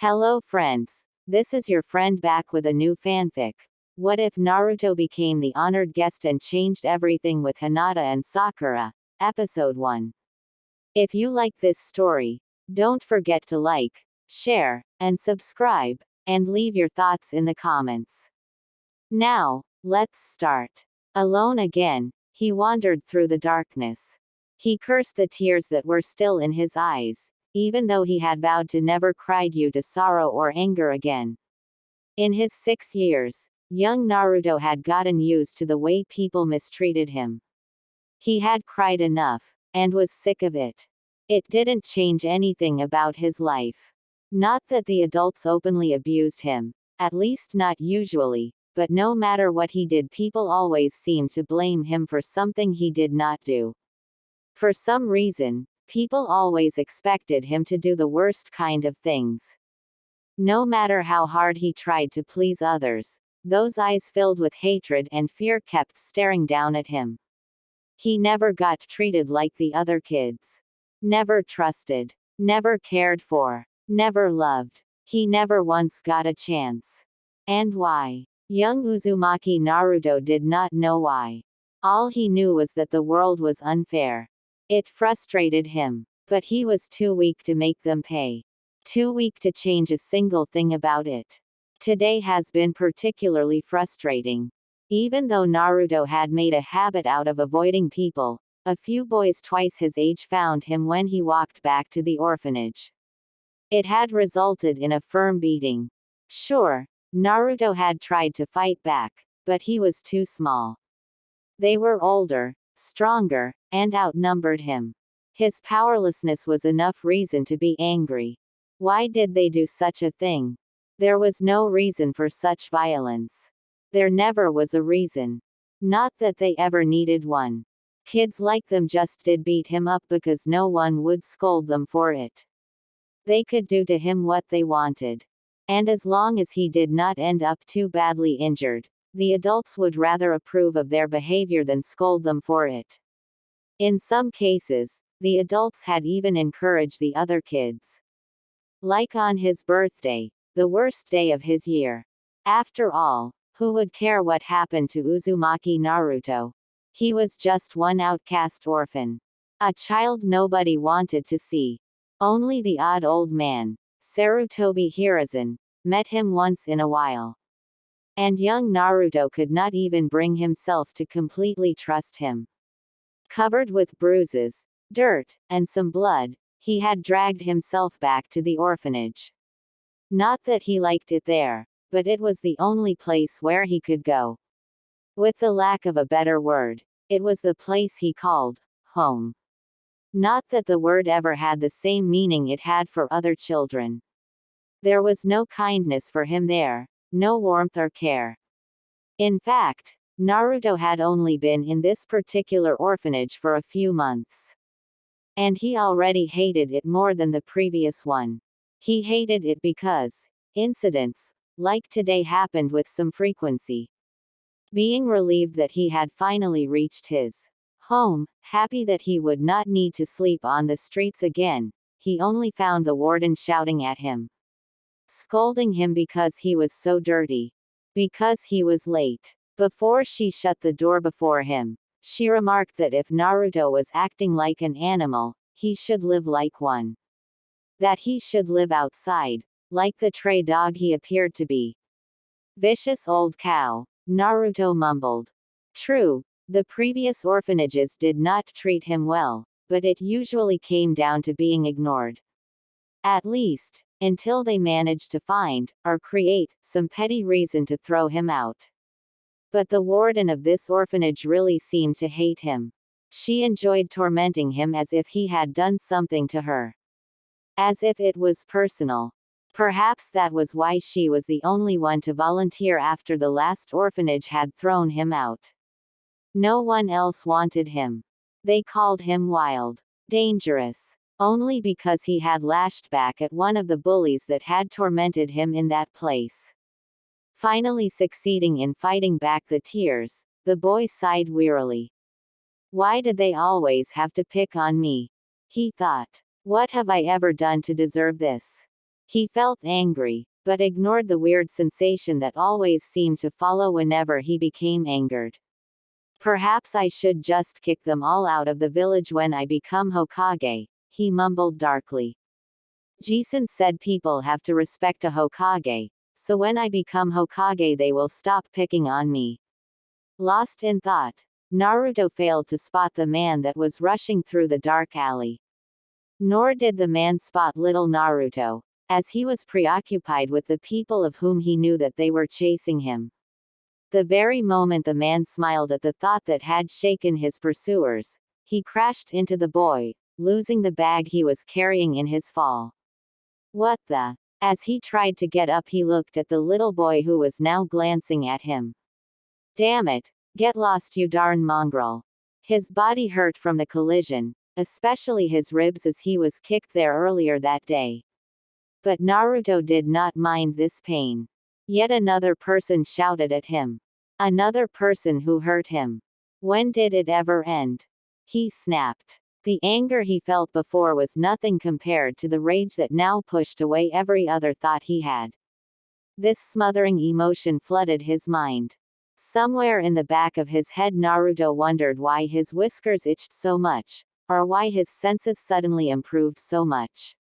Hello friends. This is your friend back with a new fanfic. What if Naruto became the honored guest and changed everything with Hinata and Sakura? Episode 1. If you like this story, don't forget to like, share, and subscribe, and leave your thoughts in the comments. Now, let's start. Alone again, he wandered through the darkness. He cursed the tears that were still in his eyes, even though he had vowed to never cry due to sorrow or anger again. In his 6 years, young Naruto had gotten used to the way people mistreated him. He had cried enough, and was sick of it. It didn't change anything about his life. Not that the adults openly abused him, at least not usually, but no matter what he did, people always seemed to blame him for something he did not do. For some reason, people always expected him to do the worst kind of things. No matter how hard he tried to please others, those eyes filled with hatred and fear kept staring down at him. He never got treated like the other kids. Never trusted. Never cared for. Never loved. He never once got a chance. And why? Young Uzumaki Naruto did not know why. All he knew was that the world was unfair. It frustrated him, but he was too weak to make them pay. Too weak to change a single thing about it. Today has been particularly frustrating. Even though Naruto had made a habit out of avoiding people, a few boys twice his age found him when he walked back to the orphanage. It had resulted in a firm beating. Sure, Naruto had tried to fight back, but he was too small. They were older, stronger, and outnumbered him. His powerlessness was enough reason to be angry. Why did they do such a thing? There was no reason for such violence. There never was a reason. Not that they ever needed one. Kids like them just did beat him up because no one would scold them for it. They could do to him what they wanted. And as long as he did not end up too badly injured, the adults would rather approve of their behavior than scold them for it. In some cases, the adults had even encouraged the other kids. Like on his birthday, the worst day of his year. After all, who would care what happened to Uzumaki Naruto? He was just one outcast orphan. A child nobody wanted to see. Only the odd old man, Sarutobi Hiruzen, met him once in a while. And young Naruto could not even bring himself to completely trust him. Covered with bruises, dirt, and some blood, he had dragged himself back to the orphanage. Not that he liked it there, but it was the only place where he could go. With the lack of a better word, it was the place he called home. Not that the word ever had the same meaning it had for other children. There was no kindness for him there, no warmth or care. In fact, Naruto had only been in this particular orphanage for a few months. And he already hated it more than the previous one. He hated it because incidents like today happened with some frequency. Being relieved that he had finally reached his home, happy that he would not need to sleep on the streets again, he only found the warden shouting at him. Scolding him because he was so dirty. Because he was late. Before she shut the door before him, she remarked that if Naruto was acting like an animal, he should live like one. That he should live outside, like the stray dog he appeared to be. Vicious old cow, Naruto mumbled. True, the previous orphanages did not treat him well, but it usually came down to being ignored. At least, until they managed to find, or create, some petty reason to throw him out. But the warden of this orphanage really seemed to hate him. She enjoyed tormenting him as if he had done something to her. As if it was personal. Perhaps that was why she was the only one to volunteer after the last orphanage had thrown him out. No one else wanted him. They called him wild, dangerous, only because he had lashed back at one of the bullies that had tormented him in that place. Finally succeeding in fighting back the tears, the boy sighed wearily. Why did they always have to pick on me? He thought. What have I ever done to deserve this? He felt angry, but ignored the weird sensation that always seemed to follow whenever he became angered. Perhaps I should just kick them all out of the village when I become Hokage, he mumbled darkly. Jisen said people have to respect a Hokage, so when I become Hokage they will stop picking on me. Lost in thought, Naruto failed to spot the man that was rushing through the dark alley. Nor did the man spot little Naruto, as he was preoccupied with the people of whom he knew that they were chasing him. The very moment the man smiled at the thought that had shaken his pursuers, he crashed into the boy, losing the bag he was carrying in his fall. What the? As he tried to get up he looked at the little boy who was now glancing at him. Damn it! Get lost you darn mongrel. His body hurt from the collision, especially his ribs as he was kicked there earlier that day. But Naruto did not mind this pain. Yet another person shouted at him. Another person who hurt him. When did it ever end? He snapped. The anger he felt before was nothing compared to the rage that now pushed away every other thought he had. This smothering emotion flooded his mind. Somewhere in the back of his head Naruto wondered why his whiskers itched so much, or why his senses suddenly improved so much.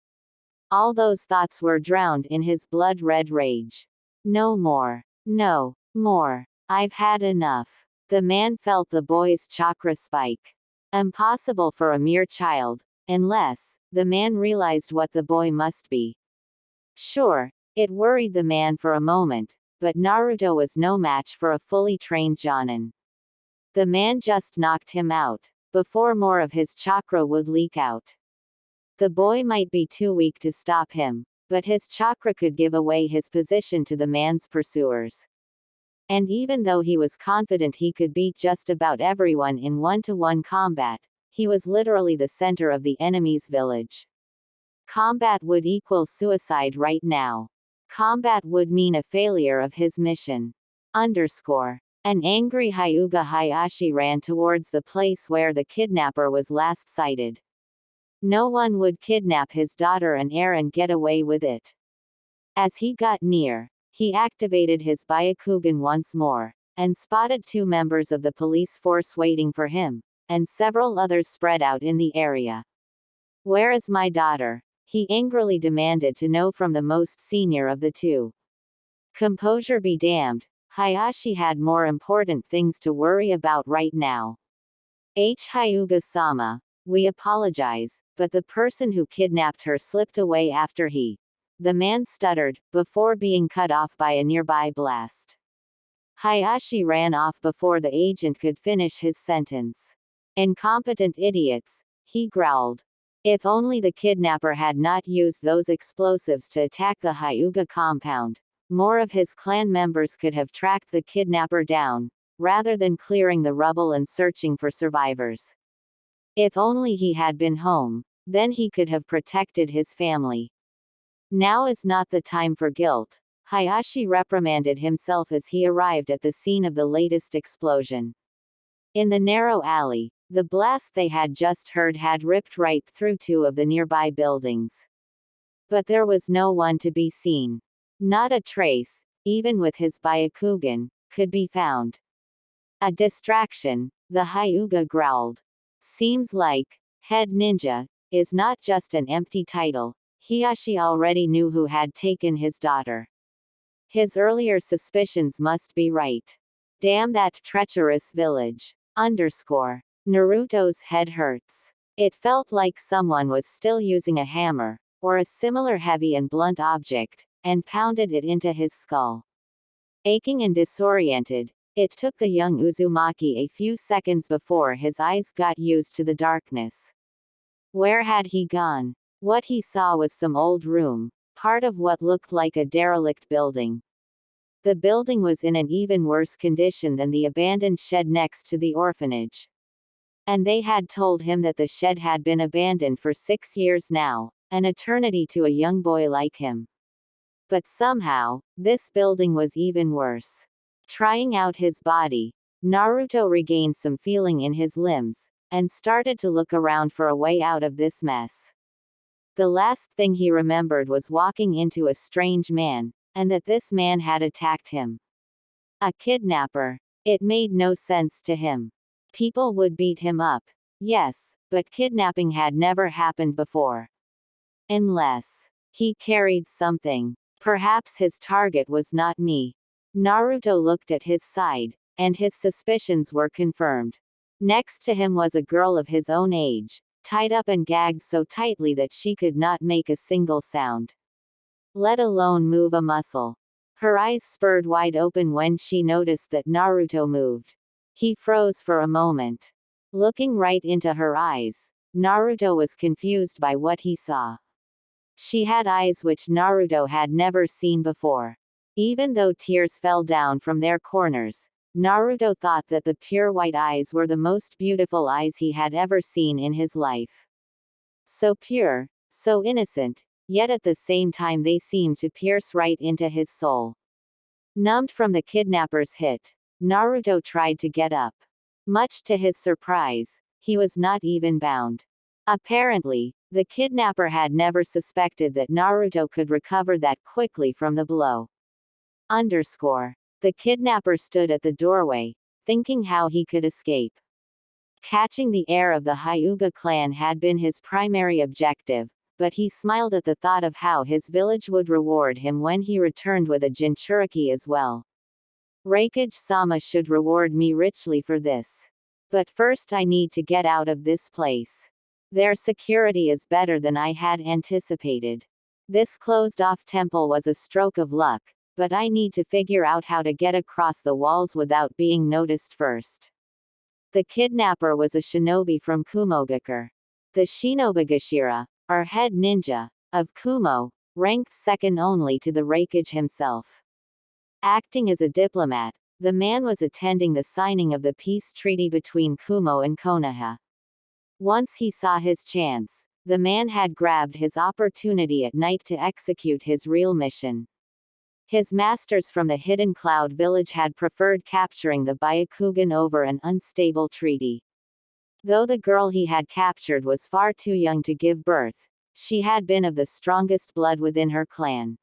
All those thoughts were drowned in his blood-red rage. No more. No more. I've had enough. The man felt the boy's chakra spike. Impossible for a mere child, unless the man realized what the boy must be. Sure, it worried the man for a moment, but Naruto was no match for a fully trained Jonin. The man just knocked him out, before more of his chakra would leak out. The boy might be too weak to stop him, but his chakra could give away his position to the man's pursuers. And even though he was confident he could beat just about everyone in one-to-one combat, he was literally the center of the enemy's village. Combat would equal suicide right now. Combat would mean a failure of his mission. An angry Hyuga Hayashi ran towards the place where the kidnapper was last sighted. No one would kidnap his daughter and heir and get away with it. As he got near, he activated his Byakugan once more, and spotted 2 members of the police force waiting for him, and several others spread out in the area. Where is my daughter? He angrily demanded to know from the most senior of the 2. Composure be damned, Hayashi had more important things to worry about right now. Hyuga-sama, we apologize, but the person who kidnapped her slipped away after the man stuttered, before being cut off by a nearby blast. Hayashi ran off before the agent could finish his sentence. Incompetent idiots, he growled. If only the kidnapper had not used those explosives to attack the Hyuga compound, more of his clan members could have tracked the kidnapper down, rather than clearing the rubble and searching for survivors. If only he had been home, then he could have protected his family. Now is not the time for guilt, Hayashi reprimanded himself as he arrived at the scene of the latest explosion. In the narrow alley, the blast they had just heard had ripped right through 2 of the nearby buildings. But there was no one to be seen. Not a trace, even with his Byakugan, could be found. A distraction, the Hyuga growled. Seems like, head ninja, is not just an empty title. Hiyashi already knew who had taken his daughter. His earlier suspicions must be right. Damn that treacherous village. Naruto's head hurts. It felt like someone was still using a hammer, or a similar heavy and blunt object, and pounded it into his skull. Aching and disoriented, it took the young Uzumaki a few seconds before his eyes got used to the darkness. Where had he gone? What he saw was some old room, part of what looked like a derelict building. The building was in an even worse condition than the abandoned shed next to the orphanage. And they had told him that the shed had been abandoned for 6 years now, an eternity to a young boy like him. But somehow, this building was even worse. Trying out his body, Naruto regained some feeling in his limbs, and started to look around for a way out of this mess. The last thing he remembered was walking into a strange man, and that this man had attacked him. A kidnapper. It made no sense to him. People would beat him up. Yes, but kidnapping had never happened before. Unless he carried something. Perhaps his target was not me. Naruto looked at his side, and his suspicions were confirmed. Next to him was a girl of his own age, tied up and gagged so tightly that she could not make a single sound, let alone move a muscle. Her eyes spurred wide open when she noticed that Naruto moved. He froze for a moment. Looking right into her eyes, Naruto was confused by what he saw. She had eyes which Naruto had never seen before. Even though tears fell down from their corners, Naruto thought that the pure white eyes were the most beautiful eyes he had ever seen in his life. So pure, so innocent, yet at the same time they seemed to pierce right into his soul. Numbed from the kidnapper's hit, Naruto tried to get up. Much to his surprise, he was not even bound. Apparently, the kidnapper had never suspected that Naruto could recover that quickly from the blow. The kidnapper stood at the doorway, thinking how he could escape. Catching the heir of the Hyuga clan had been his primary objective, but he smiled at the thought of how his village would reward him when he returned with a Jinchuriki as well. Raikage-sama should reward me richly for this. But first I need to get out of this place. Their security is better than I had anticipated. This closed-off temple was a stroke of luck, but I need to figure out how to get across the walls without being noticed first. The kidnapper was a shinobi from Kumogakure. The Shinobigashira, or head ninja, of Kumo, ranked second only to the Raikage himself. Acting as a diplomat, the man was attending the signing of the peace treaty between Kumo and Konoha. Once he saw his chance, the man had grabbed his opportunity at night to execute his real mission. His masters from the Hidden Cloud village had preferred capturing the Byakugan over an unstable treaty. Though the girl he had captured was far too young to give birth, she had been of the strongest blood within her clan.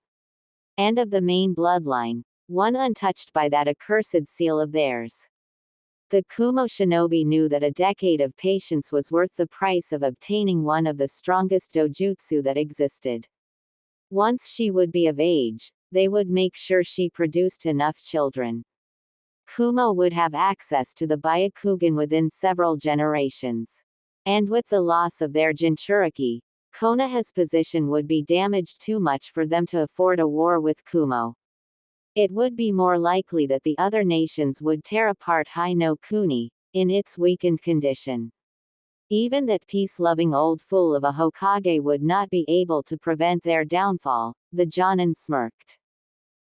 And of the main bloodline, one untouched by that accursed seal of theirs. The Kumo shinobi knew that a decade of patience was worth the price of obtaining one of the strongest dojutsu that existed. Once she would be of age, they would make sure she produced enough children. Kumo would have access to the Byakugan within several generations. And with the loss of their Jinchuriki, Konoha's position would be damaged too much for them to afford a war with Kumo. It would be more likely that the other nations would tear apart Hai no Kuni, in its weakened condition. Even that peace-loving old fool of a Hokage would not be able to prevent their downfall, the Jonin smirked.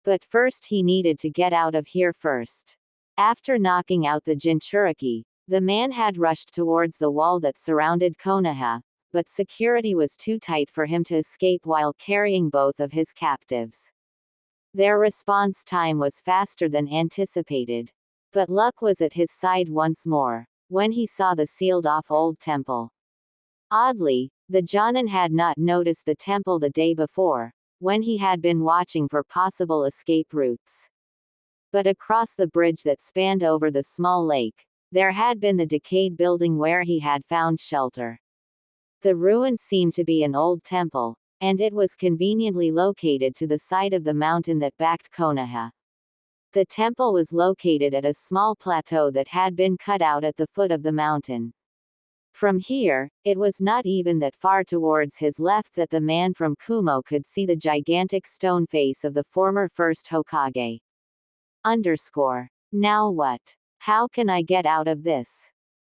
But first he needed to get out of here first. After knocking out the Jinchuriki, the man had rushed towards the wall that surrounded Konoha, but security was too tight for him to escape while carrying both of his captives. Their response time was faster than anticipated. But luck was at his side once more, when he saw the sealed-off old temple. Oddly, the Jonin had not noticed the temple the day before, when he had been watching for possible escape routes. But across the bridge that spanned over the small lake, there had been the decayed building where he had found shelter. The ruin seemed to be an old temple, and it was conveniently located to the side of the mountain that backed Konoha. The temple was located at a small plateau that had been cut out at the foot of the mountain. From here, it was not even that far towards his left that the man from Kumo could see the gigantic stone face of the former first Hokage. Now what? How can I get out of this?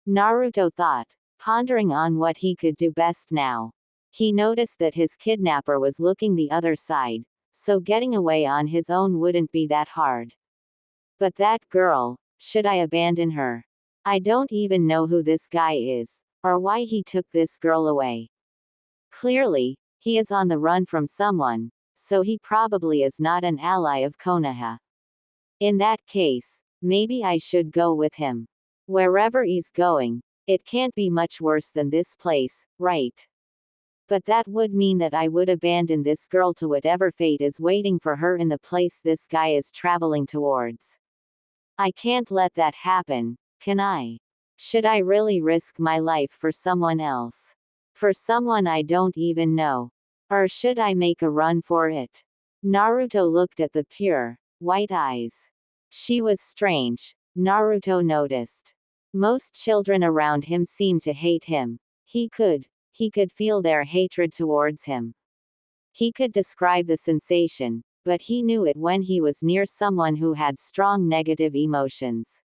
Naruto thought, pondering on what he could do best now. He noticed that his kidnapper was looking the other side, so getting away on his own wouldn't be that hard. But that girl, should I abandon her? I don't even know who this guy is, or why he took this girl away. Clearly, he is on the run from someone, so he probably is not an ally of Konoha. In that case, maybe I should go with him. Wherever he's going, it can't be much worse than this place, right? But that would mean that I would abandon this girl to whatever fate is waiting for her in the place this guy is traveling towards. I can't let that happen, can I? Should I really risk my life for someone else? For someone I don't even know? Or should I make a run for it? Naruto looked at the pure, white eyes. She was strange, Naruto noticed. Most children around him seemed to hate him. He could feel their hatred towards him. He could describe the sensation, but he knew it when he was near someone who had strong negative emotions.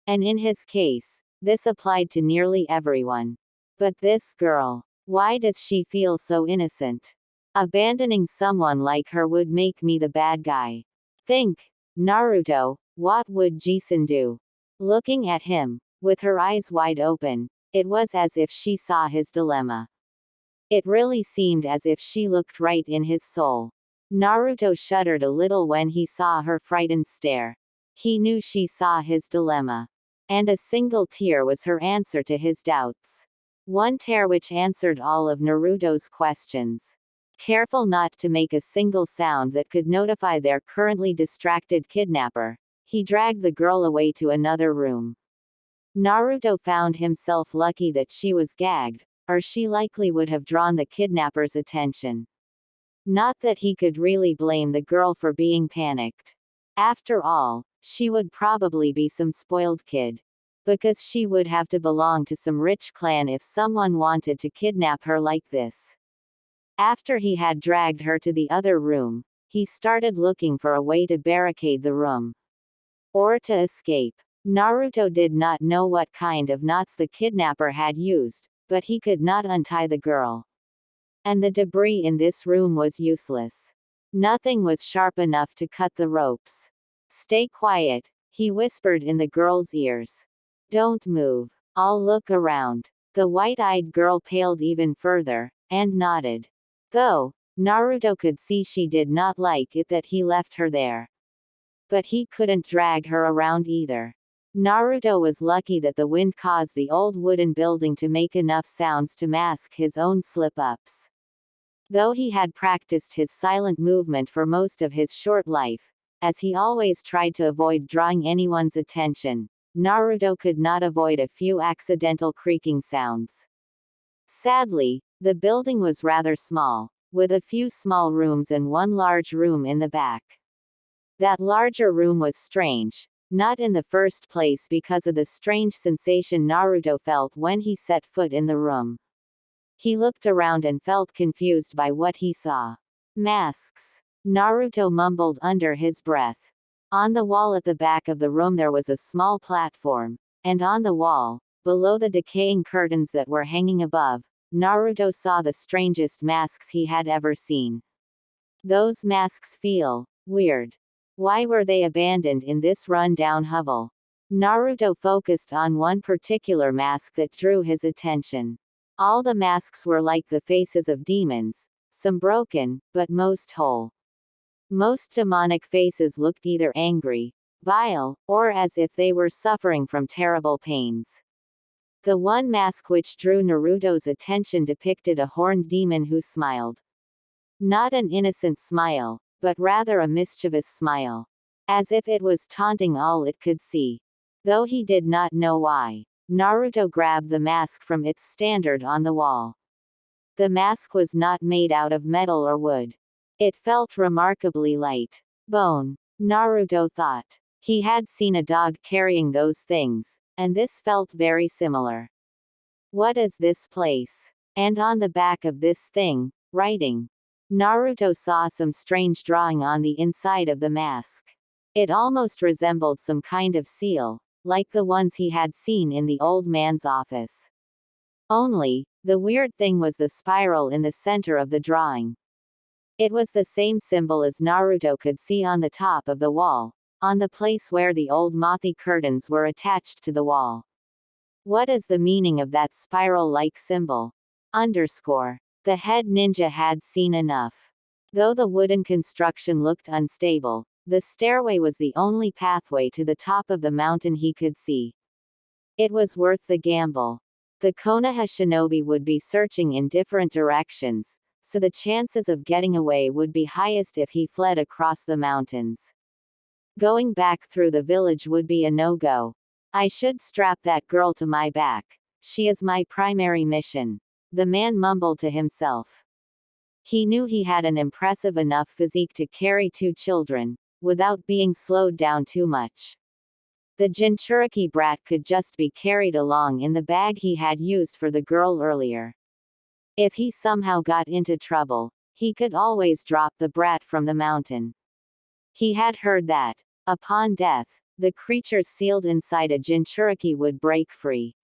And in his case, this applied to nearly everyone. But this girl, why does she feel so innocent? Abandoning someone like her would make me the bad guy. Think, Naruto, what would Jisun do? Looking at him, with her eyes wide open, it was as if she saw his dilemma. It really seemed as if she looked right in his soul. Naruto shuddered a little when he saw her frightened stare. He knew she saw his dilemma. And a single tear was her answer to his doubts. One tear which answered all of Naruto's questions. Careful not to make a single sound that could notify their currently distracted kidnapper, he dragged the girl away to another room. Naruto found himself lucky that she was gagged, or she likely would have drawn the kidnapper's attention. Not that he could really blame the girl for being panicked. After all, she would probably be some spoiled kid. Because she would have to belong to some rich clan if someone wanted to kidnap her like this. After he had dragged her to the other room, he started looking for a way to barricade the room. Or to escape. Naruto did not know what kind of knots the kidnapper had used, but he could not untie the girl. And the debris in this room was useless. Nothing was sharp enough to cut the ropes. Stay quiet, he whispered in the girl's ears. Don't move. I'll look around. The white-eyed girl paled even further, and nodded. Though, Naruto could see she did not like it that he left her there. But he couldn't drag her around either. Naruto was lucky that the wind caused the old wooden building to make enough sounds to mask his own slip-ups. Though he had practiced his silent movement for most of his short life, as he always tried to avoid drawing anyone's attention, Naruto could not avoid a few accidental creaking sounds. Sadly, the building was rather small, with a few small rooms and one large room in the back. That larger room was strange, not in the first place because of the strange sensation Naruto felt when he set foot in the room. He looked around and felt confused by what he saw. Masks. Naruto mumbled under his breath. On the wall at the back of the room there was a small platform, and on the wall, below the decaying curtains that were hanging above, Naruto saw the strangest masks he had ever seen. Those masks feel weird. Why were they abandoned in this run-down hovel? Naruto focused on one particular mask that drew his attention. All the masks were like the faces of demons, some broken, but most whole. Most demonic faces looked either angry, vile, or as if they were suffering from terrible pains. The one mask which drew Naruto's attention depicted a horned demon who smiled. Not an innocent smile, but rather a mischievous smile. As if it was taunting all it could see. Though he did not know why, Naruto grabbed the mask from its standard on the wall. The mask was not made out of metal or wood. It felt remarkably light. Bone. Naruto thought. He had seen a dog carrying those things, and this felt very similar. What is this place? And on the back of this thing, writing. Naruto saw some strange drawing on the inside of the mask. It almost resembled some kind of seal, like the ones he had seen in the old man's office. Only, the weird thing was the spiral in the center of the drawing. It was the same symbol as Naruto could see on the top of the wall, on the place where the old mothy curtains were attached to the wall. What is the meaning of that spiral-like symbol? Underscore. The head ninja had seen enough. Though the wooden construction looked unstable, the stairway was the only pathway to the top of the mountain he could see. It was worth the gamble. The Konoha shinobi would be searching in different directions, so the chances of getting away would be highest if he fled across the mountains. Going back through the village would be a no-go. I should strap that girl to my back. She is my primary mission, the man mumbled to himself. He knew he had an impressive enough physique to carry 2 children, without being slowed down too much. The Jinchuriki brat could just be carried along in the bag he had used for the girl earlier. If he somehow got into trouble, he could always drop the brat from the mountain. He had heard that, upon death, the creatures sealed inside a Jinchuriki would break free.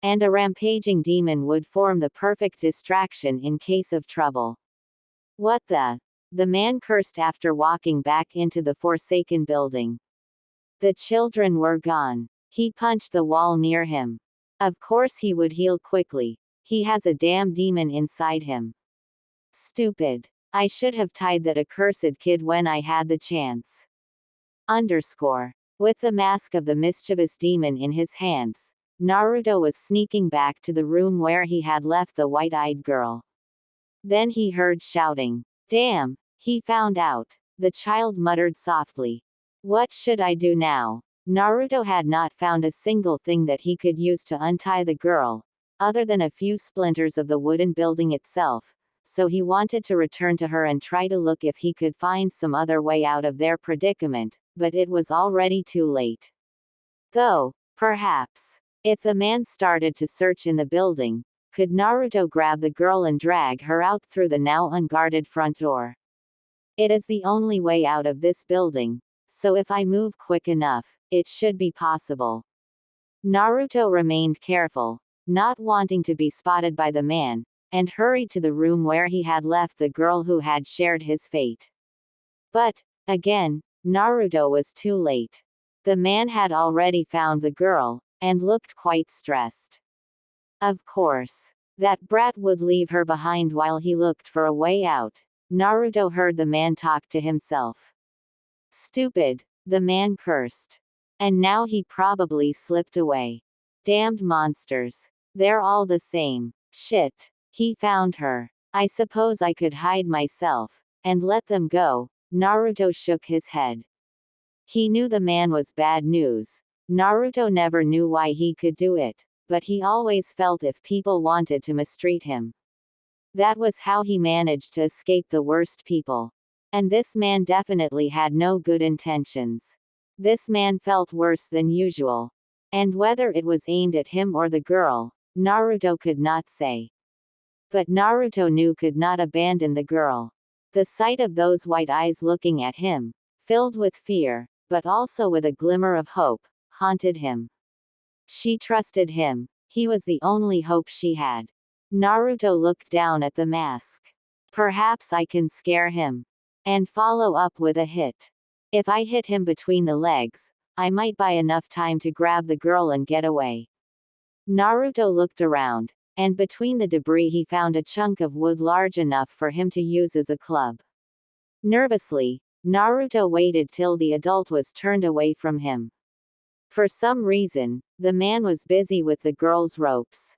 And a rampaging demon would form the perfect distraction in case of trouble. What the? The man cursed after walking back into the forsaken building. The children were gone. He punched the wall near him. Of course he would heal quickly. He has a damn demon inside him. Stupid. I should have tied that accursed kid when I had the chance. With the mask of the mischievous demon in his hands, Naruto was sneaking back to the room where he had left the white-eyed girl. Then he heard shouting. Damn, he found out. The child muttered softly. What should I do now? Naruto had not found a single thing that he could use to untie the girl, other than a few splinters of the wooden building itself, so he wanted to return to her and try to look if he could find some other way out of their predicament, but it was already too late. Though, perhaps, if the man started to search in the building, could Naruto grab the girl and drag her out through the now unguarded front door? It is the only way out of this building, so if I move quick enough, it should be possible. Naruto remained careful, not wanting to be spotted by the man, and hurried to the room where he had left the girl who had shared his fate. But, again, Naruto was too late. The man had already found the girl, and looked quite stressed. Of course, that brat would leave her behind while he looked for a way out. Naruto heard the man talk to himself. Stupid, the man cursed. And now he probably slipped away. Damned monsters. They're all the same. Shit. He found her. I suppose I could hide myself, and let them go. Naruto shook his head. He knew the man was bad news. Naruto never knew why he could do it, but he always felt if people wanted to mistreat him, that was how he managed to escape the worst people. And this man definitely had no good intentions. This man felt worse than usual. And whether it was aimed at him or the girl, Naruto could not say. But Naruto knew could not abandon the girl. The sight of those white eyes looking at him, filled with fear, but also with a glimmer of hope, haunted him. She trusted him. He was the only hope she had. Naruto looked down at the mask. Perhaps I can scare him. And follow up with a hit. If I hit him between the legs, I might buy enough time to grab the girl and get away. Naruto looked around, and between the debris he found a chunk of wood large enough for him to use as a club. Nervously, Naruto waited till the adult was turned away from him. For some reason, the man was busy with the girl's ropes.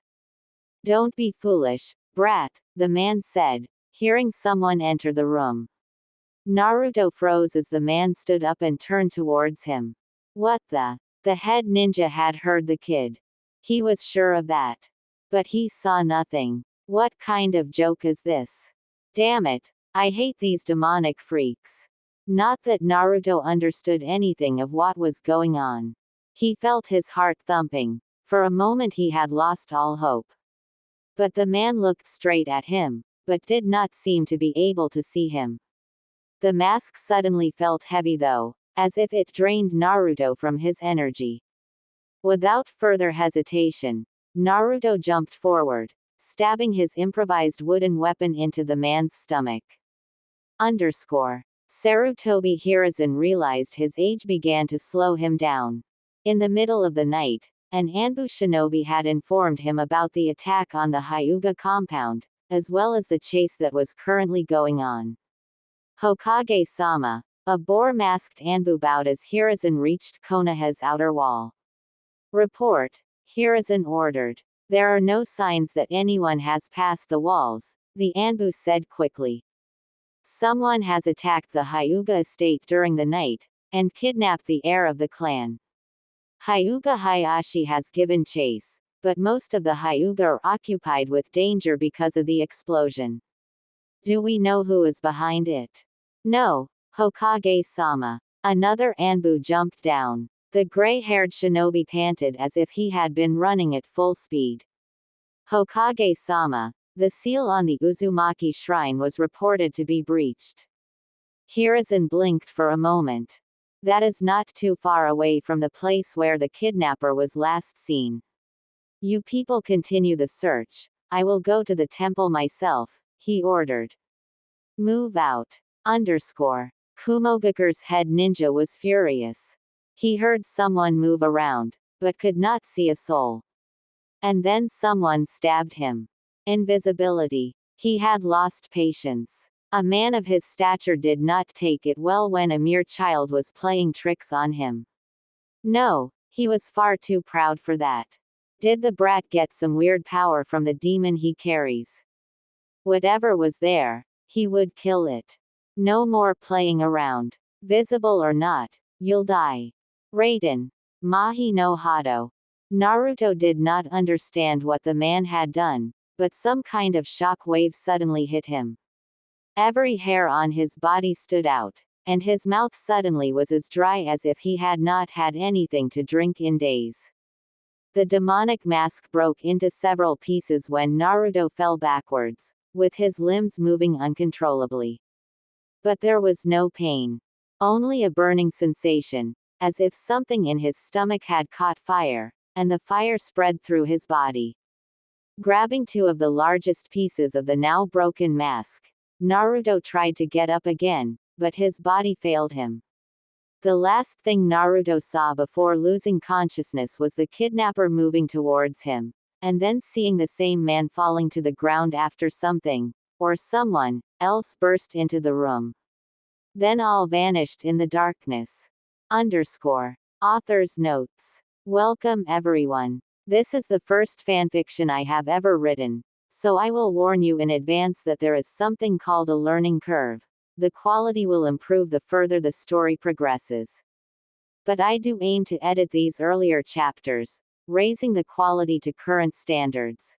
Don't be foolish, brat, the man said, hearing someone enter the room. Naruto froze as the man stood up and turned towards him. What the? The head ninja had heard the kid. He was sure of that. But he saw nothing. What kind of joke is this? Damn it, I hate these demonic freaks. Not that Naruto understood anything of what was going on. He felt his heart thumping. For a moment he had lost all hope. But the man looked straight at him, but did not seem to be able to see him. The mask suddenly felt heavy though, as if it drained Naruto from his energy. Without further hesitation, Naruto jumped forward, stabbing his improvised wooden weapon into the man's stomach. Sarutobi Hiruzen realized his age began to slow him down. In the middle of the night, an Anbu shinobi had informed him about the attack on the Hyuga compound, as well as the chase that was currently going on. Hokage-sama, a boar-masked Anbu bowed as Hiruzen reached Konoha's outer wall. Report, Hiruzen ordered. There are no signs that anyone has passed the walls, the Anbu said quickly. Someone has attacked the Hyuga estate during the night, and kidnapped the heir of the clan. Hyuga Hayashi has given chase, but most of the Hyuga are occupied with danger because of the explosion. Do we know who is behind it? No, Hokage-sama. Another Anbu jumped down. The gray-haired shinobi panted as if he had been running at full speed. Hokage-sama, the seal on the Uzumaki shrine was reported to be breached. Hiruzen blinked for a moment. That is not too far away from the place where the kidnapper was last seen. You people continue the search. I will go to the temple myself, he ordered. Move out. Kumogakure's head ninja was furious. He heard someone move around, but could not see a soul. And then someone stabbed him. Invisibility. He had lost patience. A man of his stature did not take it well when a mere child was playing tricks on him. No, he was far too proud for that. Did the brat get some weird power from the demon he carries? Whatever was there, he would kill it. No more playing around. Visible or not, you'll die. Raiden. Mahi no Hado. Naruto did not understand what the man had done, but some kind of shock wave suddenly hit him. Every hair on his body stood out, and his mouth suddenly was as dry as if he had not had anything to drink in days. The demonic mask broke into several pieces when Naruto fell backwards, with his limbs moving uncontrollably. But there was no pain. Only a burning sensation, as if something in his stomach had caught fire, and the fire spread through his body. Grabbing two of the largest pieces of the now broken mask, Naruto tried to get up again, but his body failed him. The last thing Naruto saw before losing consciousness was the kidnapper moving towards him, and then seeing the same man falling to the ground after something, or someone, else burst into the room. Then all vanished in the darkness. Author's notes. Welcome everyone. This is the first fanfiction I have ever written, so I will warn you in advance that there is something called a learning curve. The quality will improve the further the story progresses. But I do aim to edit these earlier chapters, raising the quality to current standards.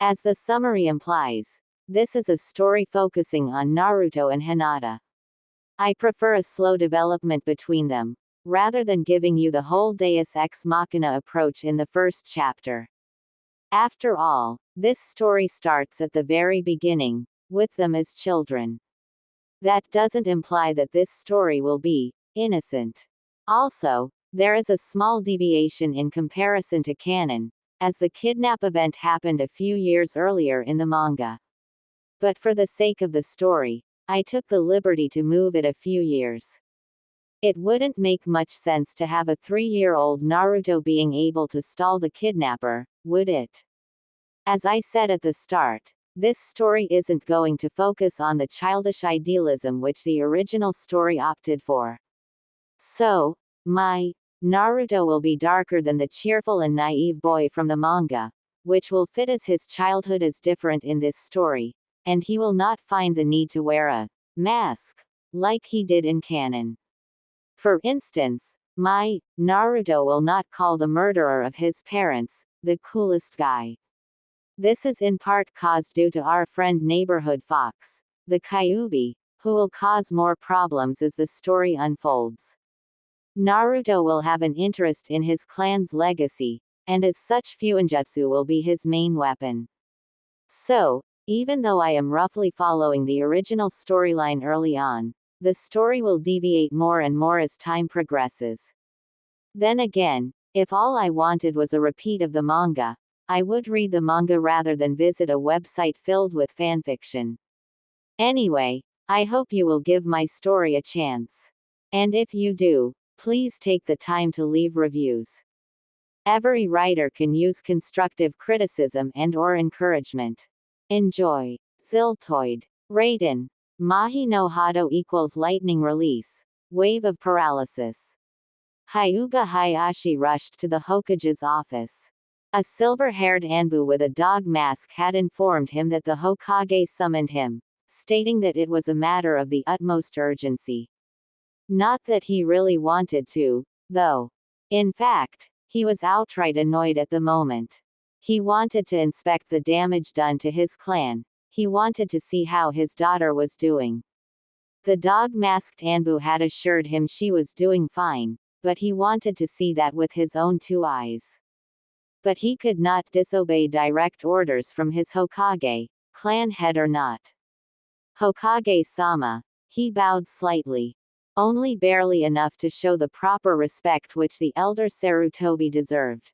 As the summary implies, this is a story focusing on Naruto and Hinata. I prefer a slow development between them, rather than giving you the whole Deus Ex Machina approach in the first chapter. After all, this story starts at the very beginning, with them as children. That doesn't imply that this story will be innocent. Also, there is a small deviation in comparison to canon, as the kidnap event happened a few years earlier in the manga. But for the sake of the story, I took the liberty to move it a few years. It wouldn't make much sense to have a 3-year-old Naruto being able to stall the kidnapper, would it? As I said at the start, this story isn't going to focus on the childish idealism which the original story opted for. So, my Naruto will be darker than the cheerful and naive boy from the manga, which will fit as his childhood is different in this story, and he will not find the need to wear a mask, like he did in canon. For instance, my Naruto will not call the murderer of his parents the coolest guy. This is in part caused due to our friend neighborhood fox, the Kyuubi, who will cause more problems as the story unfolds. Naruto will have an interest in his clan's legacy, and as such Fuinjutsu will be his main weapon. So, even though I am roughly following the original storyline early on, the story will deviate more and more as time progresses. Then again, if all I wanted was a repeat of the manga, I would read the manga rather than visit a website filled with fanfiction. Anyway, I hope you will give my story a chance. And if you do, please take the time to leave reviews. Every writer can use constructive criticism and/or encouragement. Enjoy. Ziltoid. Raiden. Mahi no Hado equals lightning release. Wave of paralysis. Hyuga Hayashi rushed to the Hokage's office. A silver-haired Anbu with a dog mask had informed him that the Hokage summoned him, stating that it was a matter of the utmost urgency. Not that he really wanted to, though. In fact, he was outright annoyed at the moment. He wanted to inspect the damage done to his clan. He wanted to see how his daughter was doing. The dog-masked Anbu had assured him she was doing fine, but he wanted to see that with his own two eyes. But he could not disobey direct orders from his Hokage, clan head or not. Hokage-sama. He bowed slightly. Only barely enough to show the proper respect which the elder Sarutobi deserved.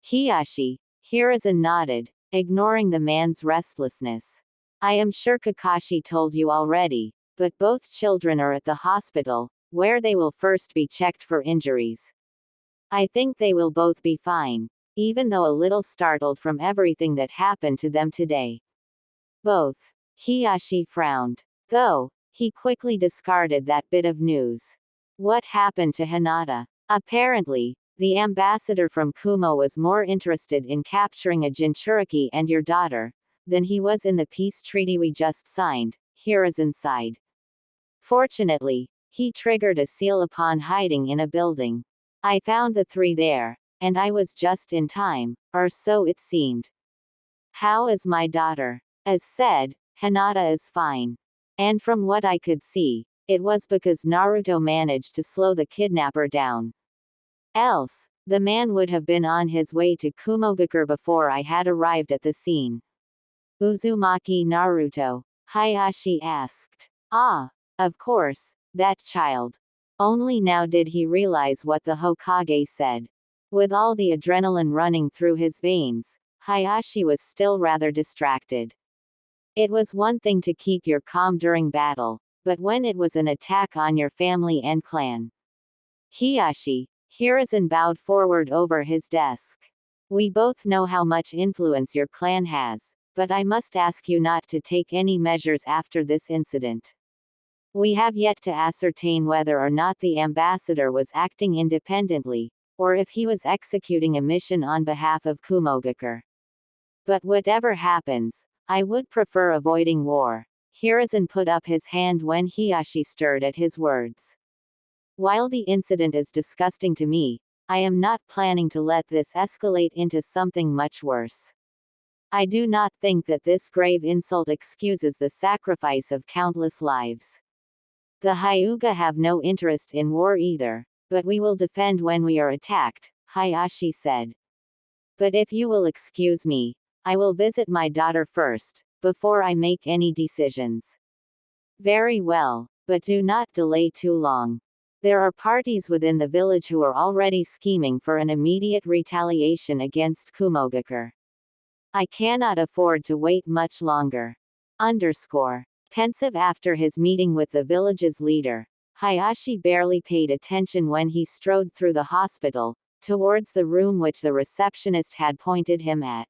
Hiashi. Hiruzen nodded, ignoring the man's restlessness. I am sure Kakashi told you already, but both children are at the hospital, where they will first be checked for injuries. I think they will both be fine, even though a little startled from everything that happened to them today. Both. Hiashi frowned. Though, he quickly discarded that bit of news. What happened to Hinata? Apparently, the ambassador from Kumo was more interested in capturing a Jinchuriki and your daughter, than he was in the peace treaty we just signed, Hiruzen sighed. Fortunately, he triggered a seal upon hiding in a building. I found the three there, and I was just in time, or so it seemed. How is my daughter? As said, Hinata is fine. And from what I could see, it was because Naruto managed to slow the kidnapper down. Else, the man would have been on his way to Kumogakure before I had arrived at the scene. Uzumaki Naruto? Hayashi asked. Ah, of course, that child. Only now did he realize what the Hokage said. With all the adrenaline running through his veins, Hayashi was still rather distracted. It was one thing to keep your calm during battle, but when it was an attack on your family and clan. Hiashi. Hiruzen bowed forward over his desk. We both know how much influence your clan has, but I must ask you not to take any measures after this incident. We have yet to ascertain whether or not the ambassador was acting independently, or if he was executing a mission on behalf of Kumogakure. But whatever happens, I would prefer avoiding war. Hiruzen put up his hand when Hiashi stirred at his words. While the incident is disgusting to me, I am not planning to let this escalate into something much worse. I do not think that this grave insult excuses the sacrifice of countless lives. The Hyuga have no interest in war either, but we will defend when we are attacked, Hayashi said. But if you will excuse me, I will visit my daughter first, before I make any decisions. Very well, but do not delay too long. There are parties within the village who are already scheming for an immediate retaliation against Kumogakure. I cannot afford to wait much longer. Pensive after his meeting with the village's leader, Hayashi barely paid attention when he strode through the hospital, towards the room which the receptionist had pointed him at.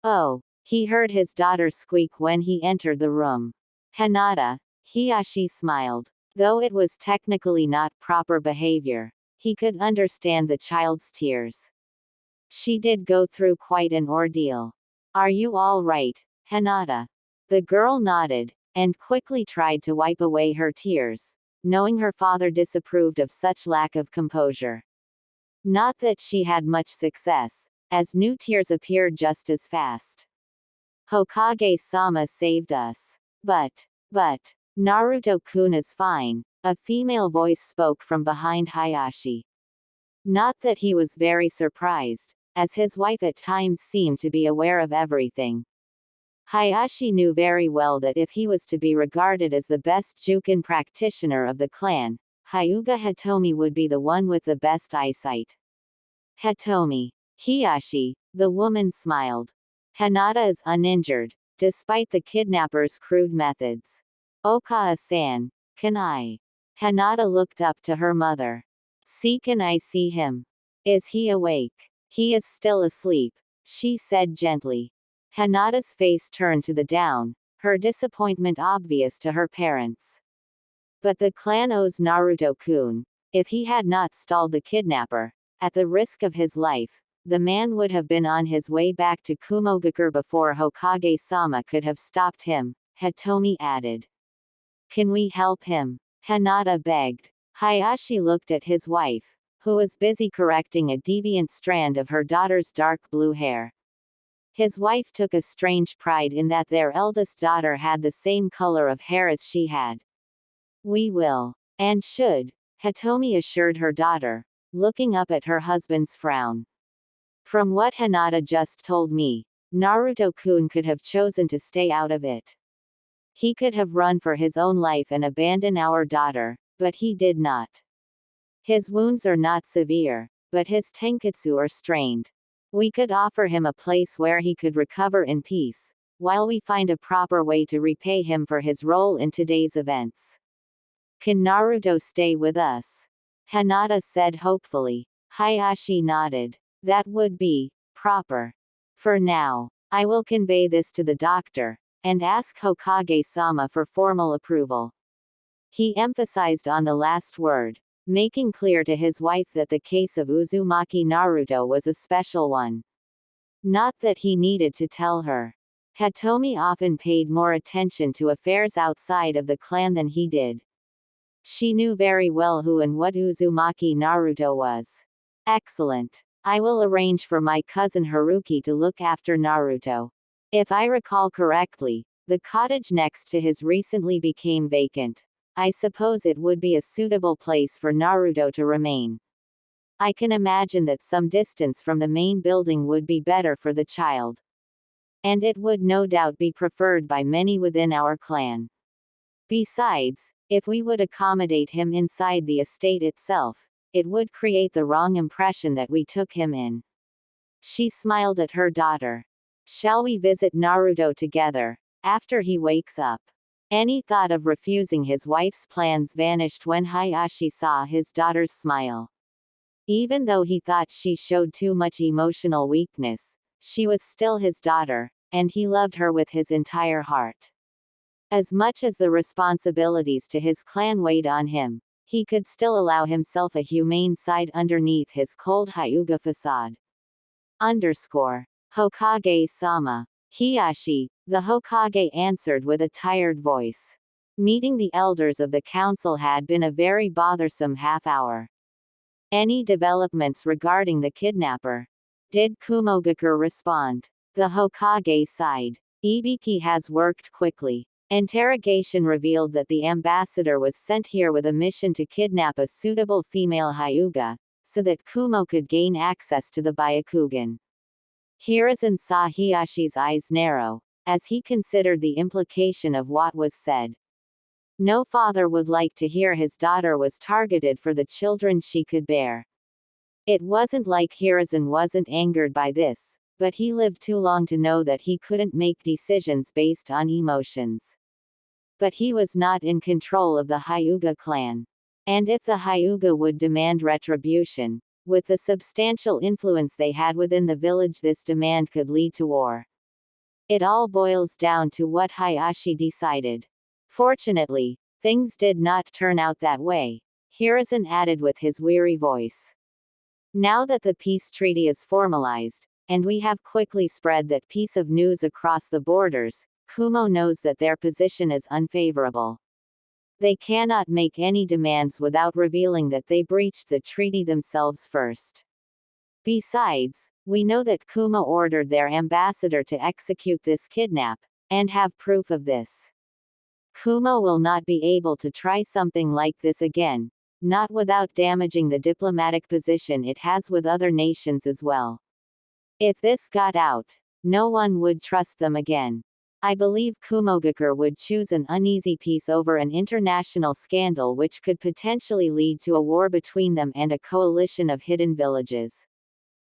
Oh, he heard his daughter squeak when he entered the room. Hinata. Hiashi smiled. Though it was technically not proper behavior, he could understand the child's tears. She did go through quite an ordeal. Are you all right, Hinata? The girl nodded, and quickly tried to wipe away her tears, knowing her father disapproved of such lack of composure. Not that she had much success, as new tears appeared just as fast. Hokage-sama saved us. But, Naruto-kun is fine, a female voice spoke from behind Hayashi. Not that he was very surprised, as his wife at times seemed to be aware of everything. Hayashi knew very well that if he was to be regarded as the best Jukin practitioner of the clan, Hyuga Hitomi would be the one with the best eyesight. Hitomi. Hiashi. The woman smiled. Hinata is uninjured, despite the kidnapper's crude methods. Okaa-san, can I? Hinata looked up to her mother. Can I see him? Is he awake? He is still asleep, she said gently. Hinata's face turned to the down, her disappointment obvious to her parents. But the clan owes Naruto-kun. If he had not stalled the kidnapper, at the risk of his life, the man would have been on his way back to Kumogakure before Hokage-sama could have stopped him, Hitomi added. Can we help him? Hinata begged. Hayashi looked at his wife, who was busy correcting a deviant strand of her daughter's dark blue hair. His wife took a strange pride in that their eldest daughter had the same color of hair as she had. We will. And should, Hitomi assured her daughter, looking up at her husband's frown. From what Hinata just told me, Naruto-kun could have chosen to stay out of it. He could have run for his own life and abandoned our daughter, but he did not. His wounds are not severe, but his tenketsu are strained. We could offer him a place where he could recover in peace, while we find a proper way to repay him for his role in today's events. Can Naruto stay with us? Hinata said hopefully. Hayashi nodded. That would be proper. For now, I will convey this to the doctor, and ask Hokage-sama for formal approval. He emphasized on the last word, making clear to his wife that the case of Uzumaki Naruto was a special one. Not that he needed to tell her. Hitomi often paid more attention to affairs outside of the clan than he did. She knew very well who and what Uzumaki Naruto was. Excellent. I will arrange for my cousin Haruki to look after Naruto. If I recall correctly, the cottage next to his recently became vacant. I suppose it would be a suitable place for Naruto to remain. I can imagine that some distance from the main building would be better for the child. And it would no doubt be preferred by many within our clan. Besides, if we would accommodate him inside the estate itself, it would create the wrong impression that we took him in. She smiled at her daughter. Shall we visit Naruto together, after he wakes up? Any thought of refusing his wife's plans vanished when Hayashi saw his daughter's smile. Even though he thought she showed too much emotional weakness, she was still his daughter, and he loved her with his entire heart. As much as the responsibilities to his clan weighed on him, he could still allow himself a humane side underneath his cold Hyuga facade. Hokage-sama. Hiyashi, the Hokage answered with a tired voice. Meeting the elders of the council had been a very bothersome half-hour. Any developments regarding the kidnapper? Did Kumogakure respond? The Hokage sighed. Ibiki has worked quickly. Interrogation revealed that the ambassador was sent here with a mission to kidnap a suitable female Hyuga, so that Kumo could gain access to the Byakugan. Hiruzen saw Hiyashi's eyes narrow, as he considered the implication of what was said. No father would like to hear his daughter was targeted for the children she could bear. It wasn't like Hiruzen wasn't angered by this, but he lived too long to know that he couldn't make decisions based on emotions. But he was not in control of the Hyuga clan. And if the Hyuga would demand retribution, with the substantial influence they had within the village, this demand could lead to war. It all boils down to what Hayashi decided. Fortunately, things did not turn out that way, Hiruzen added with his weary voice. Now that the peace treaty is formalized, and we have quickly spread that piece of news across the borders, Kumo knows that their position is unfavorable. They cannot make any demands without revealing that they breached the treaty themselves first. Besides, we know that Kumo ordered their ambassador to execute this kidnap, and have proof of this. Kumo will not be able to try something like this again, not without damaging the diplomatic position it has with other nations as well. If this got out, no one would trust them again. I believe Kumogakure would choose an uneasy peace over an international scandal which could potentially lead to a war between them and a coalition of hidden villages.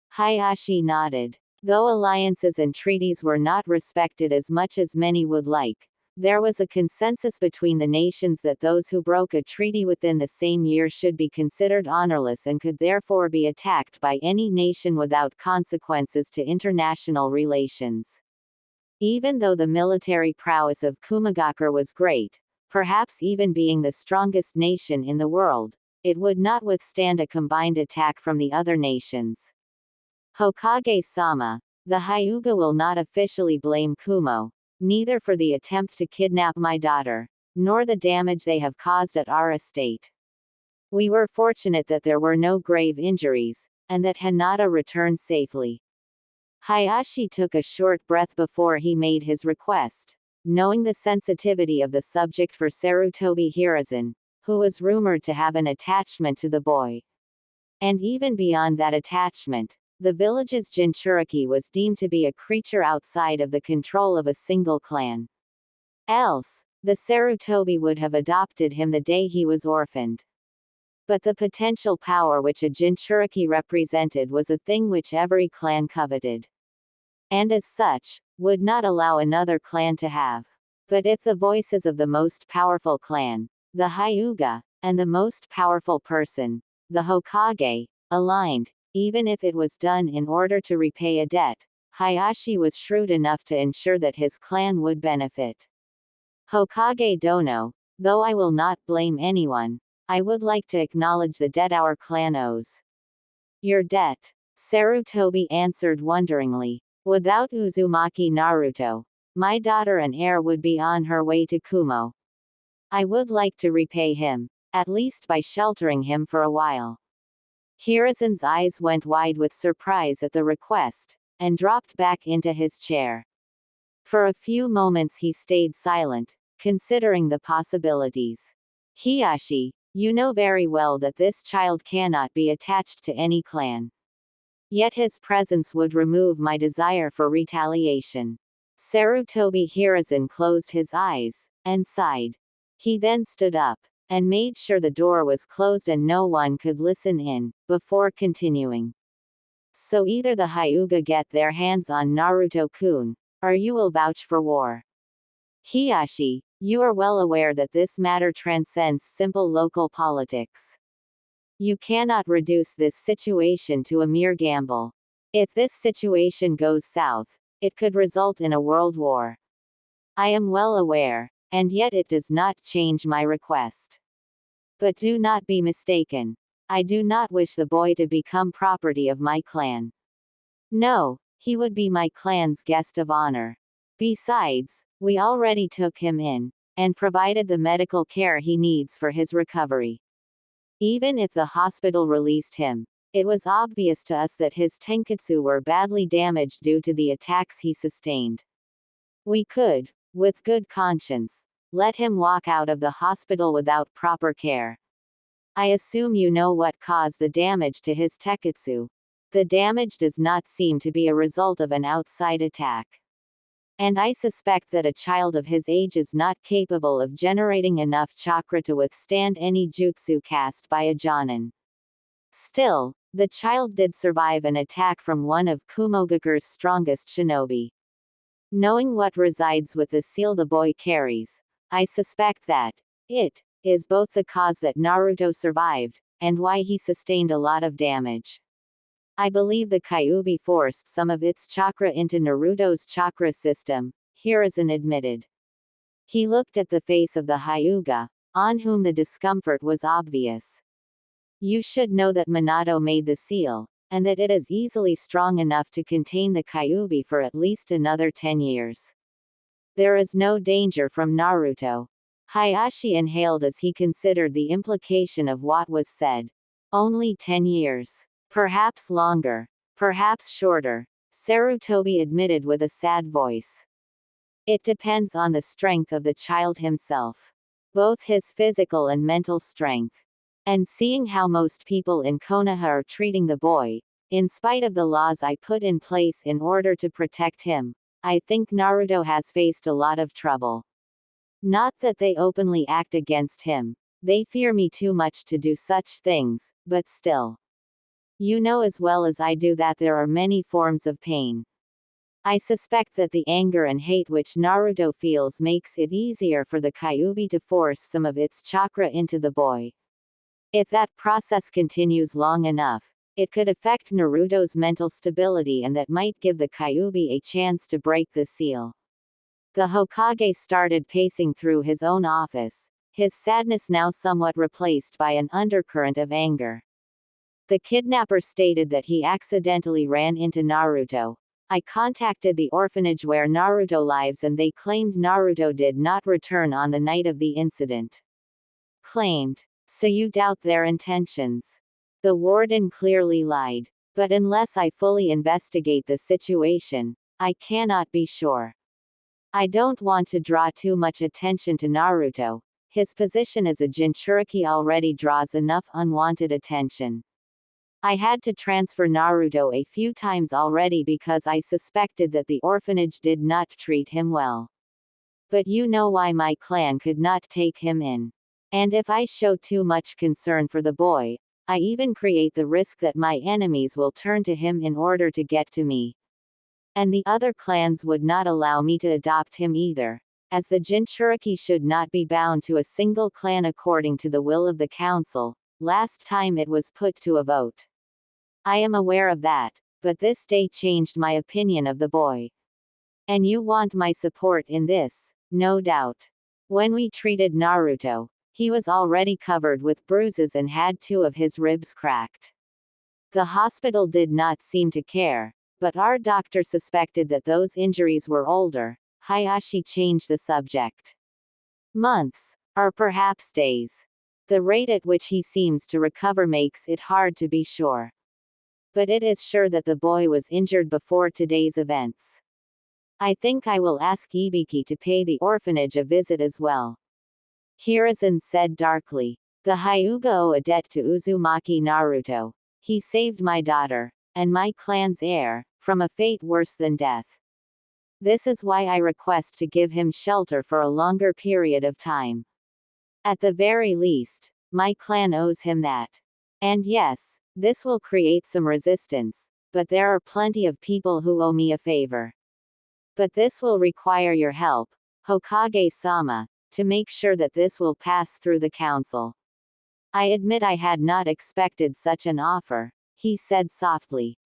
Hayashi nodded. Though alliances and treaties were not respected as much as many would like, there was a consensus between the nations that those who broke a treaty within the same year should be considered honorless and could therefore be attacked by any nation without consequences to international relations. Even though the military prowess of Kumogakure was great, perhaps even being the strongest nation in the world, it would not withstand a combined attack from the other nations. Hokage-sama, the Hyuga will not officially blame Kumo, neither for the attempt to kidnap my daughter, nor the damage they have caused at our estate. We were fortunate that there were no grave injuries, and that Hinata returned safely. Hayashi took a short breath before he made his request, knowing the sensitivity of the subject for Sarutobi Hiruzen, who was rumored to have an attachment to the boy. And even beyond that attachment, the village's Jinchuriki was deemed to be a creature outside of the control of a single clan. Else, the Sarutobi would have adopted him the day he was orphaned. But the potential power which a Jinchuriki represented was a thing which every clan coveted. And as such, would not allow another clan to have. But if the voices of the most powerful clan, the Hyuga, and the most powerful person, the Hokage, aligned, even if it was done in order to repay a debt, Hayashi was shrewd enough to ensure that his clan would benefit. Hokage Dono, though I will not blame anyone, I would like to acknowledge the debt our clan owes. Your debt? Sarutobi answered wonderingly. Without Uzumaki Naruto, my daughter and heir would be on her way to Kumo. I would like to repay him, at least by sheltering him for a while. Hiruzen's eyes went wide with surprise at the request, and dropped back into his chair. For a few moments he stayed silent, considering the possibilities. Hiyashi, you know very well that this child cannot be attached to any clan. Yet his presence would remove my desire for retaliation. Sarutobi Hiruzen closed his eyes, and sighed. He then stood up, and made sure the door was closed and no one could listen in, before continuing. So either the Hyuga get their hands on Naruto-kun, or you will vouch for war. Hiyashi, you are well aware that this matter transcends simple local politics. You cannot reduce this situation to a mere gamble. If this situation goes south, it could result in a world war. I am well aware, and yet it does not change my request. But do not be mistaken. I do not wish the boy to become property of my clan. No, he would be my clan's guest of honor. Besides, we already took him in, and provided the medical care he needs for his recovery. Even if the hospital released him, it was obvious to us that his tenketsu were badly damaged due to the attacks he sustained. We could, with good conscience, let him walk out of the hospital without proper care. I assume you know what caused the damage to his tenketsu. The damage does not seem to be a result of an outside attack. And I suspect that a child of his age is not capable of generating enough chakra to withstand any jutsu cast by a jonin. Still, the child did survive an attack from one of Kumogakure's strongest shinobi. Knowing what resides with the seal the boy carries, I suspect that it is both the cause that Naruto survived, and why he sustained a lot of damage. I believe the Kyuubi forced some of its chakra into Naruto's chakra system, Hiruzen admitted. He looked at the face of the Hyuga, on whom the discomfort was obvious. You should know that Minato made the seal, and that it is easily strong enough to contain the Kyuubi for at least another 10 years. There is no danger from Naruto. Hayashi inhaled as he considered the implication of what was said. Only 10 years. Perhaps longer. Perhaps shorter, Sarutobi admitted with a sad voice. It depends on the strength of the child himself. Both his physical and mental strength. And seeing how most people in Konoha are treating the boy, in spite of the laws I put in place in order to protect him, I think Naruto has faced a lot of trouble. Not that they openly act against him. They fear me too much to do such things, but still. You know as well as I do that there are many forms of pain. I suspect that the anger and hate which Naruto feels makes it easier for the Kyuubi to force some of its chakra into the boy. If that process continues long enough, it could affect Naruto's mental stability, and that might give the Kyuubi a chance to break the seal. The Hokage started pacing through his own office, his sadness now somewhat replaced by an undercurrent of anger. The kidnapper stated that he accidentally ran into Naruto. I contacted the orphanage where Naruto lives and they claimed Naruto did not return on the night of the incident. Claimed. So you doubt their intentions? The warden clearly lied. But unless I fully investigate the situation, I cannot be sure. I don't want to draw too much attention to Naruto. His position as a Jinchuriki already draws enough unwanted attention. I had to transfer Naruto a few times already because I suspected that the orphanage did not treat him well. But you know why my clan could not take him in. And if I show too much concern for the boy, I even create the risk that my enemies will turn to him in order to get to me. And the other clans would not allow me to adopt him either, as the Jinchuriki should not be bound to a single clan according to the will of the council, last time it was put to a vote. I am aware of that, but this day changed my opinion of the boy. And you want my support in this, no doubt. When we treated Naruto, he was already covered with bruises and had 2 of his ribs cracked. The hospital did not seem to care, but our doctor suspected that those injuries were older. Hayashi changed the subject. Months, or perhaps days. The rate at which he seems to recover makes it hard to be sure. But it is sure that the boy was injured before today's events. I think I will ask Ibiki to pay the orphanage a visit as well. Hiruzen said darkly. The Hyuga owe a debt to Uzumaki Naruto. He saved my daughter, and my clan's heir, from a fate worse than death. This is why I request to give him shelter for a longer period of time. At the very least, my clan owes him that. And yes, this will create some resistance, but there are plenty of people who owe me a favor. But this will require your help, Hokage-sama, to make sure that this will pass through the council. I admit I had not expected such an offer, he said softly.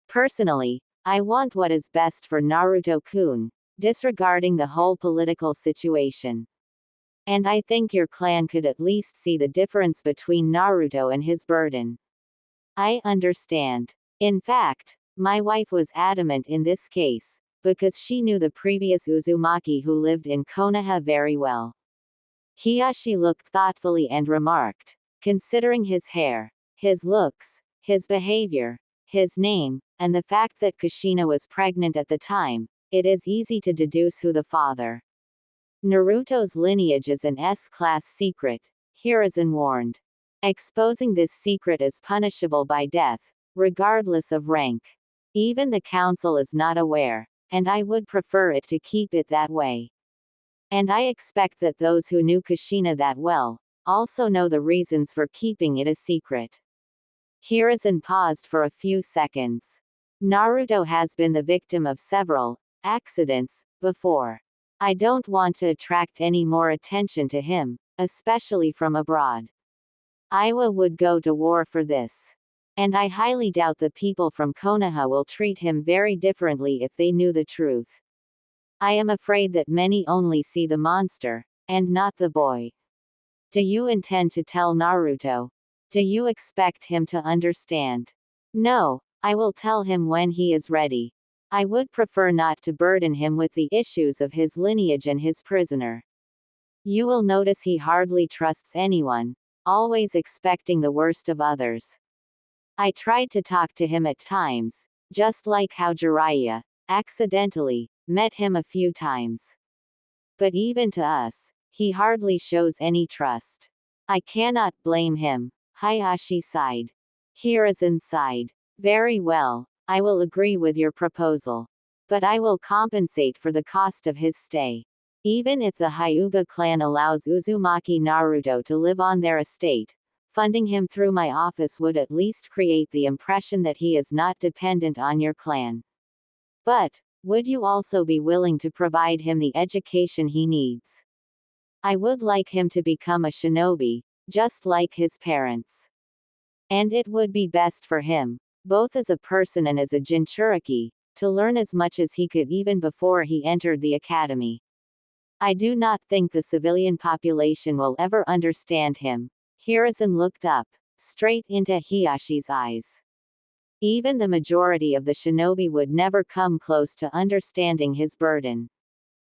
Personally, I want what is best for Naruto-kun, disregarding the whole political situation. And I think your clan could at least see the difference between Naruto and his burden. I understand. In fact, my wife was adamant in this case, because she knew the previous Uzumaki who lived in Konoha very well. Hiyashi looked thoughtfully and remarked, considering his hair, his looks, his behavior, his name, and the fact that Kushina was pregnant at the time, it is easy to deduce who the father. Naruto's lineage is an S-class secret, Hiruzen warned. Exposing this secret is punishable by death, regardless of rank. Even the council is not aware, and I would prefer it to keep it that way. And I expect that those who knew Kushina that well, also know the reasons for keeping it a secret. Hiruzen paused for a few seconds. Naruto has been the victim of several accidents before. I don't want to attract any more attention to him, especially from abroad. Iwa would go to war for this. And I highly doubt the people from Konoha will treat him very differently if they knew the truth. I am afraid that many only see the monster, and not the boy. Do you intend to tell Naruto? Do you expect him to understand? No, I will tell him when he is ready. I would prefer not to burden him with the issues of his lineage and his prisoner. You will notice he hardly trusts anyone, always expecting the worst of others. I tried to talk to him at times, just like how Jiraiya, accidentally, met him a few times. But even to us, he hardly shows any trust. I cannot blame him. Hayashi sighed. Hiruzen sighed. Very well, I will agree with your proposal. But I will compensate for the cost of his stay. Even if the Hyuga clan allows Uzumaki Naruto to live on their estate, funding him through my office would at least create the impression that he is not dependent on your clan. But, would you also be willing to provide him the education he needs? I would like him to become a shinobi, just like his parents. And it would be best for him, both as a person and as a Jinchuriki, to learn as much as he could even before he entered the academy. I do not think the civilian population will ever understand him. Hiruzen looked up, straight into Hiyashi's eyes. Even the majority of the shinobi would never come close to understanding his burden.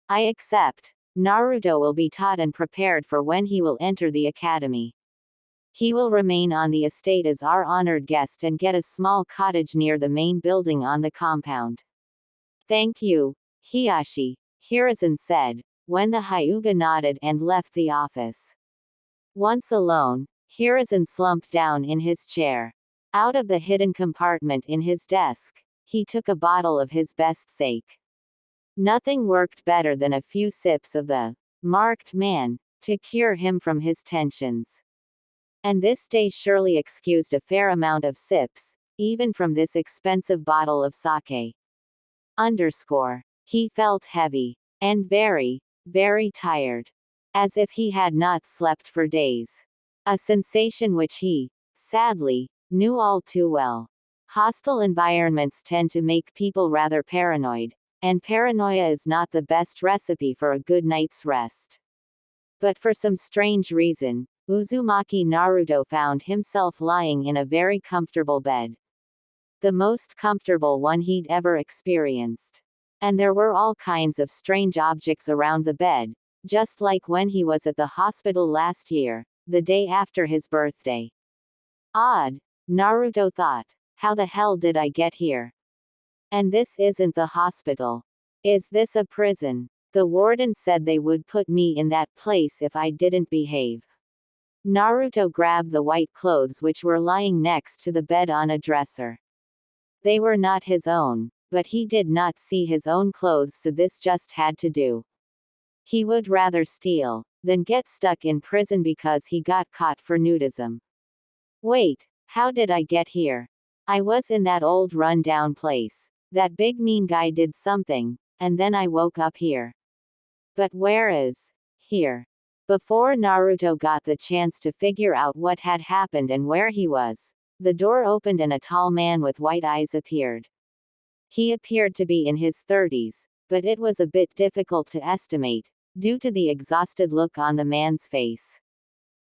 I accept. Naruto will be taught and prepared for when he will enter the academy. He will remain on the estate as our honored guest and get a small cottage near the main building on the compound. Thank you, Hiyashi, Hiruzen said, when the Hyuga nodded and left the office. Once alone, Hiruzen slumped down in his chair. Out of the hidden compartment in his desk, he took a bottle of his best sake. Nothing worked better than a few sips of the marked man to cure him from his tensions. And this day surely excused a fair amount of sips, even from this expensive bottle of sake. He felt heavy, and very, very tired. As if he had not slept for days. A sensation which he, sadly, knew all too well. Hostile environments tend to make people rather paranoid, and paranoia is not the best recipe for a good night's rest. But for some strange reason, Uzumaki Naruto found himself lying in a very comfortable bed. The most comfortable one he'd ever experienced. And there were all kinds of strange objects around the bed, just like when he was at the hospital last year, the day after his birthday. Odd, Naruto thought. How the hell did I get here? And this isn't the hospital. Is this a prison? The warden said they would put me in that place if I didn't behave. Naruto grabbed the white clothes which were lying next to the bed on a dresser. They were not his own, but he did not see his own clothes, so this just had to do. He would rather steal than get stuck in prison because he got caught for nudism. Wait, how did I get here? I was in that old run-down place. That big mean guy did something, and then I woke up here. But where is here? Before Naruto got the chance to figure out what had happened and where he was, the door opened and a tall man with white eyes appeared. He appeared to be in his 30s, but it was a bit difficult to estimate, due to the exhausted look on the man's face.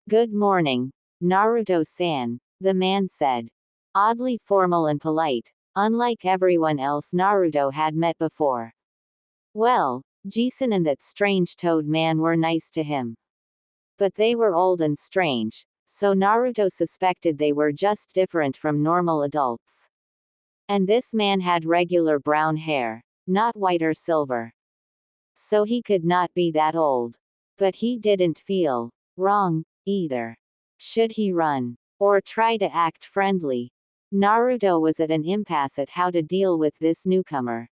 Good morning, Naruto-san, the man said. Oddly formal and polite, unlike everyone else Naruto had met before. Well, Jisun and that strange toad man were nice to him. But they were old and strange, so Naruto suspected they were just different from normal adults. And this man had regular brown hair, not white or silver. So he could not be that old. But he didn't feel wrong, either. Should he run? Or try to act friendly? Naruto was at an impasse at how to deal with this newcomer.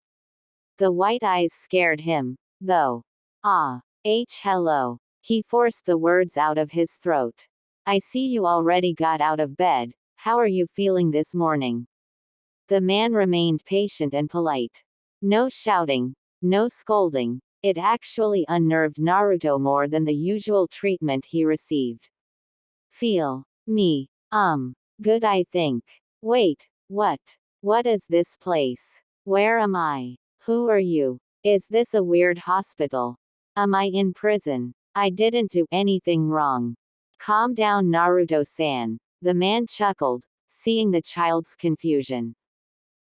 The white eyes scared him, though. Hello. He forced the words out of his throat. I see you already got out of bed. How are you feeling this morning? The man remained patient and polite. No shouting, no scolding. It actually unnerved Naruto more than the usual treatment he received. Feel me, good I think. Wait, what? What is this place? Where am I? Who are you? Is this a weird hospital? Am I in prison? I didn't do anything wrong. Calm down, Naruto-san, the man chuckled, seeing the child's confusion.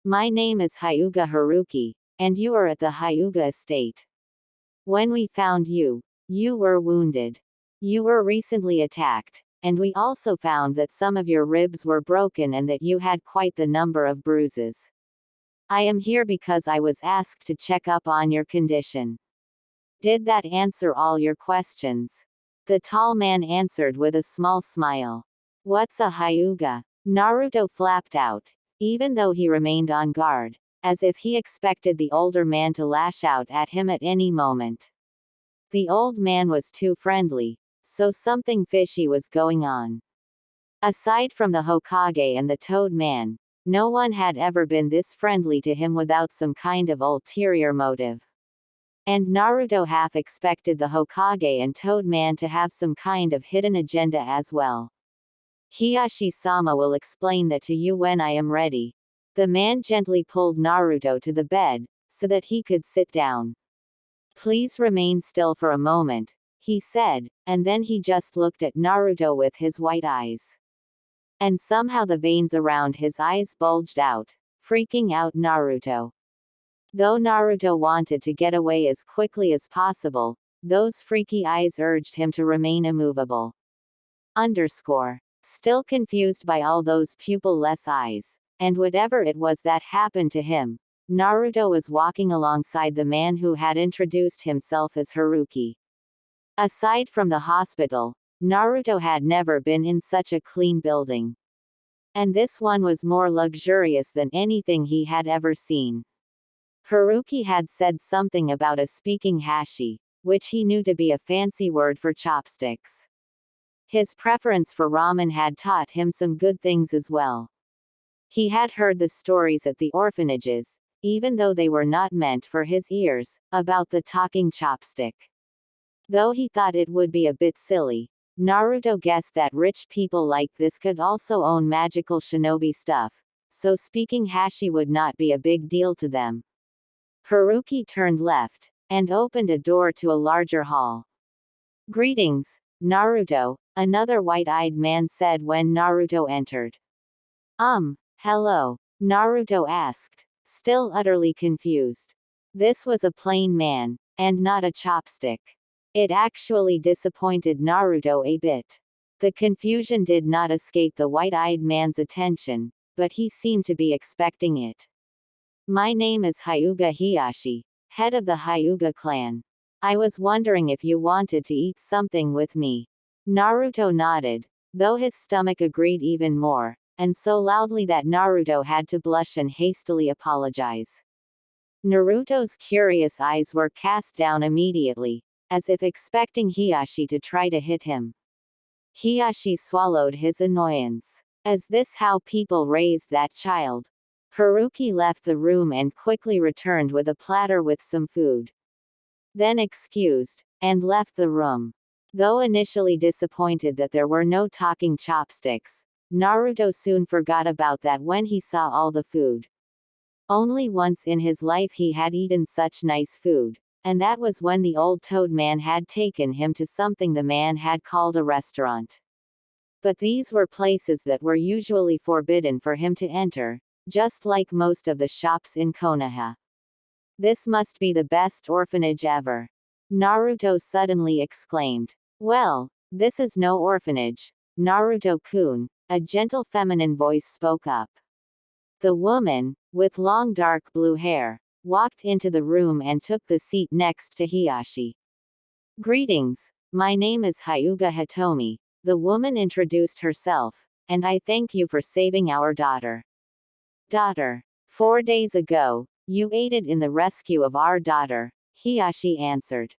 My name is Hyuga Haruki, and you are at the Hyuga estate. When we found you, you were wounded. You were recently attacked, and we also found that some of your ribs were broken and that you had quite the number of bruises. I am here because I was asked to check up on your condition. Did that answer all your questions? The tall man answered with a small smile. What's a Hyuga? Naruto flapped out, even though he remained on guard, as if he expected the older man to lash out at him at any moment. The old man was too friendly, so something fishy was going on. Aside from the Hokage and the Toad Man, no one had ever been this friendly to him without some kind of ulterior motive. And Naruto half expected the Hokage and Toad Man to have some kind of hidden agenda as well. Hiyashi-sama will explain that to you when I am ready. The man gently pulled Naruto to the bed, so that he could sit down. Please remain still for a moment, he said, and then he just looked at Naruto with his white eyes. and somehow the veins around his eyes bulged out, freaking out Naruto. Though Naruto wanted to get away as quickly as possible, those freaky eyes urged him to remain immovable. Still confused by all those pupil-less eyes, and whatever it was that happened to him, Naruto was walking alongside the man who had introduced himself as Haruki. Aside from the hospital, Naruto had never been in such a clean building. And this one was more luxurious than anything he had ever seen. Haruki had said something about a speaking hashi, which he knew to be a fancy word for chopsticks. His preference for ramen had taught him some good things as well. He had heard the stories at the orphanages, even though they were not meant for his ears, about the talking chopstick. Though he thought it would be a bit silly, Naruto guessed that rich people like this could also own magical shinobi stuff, so speaking hashi would not be a big deal to them. Haruki turned left, and opened a door to a larger hall. "Greetings, Naruto," another white-eyed man said when Naruto entered. Hello," Naruto asked, still utterly confused. This was a plain man, and not a chopstick. It actually disappointed Naruto a bit. The confusion did not escape the white-eyed man's attention, but he seemed to be expecting it. "My name is Hyuga Hiyashi, head of the Hyuga clan. I was wondering if you wanted to eat something with me." Naruto nodded, though his stomach agreed even more, and so loudly that Naruto had to blush and hastily apologize. Naruto's curious eyes were cast down immediately, as if expecting Hiyashi to try to hit him. Hiyashi swallowed his annoyance. "Is this how people raise that child?" Haruki left the room and quickly returned with a platter with some food. Then excused, and left the room. Though initially disappointed that there were no talking chopsticks, Naruto soon forgot about that when he saw all the food. Only once in his life he had eaten such nice food, and that was when the old toad man had taken him to something the man had called a restaurant. But these were places that were usually forbidden for him to enter, just like most of the shops in Konoha. "This must be the best orphanage ever," Naruto suddenly exclaimed. "Well, this is no orphanage, Naruto-kun," a gentle feminine voice spoke up. The woman, with long dark blue hair, walked into the room and took the seat next to Hiyashi. "Greetings, my name is Hyuga Hitomi," the woman introduced herself, "and I thank you for saving our daughter." "Daughter. 4 days ago, you aided in the rescue of our daughter," Hiyashi answered.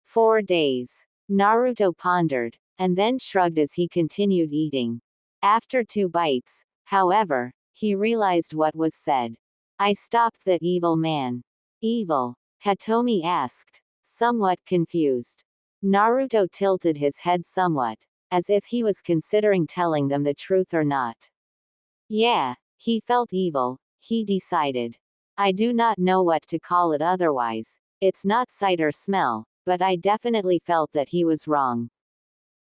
4 days. Naruto pondered, and then shrugged as he continued eating. After 2 bites, however, he realized what was said. "I stopped that evil man." "Evil?" Hitomi asked, somewhat confused. Naruto tilted his head somewhat, as if he was considering telling them the truth or not. Yeah, he felt evil, he decided. "I do not know what to call it otherwise. It's not sight or smell, but I definitely felt that he was wrong.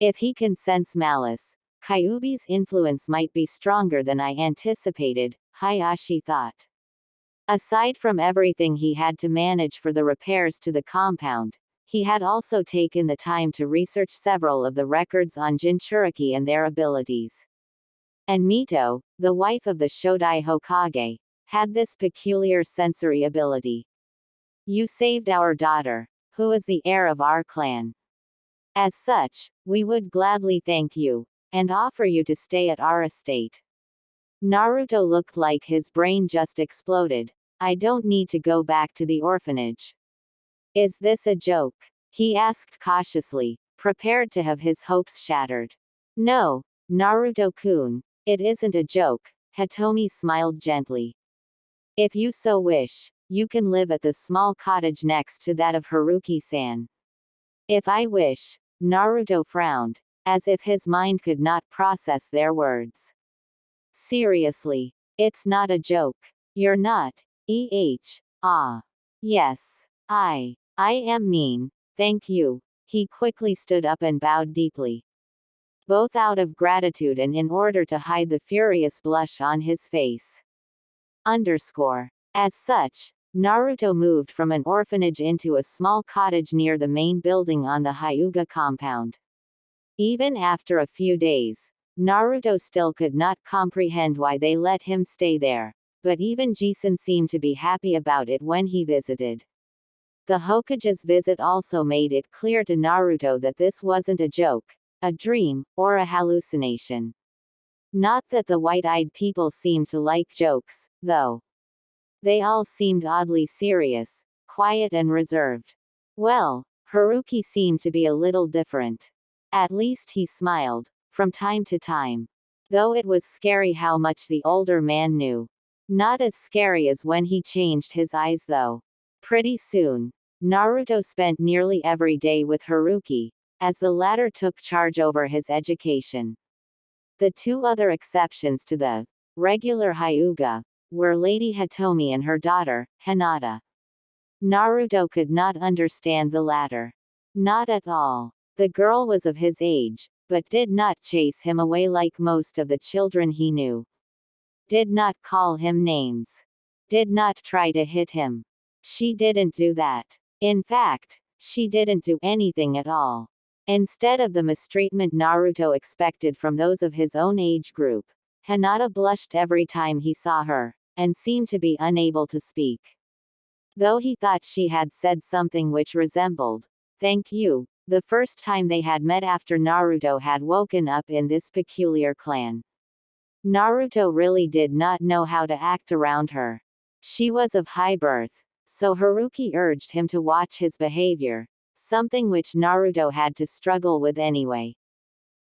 If he can sense malice, Kyuubi's influence might be stronger than I anticipated," Hayashi thought. Aside from everything he had to manage for the repairs to the compound, he had also taken the time to research several of the records on Jinchuriki and their abilities. And Mito, the wife of the Shodai Hokage, had this peculiar sensory ability. "You saved our daughter, who is the heir of our clan. As such, we would gladly thank you, and offer you to stay at our estate." Naruto looked like his brain just exploded. "I don't need to go back to the orphanage." "Is this a joke?" he asked cautiously, prepared to have his hopes shattered. "No, Naruto-kun, it isn't a joke," Hitomi smiled gently. "If you so wish, you can live at the small cottage next to that of Haruki-san." "If I wish," Naruto frowned, as if his mind could not process their words. "Seriously, it's not a joke. You're not, Ah. Yes. I am mean, thank you." He quickly stood up and bowed deeply. both out of gratitude and in order to hide the furious blush on his face. As such, Naruto moved from an orphanage into a small cottage near the main building on the Hyuga compound. Even after a few days, Naruto still could not comprehend why they let him stay there, but even Jisun seemed to be happy about it when he visited. The Hokage's visit also made it clear to Naruto that this wasn't a joke, a dream, or a hallucination. Not that the white-eyed people seemed to like jokes, though. They all seemed oddly serious, quiet and reserved. Well, Haruki seemed to be a little different. At least he smiled, from time to time. Though it was scary how much the older man knew. Not as scary as when he changed his eyes though. Pretty soon, Naruto spent nearly every day with Haruki, as the latter took charge over his education. The two other exceptions to the regular Hyuga were Lady Hitomi and her daughter, Hinata. Naruto could not understand the latter. Not at all. The girl was of his age, but did not chase him away like most of the children he knew. Did not call him names. Did not try to hit him. She didn't do that. In fact, she didn't do anything at all. Instead of the mistreatment Naruto expected from those of his own age group, Hinata blushed every time he saw her, and seemed to be unable to speak. Though he thought she had said something which resembled, "Thank you," the first time they had met after Naruto had woken up in this peculiar clan. Naruto really did not know how to act around her. She was of high birth, so Haruki urged him to watch his behavior, something which Naruto had to struggle with anyway.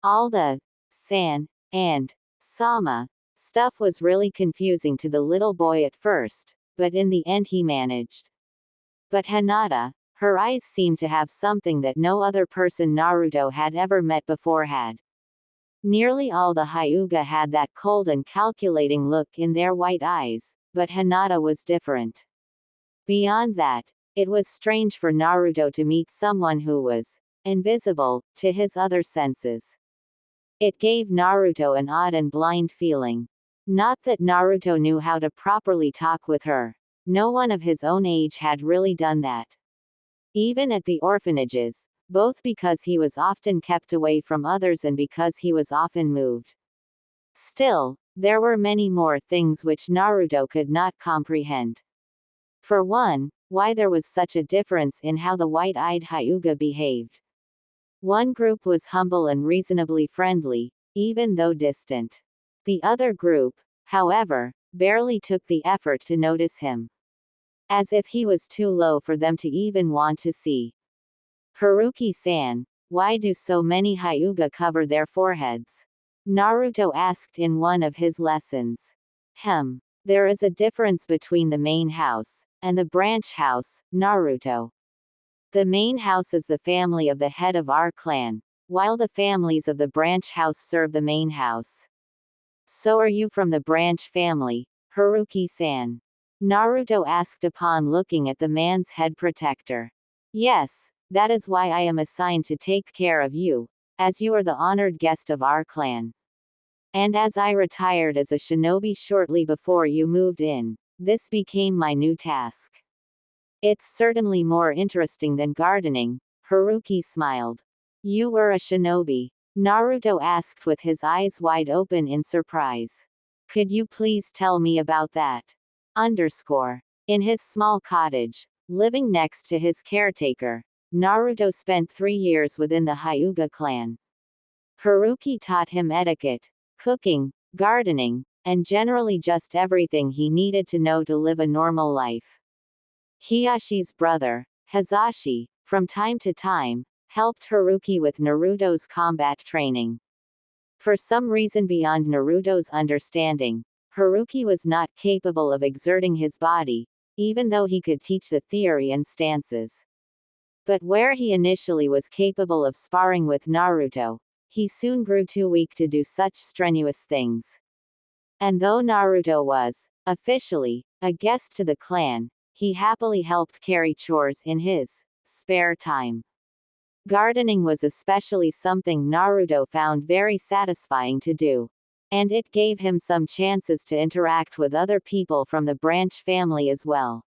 All the san and sama stuff was really confusing to the little boy at first, but in the end he managed. But Hinata, her eyes seemed to have something that no other person Naruto had ever met before had. Nearly all the Hyuga had that cold and calculating look in their white eyes, but Hinata was different. Beyond that, it was strange for Naruto to meet someone who was invisible to his other senses. It gave Naruto an odd and blind feeling. Not that Naruto knew how to properly talk with her. No one of his own age had really done that. Even at the orphanages, both because he was often kept away from others and because he was often moved. Still, there were many more things which Naruto could not comprehend. For one, why there was such a difference in how the white-eyed Hyuga behaved. One group was humble and reasonably friendly, even though distant. The other group, however, barely took the effort to notice him. As if he was too low for them to even want to see. Haruki-san, why do so many Hyuga cover their foreheads? Naruto asked in one of his lessons. There is a difference between the main house and the branch house, Naruto. The main house is the family of the head of our clan, while the families of the branch house serve the main house. So are you from the branch family, Haruki-san? Naruto asked upon looking at the man's head protector. Yes, that is why I am assigned to take care of you, as you are the honored guest of our clan. And as I retired as a shinobi shortly before you moved in, this became my new task. It's certainly more interesting than gardening, Haruki smiled. You were a shinobi? Naruto asked with his eyes wide open in surprise. Could you please tell me about that? In his small cottage, living next to his caretaker, Naruto spent 3 years within the Hyuga clan. Haruki taught him etiquette, cooking, gardening, and generally just everything he needed to know to live a normal life. Hiyashi's brother, Hazashi, from time to time, helped Haruki with Naruto's combat training. For some reason beyond Naruto's understanding, Haruki was not capable of exerting his body, even though he could teach the theory and stances. But where he initially was capable of sparring with Naruto, he soon grew too weak to do such strenuous things. And though Naruto was, officially, a guest to the clan, he happily helped carry chores in his spare time. Gardening was especially something Naruto found very satisfying to do. And it gave him some chances to interact with other people from the branch family as well.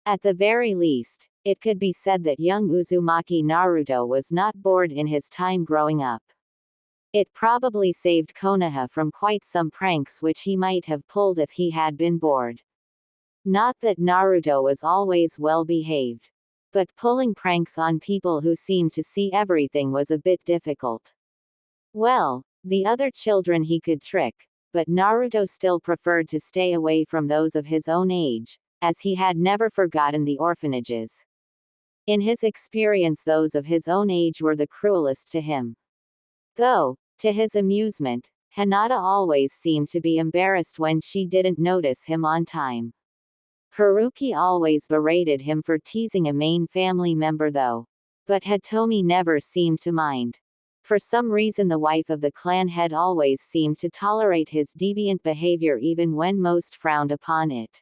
At the very least, it could be said that young Uzumaki Naruto was not bored in his time growing up. It probably saved Konoha from quite some pranks which he might have pulled if he had been bored. Not that Naruto was always well behaved. But pulling pranks on people who seemed to see everything was a bit difficult. Well, the other children he could trick, but Naruto still preferred to stay away from those of his own age, as he had never forgotten the orphanages. In his experience, those of his own age were the cruelest to him. Though, to his amusement, Hinata always seemed to be embarrassed when she didn't notice him on time. Haruki always berated him for teasing a main family member though. But Hitomi never seemed to mind. For some reason the wife of the clan head always seemed to tolerate his deviant behavior even when most frowned upon it.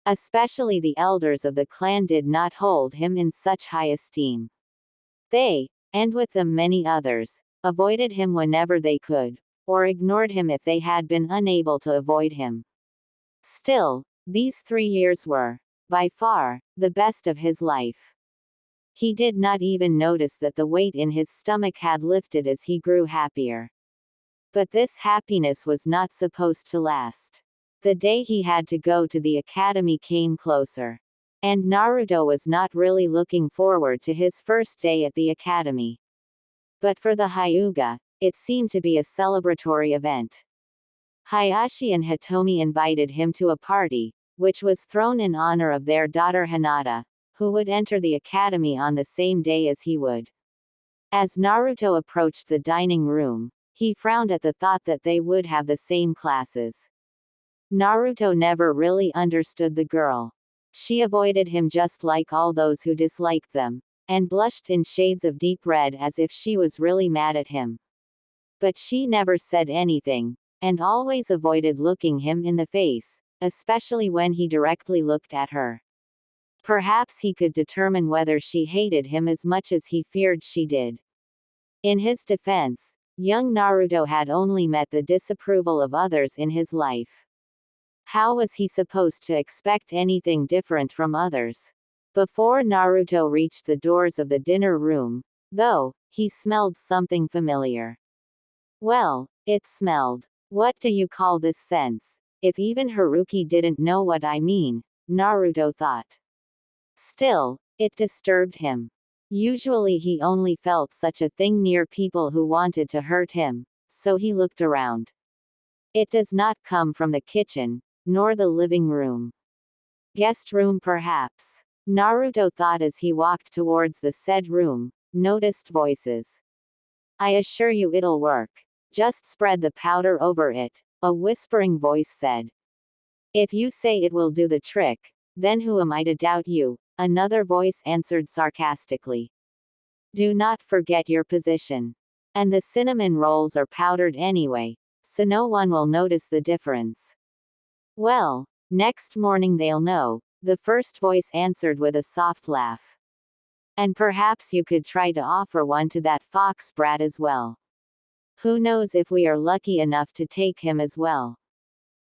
Especially the elders of the clan did not hold him in such high esteem. They, and with them many others, avoided him whenever they could, or ignored him if they had been unable to avoid him. Still, these 3 years were, by far, the best of his life. He did not even notice that the weight in his stomach had lifted as he grew happier. But this happiness was not supposed to last. The day he had to go to the academy came closer. And Naruto was not really looking forward to his first day at the academy. But for the Hyuga, it seemed to be a celebratory event. Hayashi and Hitomi invited him to a party, which was thrown in honor of their daughter Hinata, who would enter the academy on the same day as he would. As Naruto approached the dining room, he frowned at the thought that they would have the same classes. Naruto never really understood the girl. She avoided him just like all those who disliked them, and blushed in shades of deep red as if she was really mad at him. But she never said anything, and always avoided looking him in the face, especially when he directly looked at her. Perhaps he could determine whether she hated him as much as he feared she did. In his defense, young Naruto had only met the disapproval of others in his life. How was he supposed to expect anything different from others? Before Naruto reached the doors of the dinner room, though, he smelled something familiar. Well, it smelled. What do you call this sense? If even Haruki didn't know what I mean, Naruto thought. Still, it disturbed him. Usually he only felt such a thing near people who wanted to hurt him, so he looked around. It does not come from the kitchen, nor the living room. Guest room perhaps. Naruto thought as he walked towards the said room, noticed voices. I assure you it'll work. Just spread the powder over it, a whispering voice said. If you say it will do the trick, then who am I to doubt you? Another voice answered sarcastically. Do not forget your position. And the cinnamon rolls are powdered anyway, so no one will notice the difference. Well, next morning they'll know, the first voice answered with a soft laugh. And perhaps you could try to offer one to that fox brat as well. Who knows if we are lucky enough to take him as well.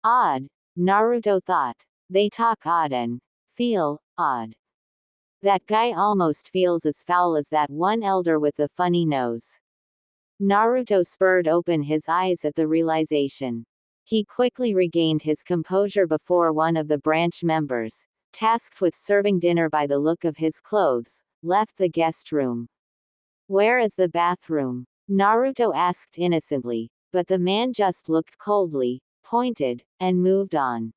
Odd, Naruto thought. They talk odd and feel odd. That guy almost feels as foul as that one elder with the funny nose. Naruto spurred open his eyes at the realization. He quickly regained his composure before one of the branch members, tasked with serving dinner by the look of his clothes, left the guest room. Where is the bathroom? Naruto asked innocently, but the man just looked coldly, pointed, and moved on.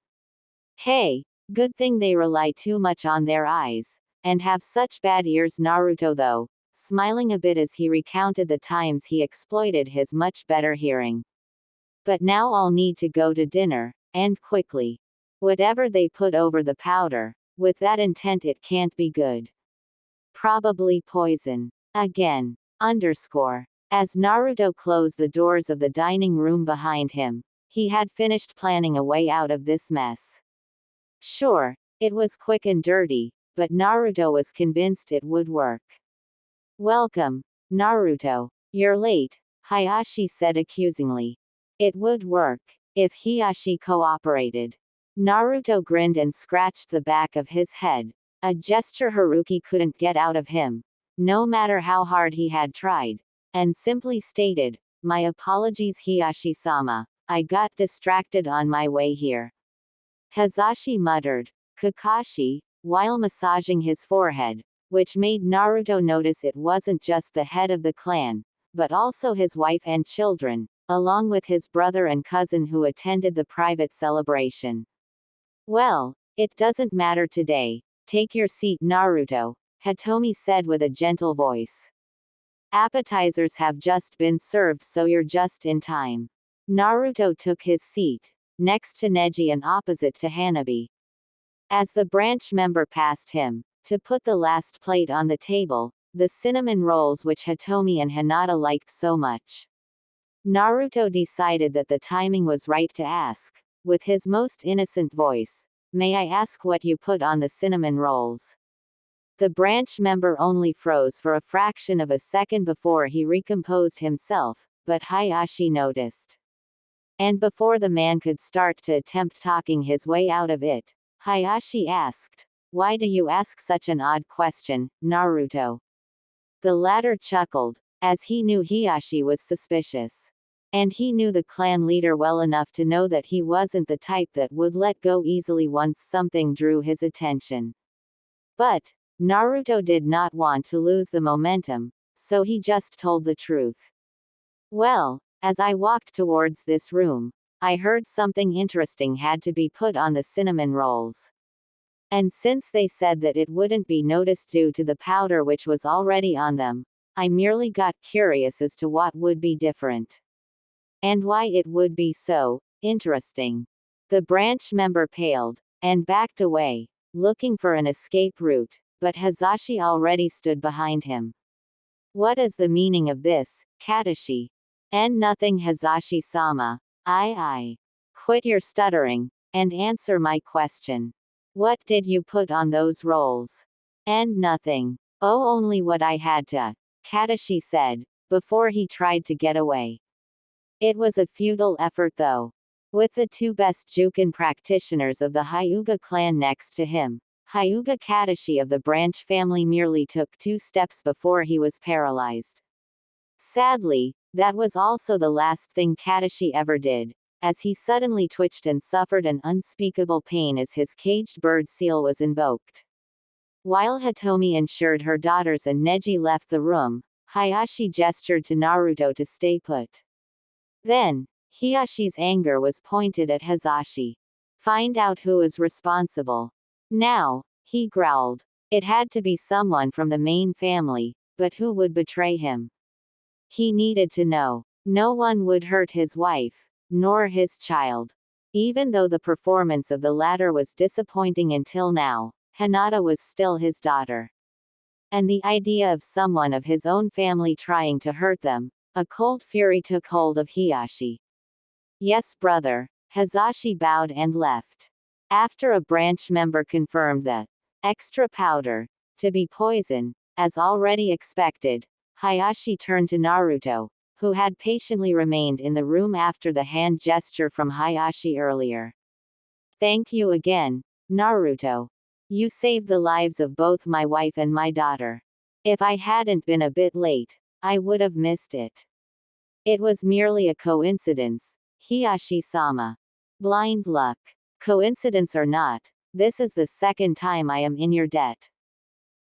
Hey, good thing they rely too much on their eyes, and have such bad ears. Naruto though, smiling a bit as he recounted the times he exploited his much better hearing. But now I'll need to go to dinner, and quickly. Whatever they put over the powder, with that intent it can't be good. Probably poison. Again. As Naruto closed the doors of the dining room behind him, he had finished planning a way out of this mess. Sure, it was quick and dirty, but Naruto was convinced it would work. Welcome, Naruto. You're late, Hayashi said accusingly. It would work if Hiyashi cooperated. Naruto grinned and scratched the back of his head, a gesture Haruki couldn't get out of him, no matter how hard he had tried, and simply stated, "My apologies, Hiyashi-sama. I got distracted on my way here." Hazashi muttered, Kakashi, while massaging his forehead, which made Naruto notice it wasn't just the head of the clan, but also his wife and children, along with his brother and cousin who attended the private celebration. Well, it doesn't matter today. Take your seat, Naruto, Hitomi said with a gentle voice. Appetizers have just been served, so you're just in time. Naruto took his seat, next to Neji and opposite to Hanabi. As the branch member passed him, to put the last plate on the table, the cinnamon rolls which Hitomi and Hinata liked so much. Naruto decided that the timing was right to ask, with his most innocent voice, "May I ask what you put on the cinnamon rolls?" The branch member only froze for a fraction of a second before he recomposed himself, but Hayashi noticed. And before the man could start to attempt talking his way out of it, Hayashi asked, "Why do you ask such an odd question, Naruto?" The latter chuckled, as he knew Hiyashi was suspicious. And he knew the clan leader well enough to know that he wasn't the type that would let go easily once something drew his attention. But Naruto did not want to lose the momentum, so he just told the truth. "Well, as I walked towards this room, I heard something interesting had to be put on the cinnamon rolls. And since they said that it wouldn't be noticed due to the powder which was already on them, I merely got curious as to what would be different. And why it would be so interesting." The branch member paled, and backed away, looking for an escape route, but Hazashi already stood behind him. "What is the meaning of this, Katashi?" "And nothing, Hazashi-sama. I. Quit your stuttering, and answer my question. What did you put on those rolls?" "And nothing. Oh, only what I had to," Katashi said, before he tried to get away. It was a futile effort though. With the two best Juken practitioners of the Hyuga clan next to him, Hyuga Katashi of the branch family merely took 2 steps before he was paralyzed. Sadly, that was also the last thing Katashi ever did, as he suddenly twitched and suffered an unspeakable pain as his caged bird seal was invoked. While Hitomi ensured her daughters and Neji left the room, Hayashi gestured to Naruto to stay put. Then, Hiyashi's anger was pointed at Hazashi. "Find out who is responsible. Now," he growled. It had to be someone from the main family, but who would betray him? He needed to know. No one would hurt his wife, nor his child. Even though the performance of the latter was disappointing until now, Hinata was still his daughter. And the idea of someone of his own family trying to hurt them, a cold fury took hold of Hiyashi. "Yes, brother." Hazashi bowed and left. After a branch member confirmed the extra powder to be poison, as already expected, Hayashi turned to Naruto, who had patiently remained in the room after the hand gesture from Hayashi earlier. "Thank you again, Naruto. You saved the lives of both my wife and my daughter. If I hadn't been a bit late, I would have missed it. It was merely a coincidence, Hiyashi-sama. Blind luck. Coincidence or not, this is the second time I am in your debt.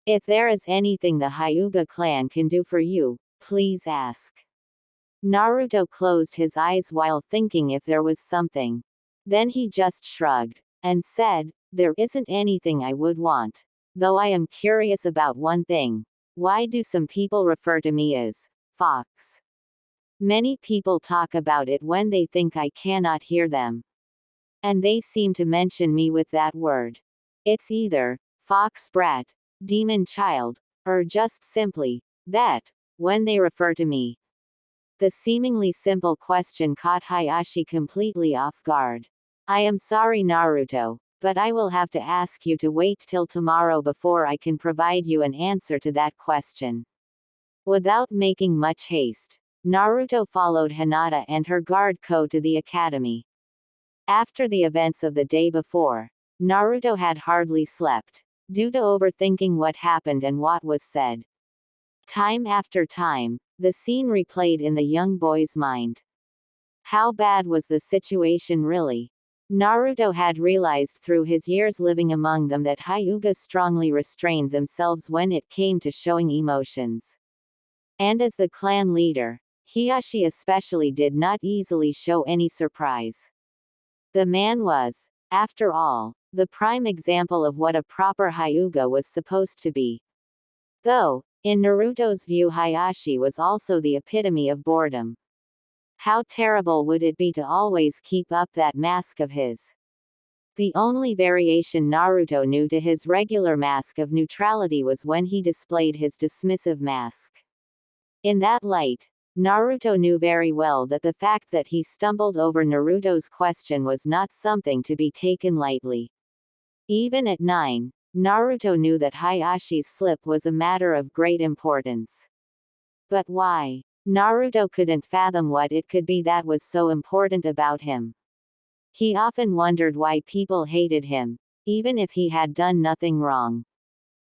If there is anything the Hyuga clan can do for you, please ask." Naruto closed his eyes while thinking if there was something. Then he just shrugged, and said, "There isn't anything I would want. Though I am curious about one thing. Why do some people refer to me as Fox? Many people talk about it when they think I cannot hear them. And they seem to mention me with that word. It's either Fox Brat, Demon Child, or just simply that, when they refer to me." The seemingly simple question caught Hayashi completely off guard. "I am sorry, Naruto, but I will have to ask you to wait till tomorrow before I can provide you an answer to that question." Without making much haste, Naruto followed Hinata and her guard Ko to the academy. After the events of the day before, Naruto had hardly slept, due to overthinking what happened and what was said. Time after time, the scene replayed in the young boy's mind. How bad was the situation really? Naruto had realized through his years living among them that Hyuga strongly restrained themselves when it came to showing emotions. And as the clan leader, Hiashi especially did not easily show any surprise. The man was, after all, the prime example of what a proper Hyuga was supposed to be. Though, in Naruto's view, Hiashi was also the epitome of boredom. How terrible would it be to always keep up that mask of his? The only variation Naruto knew to his regular mask of neutrality was when he displayed his dismissive mask. In that light, Naruto knew very well that the fact that he stumbled over Naruto's question was not something to be taken lightly. Even at 9, Naruto knew that Hayashi's slip was a matter of great importance. But why? Naruto couldn't fathom what it could be that was so important about him. He often wondered why people hated him, even if he had done nothing wrong.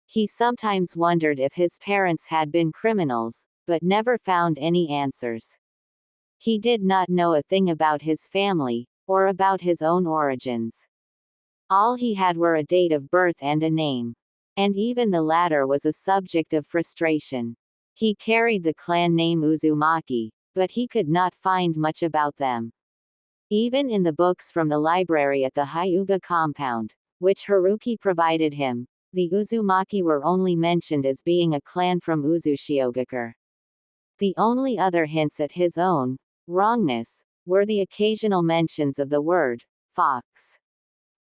He sometimes wondered if his parents had been criminals, but never found any answers. He did not know a thing about his family, or about his own origins. All he had were a date of birth and a name. And even the latter was a subject of frustration. He carried the clan name Uzumaki, but he could not find much about them. Even in the books from the library at the Hyuga compound, which Haruki provided him, the Uzumaki were only mentioned as being a clan from Uzushiogakure. The only other hints at his own wrongness were the occasional mentions of the word fox.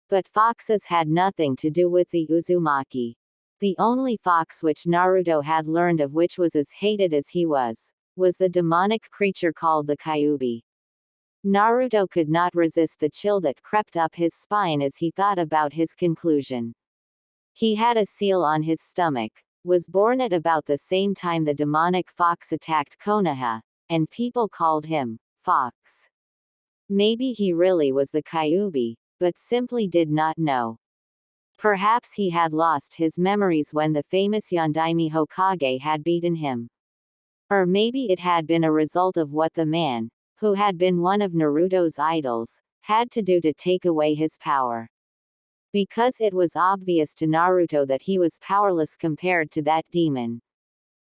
But foxes had nothing to do with the Uzumaki. The only fox which Naruto had learned of, which was as hated as he was the demonic creature called the Kyuubi. Naruto could not resist the chill that crept up his spine as he thought about his conclusion. He had a seal on his stomach, was born at about the same time the demonic fox attacked Konoha, and people called him Fox. Maybe he really was the Kyuubi, but simply did not know. Perhaps he had lost his memories when the famous Yondaime Hokage had beaten him. Or maybe it had been a result of what the man, who had been one of Naruto's idols, had to do to take away his power. Because it was obvious to Naruto that he was powerless compared to that demon.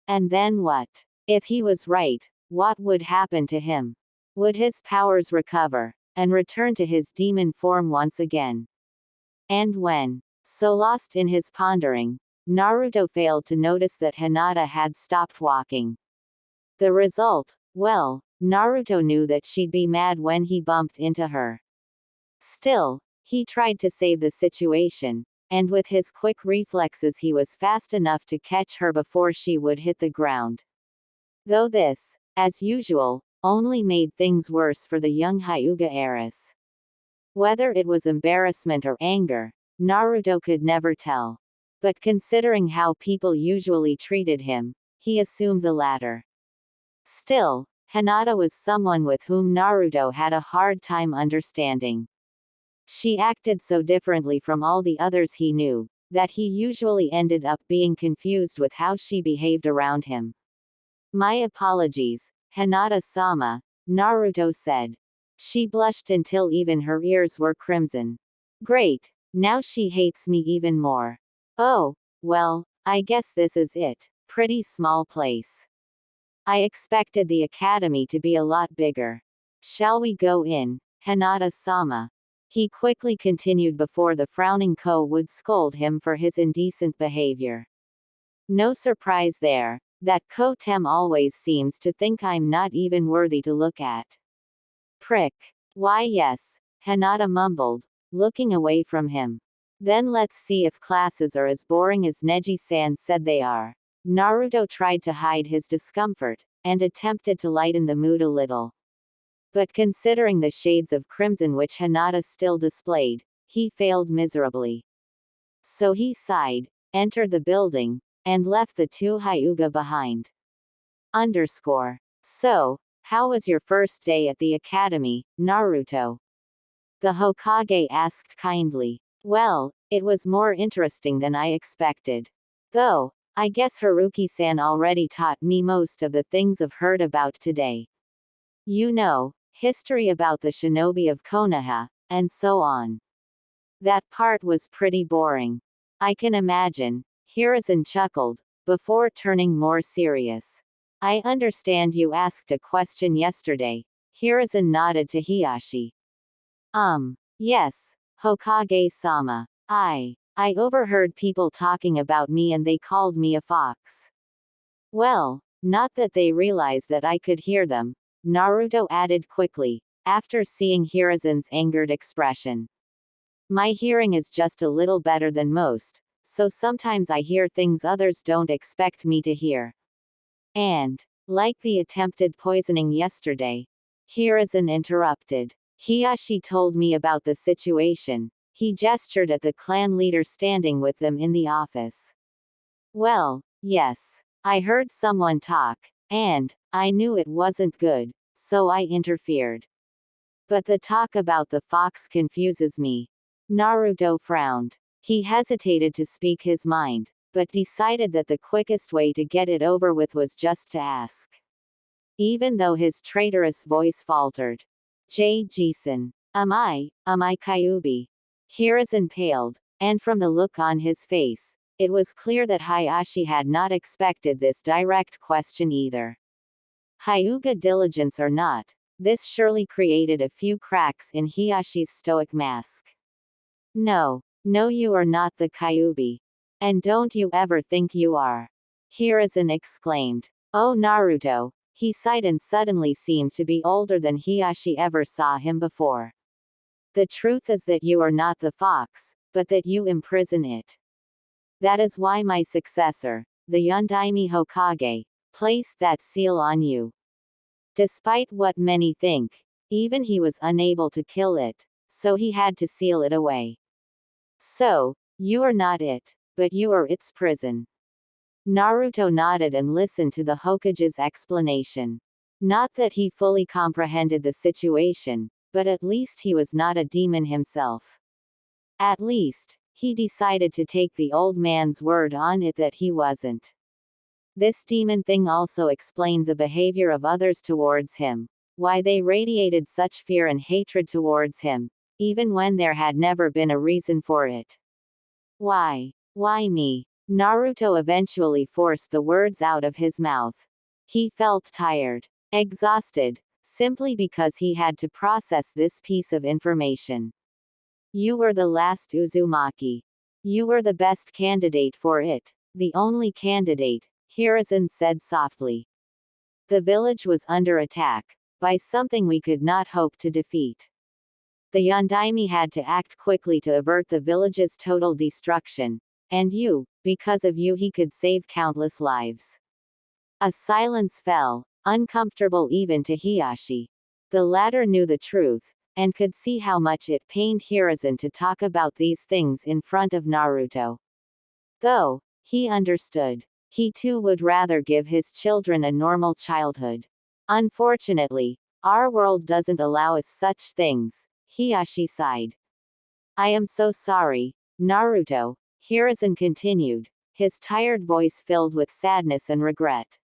And then what? If he was right, what would happen to him? Would his powers recover, and return to his demon form once again? And when, so lost in his pondering, Naruto failed to notice that Hinata had stopped walking. The result, well, Naruto knew that she'd be mad when he bumped into her. Still, he tried to save the situation, and with his quick reflexes he was fast enough to catch her before she would hit the ground. Though this, as usual, only made things worse for the young Hyuga heiress. Whether it was embarrassment or anger, Naruto could never tell. But considering how people usually treated him, he assumed the latter. Still, Hinata was someone with whom Naruto had a hard time understanding. She acted so differently from all the others he knew, that he usually ended up being confused with how she behaved around him. "My apologies, Hinata-sama," Naruto said. She blushed until even her ears were crimson. "Great, now she hates me even more. Oh, well, I guess this is it. Pretty small place. I expected the academy to be a lot bigger. Shall we go in, Hinata-sama?" He quickly continued before the frowning Ko would scold him for his indecent behavior. "No surprise there, that Ko-tem always seems to think I'm not even worthy to look at." "Prick. Why yes," Hinata mumbled, looking away from him. "Then let's see if classes are as boring as Neji-san said they are." Naruto tried to hide his discomfort, and attempted to lighten the mood a little. But considering the shades of crimson which Hinata still displayed, he failed miserably. So he sighed, entered the building, and left the two Hyuga behind. Underscore. So, how was your first day at the academy, Naruto? The Hokage asked kindly. Well, it was more interesting than I expected. Though, I guess Haruki-san already taught me most of the things I've heard about today. You know, history about the Shinobi of Konoha, and so on. That part was pretty boring. I can imagine, Hiruzen chuckled, before turning more serious. I understand you asked a question yesterday. Hiruzen nodded to Hiashi. Yes, Hokage-sama. I overheard people talking about me and they called me a fox. Well, not that they realized that I could hear them, Naruto added quickly, after seeing Hiruzen's angered expression. My hearing is just a little better than most, so sometimes I hear things others don't expect me to hear. And, like the attempted poisoning yesterday, Hiruzen interrupted. Hiashi told me about the situation. He gestured at the clan leader standing with them in the office. Well, yes. I heard someone talk, and I knew it wasn't good, so I interfered. But the talk about the fox confuses me. Naruto frowned. He hesitated to speak his mind, but decided that the quickest way to get it over with was just to ask. Even though his traitorous voice faltered. Jason. Am I Kyuubi? Hiruzen paled, and from the look on his face, it was clear that Hayashi had not expected this direct question either. Hyuga diligence or not, this surely created a few cracks in Hiyashi's stoic mask. No, you are not the Kyuubi. And don't you ever think you are. Hiruzen exclaimed. Oh Naruto, he sighed and suddenly seemed to be older than Hiyashi ever saw him before. The truth is that you are not the fox, but that you imprison it. That is why my successor, the Yondaime Hokage, placed that seal on you. Despite what many think, even he was unable to kill it, so he had to seal it away. So, you are not it, but you are its prison. Naruto nodded and listened to the Hokage's explanation. Not that he fully comprehended the situation, but at least he was not a demon himself. At least, he decided to take the old man's word on it that he wasn't. This demon thing also explained the behavior of others towards him, why they radiated such fear and hatred towards him, even when there had never been a reason for it. Why me? Naruto eventually forced the words out of his mouth. He felt tired, exhausted, simply because he had to process this piece of information. You were the last Uzumaki. You were the best candidate for it, the only candidate, Hiruzen said softly. The village was under attack, by something we could not hope to defeat. The Yondaime had to act quickly to avert the village's total destruction, and because of you he could save countless lives. A silence fell, uncomfortable even to Hiashi. The latter knew the truth, and could see how much it pained Hiruzen to talk about these things in front of Naruto. Though, he understood. He too would rather give his children a normal childhood. Unfortunately, our world doesn't allow us such things, Hiashi sighed. I am so sorry, Naruto, Hiruzen continued, his tired voice filled with sadness and regret.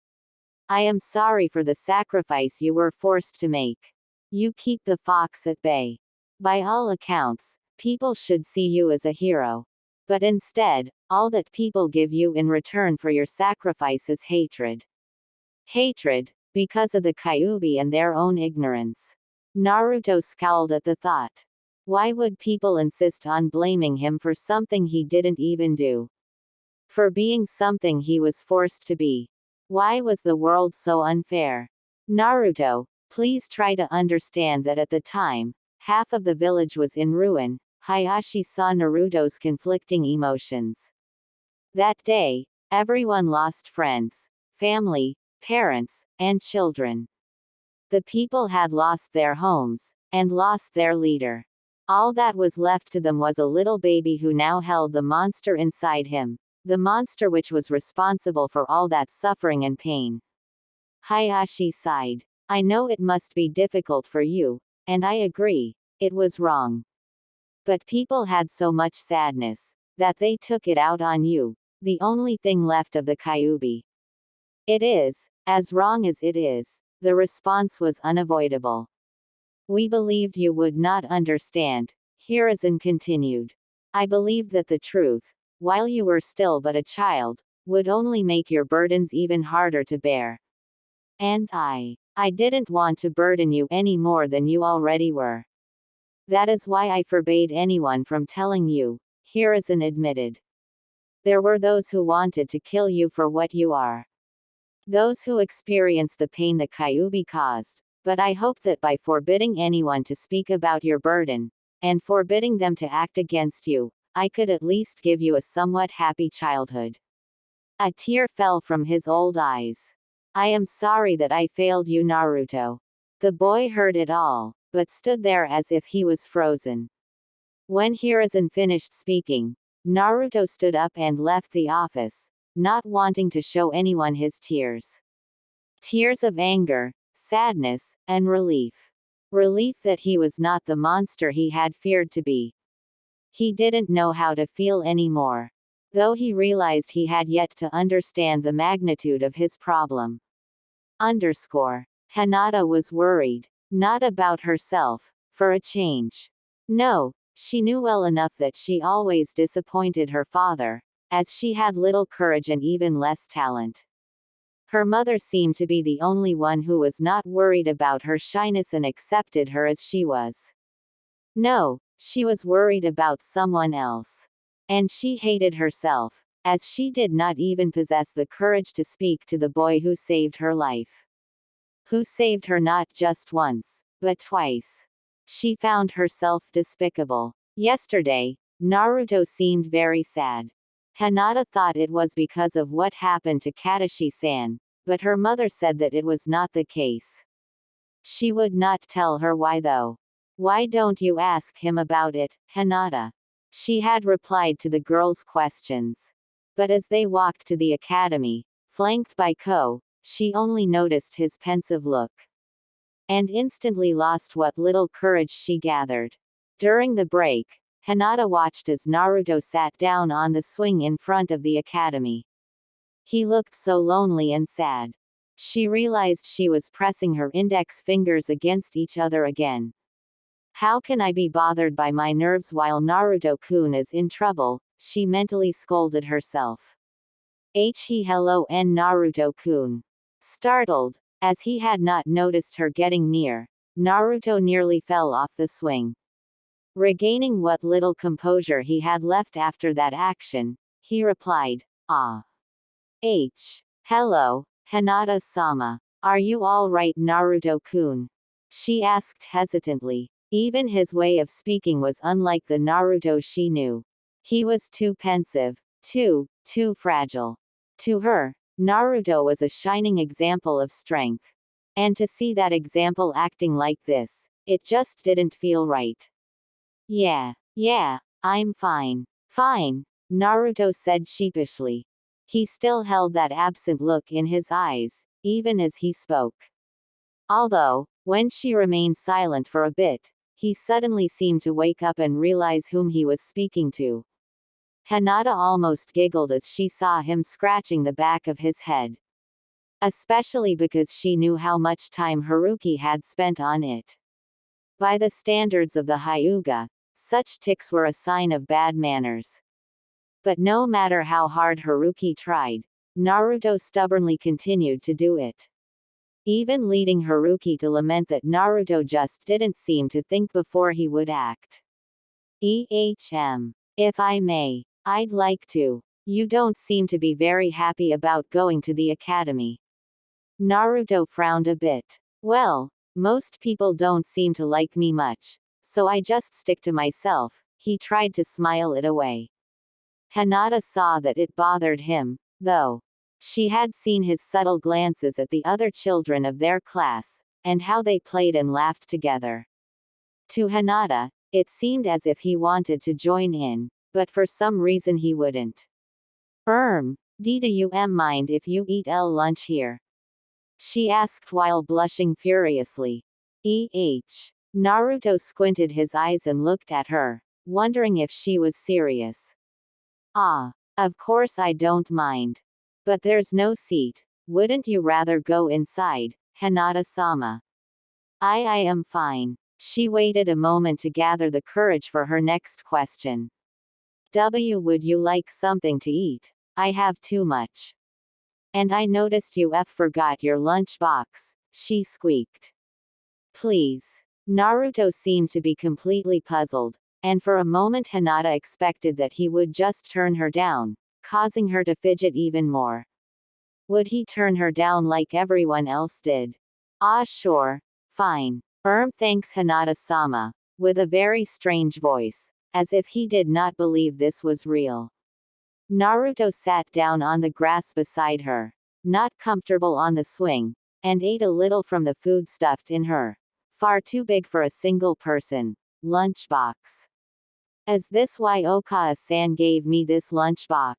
I am sorry for the sacrifice you were forced to make. You keep the fox at bay. By all accounts, people should see you as a hero. But instead, all that people give you in return for your sacrifice is hatred. Hatred, because of the Kyuubi and their own ignorance. Naruto scowled at the thought. Why would people insist on blaming him for something he didn't even do? For being something he was forced to be. Why was the world so unfair? Naruto, please try to understand that at the time, half of the village was in ruin. Hayashi saw Naruto's conflicting emotions. That day, everyone lost friends, family, parents, and children. The people had lost their homes, and lost their leader. All that was left to them was a little baby who now held the monster inside him, the monster which was responsible for all that suffering and pain. Hayashi sighed. I know it must be difficult for you, and I agree, it was wrong. But people had so much sadness that they took it out on you, the only thing left of the Kyuubi. It is, as wrong as it is. The response was unavoidable. We believed you would not understand, Hiruzen continued. I believed that the truth, while you were still but a child, would only make your burdens even harder to bear. And I didn't want to burden you any more than you already were. That is why I forbade anyone from telling you, Hiruzen admitted. There were those who wanted to kill you for what you are. Those who experience the pain the Kyuubi caused. But I hope that by forbidding anyone to speak about your burden, and forbidding them to act against you, I could at least give you a somewhat happy childhood. A tear fell from his old eyes. I am sorry that I failed you, Naruto. The boy heard it all, but stood there as if he was frozen. When Hiruzen finished speaking, Naruto stood up and left the office, not wanting to show anyone his tears. Tears of anger, sadness, and relief. Relief that he was not the monster he had feared to be. He didn't know how to feel anymore, though he realized he had yet to understand the magnitude of his problem. Hinata was worried, not about herself, for a change. No, she knew well enough that she always disappointed her father, as she had little courage and even less talent. Her mother seemed to be the only one who was not worried about her shyness and accepted her as she was. No, she was worried about someone else. And she hated herself, as she did not even possess the courage to speak to the boy who saved her life. Who saved her not just once, but twice. She found herself despicable. Yesterday, Naruto seemed very sad. Hinata thought it was because of what happened to Katashi-san, but her mother said that it was not the case. She would not tell her why though. Why don't you ask him about it, Hinata? She had replied to the girl's questions. But as they walked to the academy, flanked by Ko, she only noticed his pensive look. And instantly lost what little courage she gathered. During the break, Hinata watched as Naruto sat down on the swing in front of the academy. He looked so lonely and sad. She realized she was pressing her index fingers against each other again. How can I be bothered by my nerves while Naruto-kun is in trouble, she mentally scolded herself. Hello Naruto-kun. Startled, as he had not noticed her getting near, Naruto nearly fell off the swing. Regaining what little composure he had left after that action, he replied, Ah. Hello, Hinata-sama. Are you all right, Naruto-kun? She asked hesitantly. Even his way of speaking was unlike the Naruto she knew. He was too pensive, too fragile. To her, Naruto was a shining example of strength. And to see that example acting like this, it just didn't feel right. Yeah, I'm fine. Fine, Naruto said sheepishly. He still held that absent look in his eyes, even as he spoke. Although, when she remained silent for a bit, he suddenly seemed to wake up and realize whom he was speaking to. Hinata almost giggled as she saw him scratching the back of his head. Especially because she knew how much time Haruki had spent on it. By the standards of the Hyuga, such tics were a sign of bad manners. But no matter how hard Haruki tried, Naruto stubbornly continued to do it. Even leading Haruki to lament that Naruto just didn't seem to think before he would act. If I may, I'd like to. You don't seem to be very happy about going to the academy. Naruto frowned a bit. Well, most people don't seem to like me much, so I just stick to myself. He tried to smile it away. Hinata saw that it bothered him, though. She had seen his subtle glances at the other children of their class, and how they played and laughed together. To Hinata, it seemed as if he wanted to join in, but for some reason he wouldn't. Do you mind if you eat lunch here? she asked while blushing furiously. Naruto squinted his eyes and looked at her, wondering if she was serious. Ah, of course I don't mind. But there's no seat. Wouldn't you rather go inside, Hinata-sama? I am fine. She waited a moment to gather the courage for her next question. Would you like something to eat? I have too much. And I noticed you forgot your lunchbox, she squeaked. Please. Naruto seemed to be completely puzzled, and for a moment Hinata expected that he would just turn her down, causing her to fidget even more. Would he turn her down like everyone else did? Ah, sure. Fine. Thanks Hinata-sama, with a very strange voice, as if he did not believe this was real. Naruto sat down on the grass beside her, not comfortable on the swing, and ate a little from the food stuffed in her, far too big for a single person, lunchbox. Is this why Okawa-san gave me this lunchbox?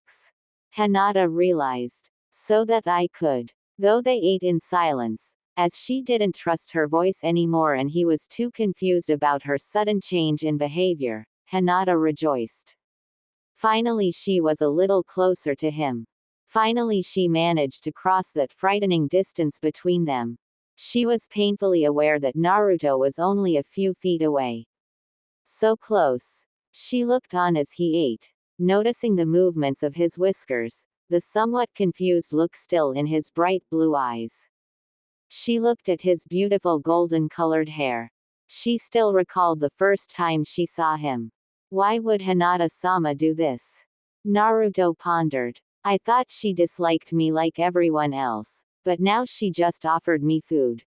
Hinata realized. So that I could. Though they ate in silence, as she didn't trust her voice anymore and he was too confused about her sudden change in behavior, Hinata rejoiced. Finally she was a little closer to him. Finally she managed to cross that frightening distance between them. She was painfully aware that Naruto was only a few feet away. So close. She looked on as he ate, noticing the movements of his whiskers, the somewhat confused look still in his bright blue eyes. She looked at his beautiful golden-colored hair. She still recalled the first time she saw him. Why would Hinata-sama do this? Naruto pondered. I thought she disliked me like everyone else, but now she just offered me food.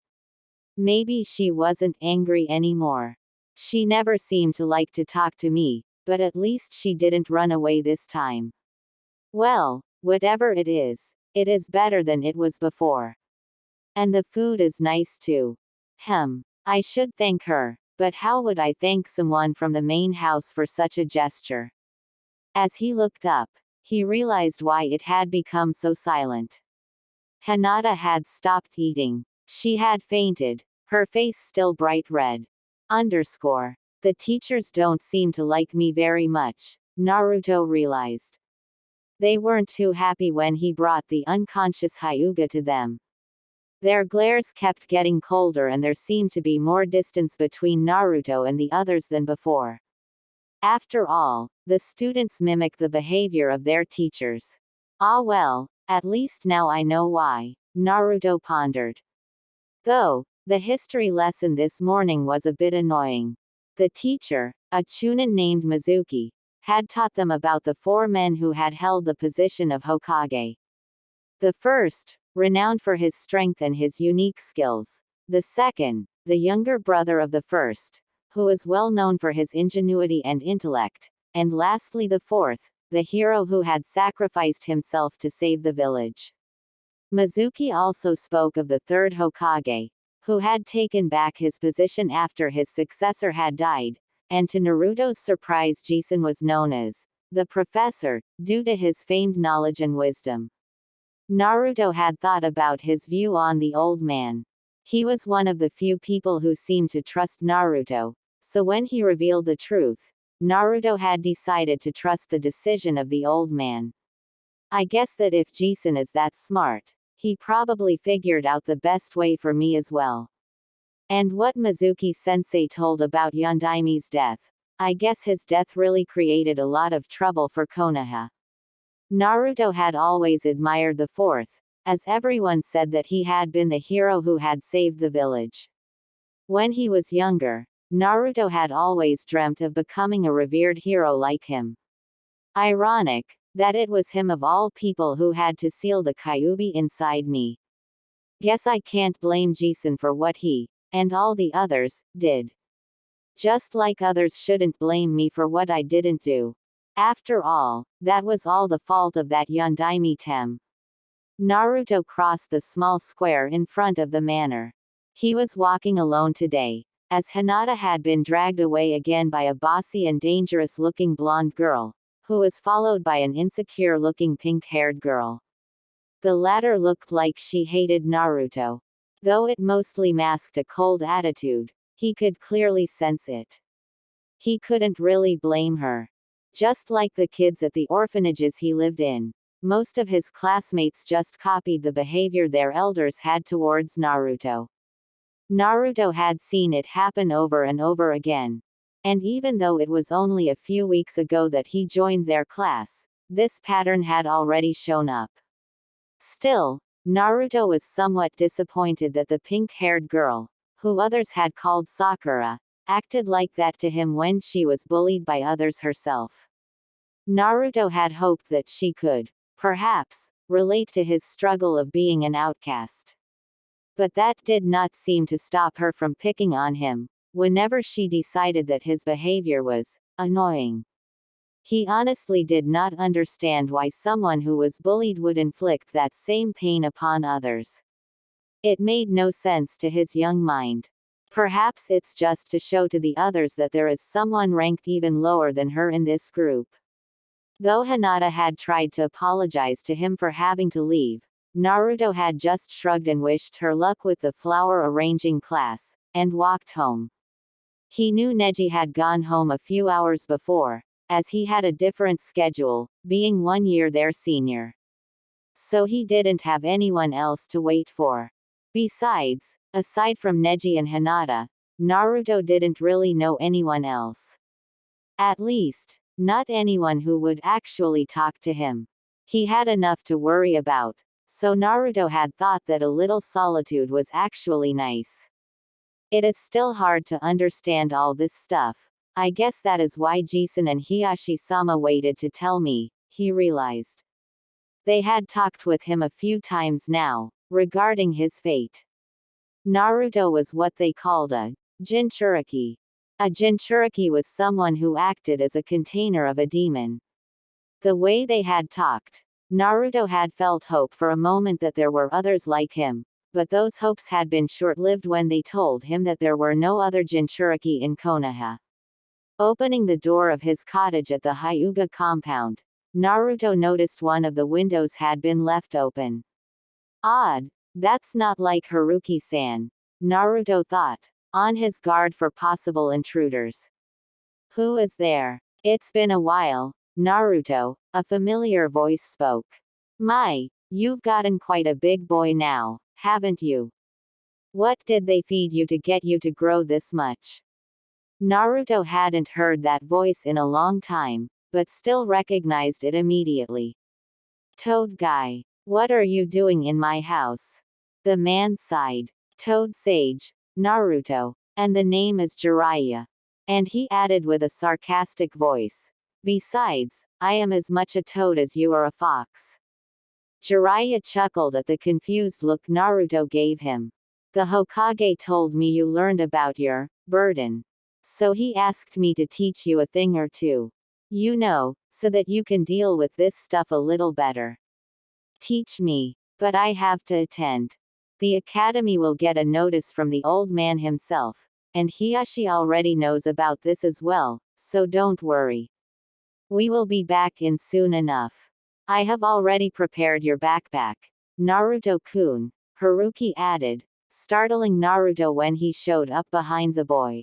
Maybe she wasn't angry anymore. She never seemed to like to talk to me, but at least she didn't run away this time. Well, whatever it is better than it was before. And the food is nice too. I should thank her, but how would I thank someone from the main house for such a gesture? As he looked up, he realized why it had become so silent. Hinata had stopped eating. She had fainted, her face still bright red. The teachers don't seem to like me very much, Naruto realized. They weren't too happy when he brought the unconscious Hyuga to them. Their glares kept getting colder and there seemed to be more distance between Naruto and the others than before. After all, the students mimic the behavior of their teachers. Ah well, at least now I know why, Naruto pondered. Though, the history lesson this morning was a bit annoying. The teacher, a Chunin named Mizuki, had taught them about the 4 men who had held the position of Hokage. The first, renowned for his strength and his unique skills. The second, the younger brother of the first, who was well known for his ingenuity and intellect. And lastly the fourth, the hero who had sacrificed himself to save the village. Mizuki also spoke of the third Hokage, who had taken back his position after his successor had died, and to Naruto's surprise Jisun was known as the Professor, due to his famed knowledge and wisdom. Naruto had thought about his view on the old man. He was one of the few people who seemed to trust Naruto, so when he revealed the truth, Naruto had decided to trust the decision of the old man. I guess that if Jisun is that smart, he probably figured out the best way for me as well. And what Mizuki-sensei told about Yondaimi's death, I guess his death really created a lot of trouble for Konoha. Naruto had always admired the fourth, as everyone said that he had been the hero who had saved the village. When he was younger, Naruto had always dreamt of becoming a revered hero like him. Ironic, that it was him of all people who had to seal the Kyuubi inside me. Guess I can't blame Jisun for what he, and all the others, did. Just like others shouldn't blame me for what I didn't do. After all, that was all the fault of that Yondaime Tem. Naruto crossed the small square in front of the manor. He was walking alone today, as Hinata had been dragged away again by a bossy and dangerous-looking blonde girl, who was followed by an insecure-looking pink-haired girl. The latter looked like she hated Naruto. Though it mostly masked a cold attitude, he could clearly sense it. He couldn't really blame her. Just like the kids at the orphanages he lived in, most of his classmates just copied the behavior their elders had towards Naruto. Naruto had seen it happen over and over again. And even though it was only a few weeks ago that he joined their class, this pattern had already shown up. Still, Naruto was somewhat disappointed that the pink-haired girl, who others had called Sakura, acted like that to him when she was bullied by others herself. Naruto had hoped that she could, perhaps, relate to his struggle of being an outcast. But that did not seem to stop her from picking on him, whenever she decided that his behavior was annoying. He honestly did not understand why someone who was bullied would inflict that same pain upon others. It made no sense to his young mind. Perhaps it's just to show to the others that there is someone ranked even lower than her in this group. Though Hinata had tried to apologize to him for having to leave, Naruto had just shrugged and wished her luck with the flower arranging class, and walked home. He knew Neji had gone home a few hours before, as he had a different schedule, being 1 year their senior. So he didn't have anyone else to wait for. Besides, aside from Neji and Hinata, Naruto didn't really know anyone else. At least, not anyone who would actually talk to him. He had enough to worry about, so Naruto had thought that a little solitude was actually nice. It is still hard to understand all this stuff. I guess that is why Jisen and Hiyashi-sama waited to tell me, he realized. They had talked with him a few times now, regarding his fate. Naruto was what they called a Jinchuriki. A Jinchuriki was someone who acted as a container of a demon. The way they had talked, Naruto had felt hope for a moment that there were others like him, but those hopes had been short-lived when they told him that there were no other Jinchuriki in Konoha. Opening the door of his cottage at the Hyuga compound, Naruto noticed one of the windows had been left open. Odd, that's not like Haruki-san, Naruto thought, on his guard for possible intruders. Who is there? It's been a while, Naruto, a familiar voice spoke. My, you've gotten quite a big boy now, haven't you? What did they feed you to get you to grow this much? Naruto hadn't heard that voice in a long time, but still recognized it immediately. Toad guy, what are you doing in my house? The man sighed. Toad sage, Naruto, and the name is Jiraiya. And he added with a sarcastic voice. Besides, I am as much a toad as you are a fox. Jiraiya chuckled at the confused look Naruto gave him. The Hokage told me you learned about your burden. So he asked me to teach you a thing or two. You know, so that you can deal with this stuff a little better. Teach me, but I have to attend. The academy will get a notice from the old man himself, and Hiyashi already knows about this as well, so don't worry. We will be back in soon enough. I have already prepared your backpack, Naruto-kun, Haruki added, startling Naruto when he showed up behind the boy.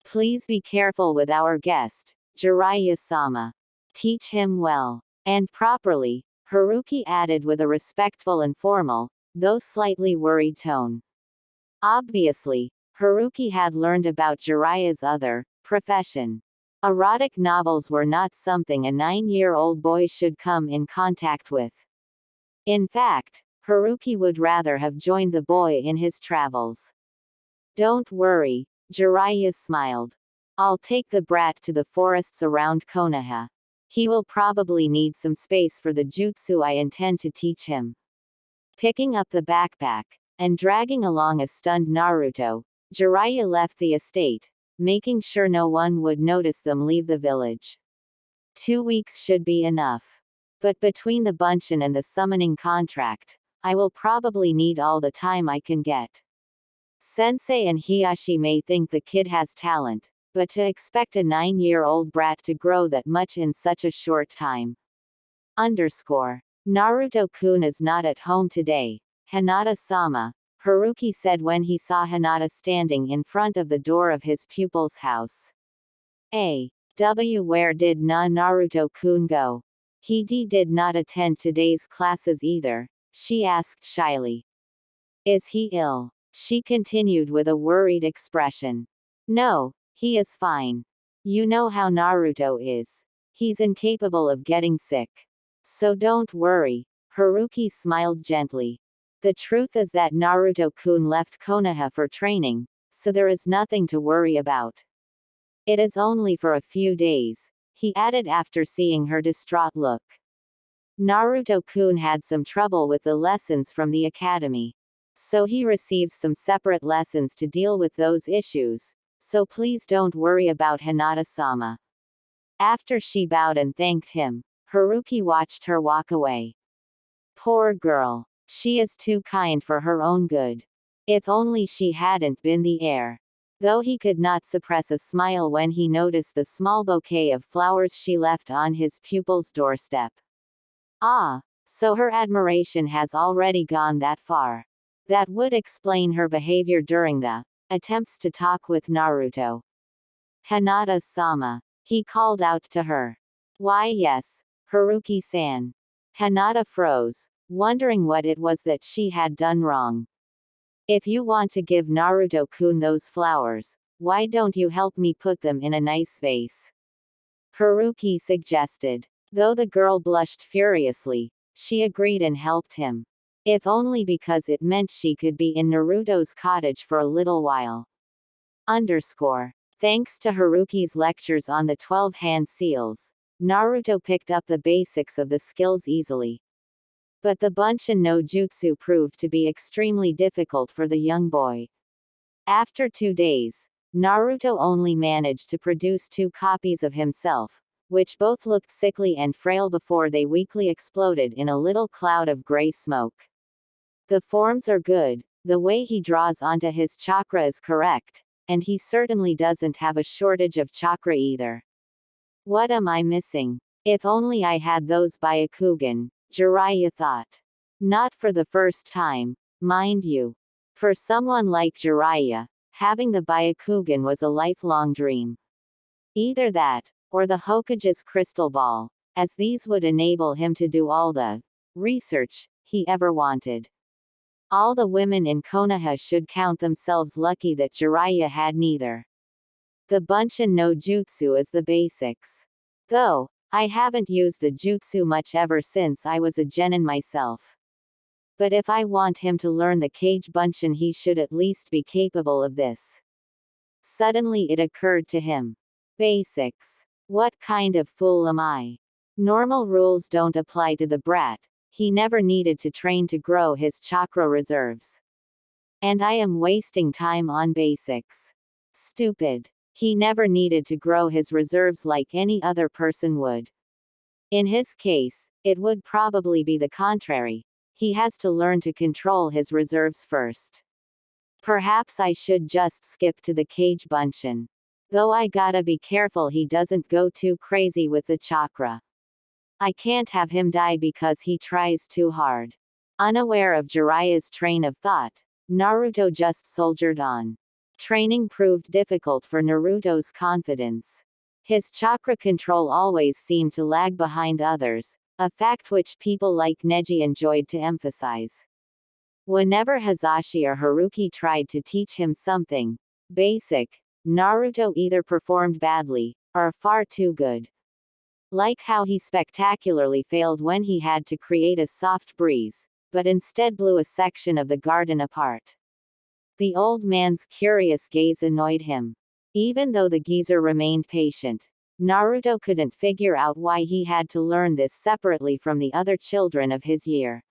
Please be careful with our guest, Jiraiya-sama. Teach him well, and properly, Haruki added with a respectful and formal, though slightly worried tone. Obviously, Haruki had learned about Jiraiya's other profession. Erotic novels were not something a 9-year-old boy should come in contact with. In fact, Haruki would rather have joined the boy in his travels. Don't worry, Jiraiya smiled. I'll take the brat to the forests around Konoha. He will probably need some space for the jutsu I intend to teach him. Picking up the backpack, and dragging along a stunned Naruto, Jiraiya left the estate, making sure no one would notice them leave the village. 2 weeks should be enough. But between the Bunshin and the summoning contract, I will probably need all the time I can get. Sensei and Hiyashi may think the kid has talent, but to expect a 9-year-old brat to grow that much in such a short time. Naruto-kun is not at home today, Hinata-sama, Haruki said when he saw Hinata standing in front of the door of his pupil's house. Where did Naruto-kun go? He did not attend today's classes either, she asked shyly. Is he ill? She continued with a worried expression. No, he is fine. You know how Naruto is. He's incapable of getting sick. So don't worry, Haruki smiled gently. The truth is that Naruto-kun left Konoha for training, so there is nothing to worry about. It is only for a few days, he added after seeing her distraught look. Naruto-kun had some trouble with the lessons from the academy. So he receives some separate lessons to deal with those issues, so please don't worry about Hinata-sama. After she bowed and thanked him, Haruki watched her walk away. Poor girl. She is too kind for her own good. If only she hadn't been the heir. Though he could not suppress a smile when he noticed the small bouquet of flowers she left on his pupil's doorstep. Ah, so her admiration has already gone that far. That would explain her behavior during the attempts to talk with Naruto. Hinata-sama. He called out to her. Why yes, Haruki-san. Hinata froze, wondering what it was that she had done wrong. If you want to give Naruto-kun those flowers, why don't you help me put them in a nice vase? Haruki suggested. Though the girl blushed furiously, she agreed and helped him. If only because it meant she could be in Naruto's cottage for a little while. Thanks to Haruki's lectures on the 12 hand seals, Naruto picked up the basics of the skills easily. But the Bunshin no Jutsu proved to be extremely difficult for the young boy. After 2 days, Naruto only managed to produce 2 copies of himself, which both looked sickly and frail before they weakly exploded in a little cloud of gray smoke. The forms are good, the way he draws onto his chakra is correct, and he certainly doesn't have a shortage of chakra either. What am I missing? If only I had those Byakugan, Jiraiya thought. Not for the first time, mind you. For someone like Jiraiya, having the Byakugan was a lifelong dream. Either that, or the Hokage's crystal ball, as these would enable him to do all the research he ever wanted. All the women in Konoha should count themselves lucky that Jiraiya had neither. The Bunshin no Jutsu is the basics. Though, I haven't used the jutsu much ever since I was a genin myself. But if I want him to learn the Kage Bunshin, he should at least be capable of this. Suddenly it occurred to him. Basics. What kind of fool am I? Normal rules don't apply to the brat. He never needed to train to grow his chakra reserves. And I am wasting time on basics. Stupid. He never needed to grow his reserves like any other person would. In his case, it would probably be the contrary. He has to learn to control his reserves first. Perhaps I should just skip to the Kage Bunshin. Though I gotta be careful he doesn't go too crazy with the chakra. I can't have him die because he tries too hard. Unaware of Jiraiya's train of thought, Naruto just soldiered on. Training proved difficult for Naruto's confidence. His chakra control always seemed to lag behind others, a fact which people like Neji enjoyed to emphasize. Whenever Hisashi or Haruki tried to teach him something basic, Naruto either performed badly, or far too good. Like how he spectacularly failed when he had to create a soft breeze, but instead blew a section of the garden apart. The old man's curious gaze annoyed him. Even though the geezer remained patient, Naruto couldn't figure out why he had to learn this separately from the other children of his year.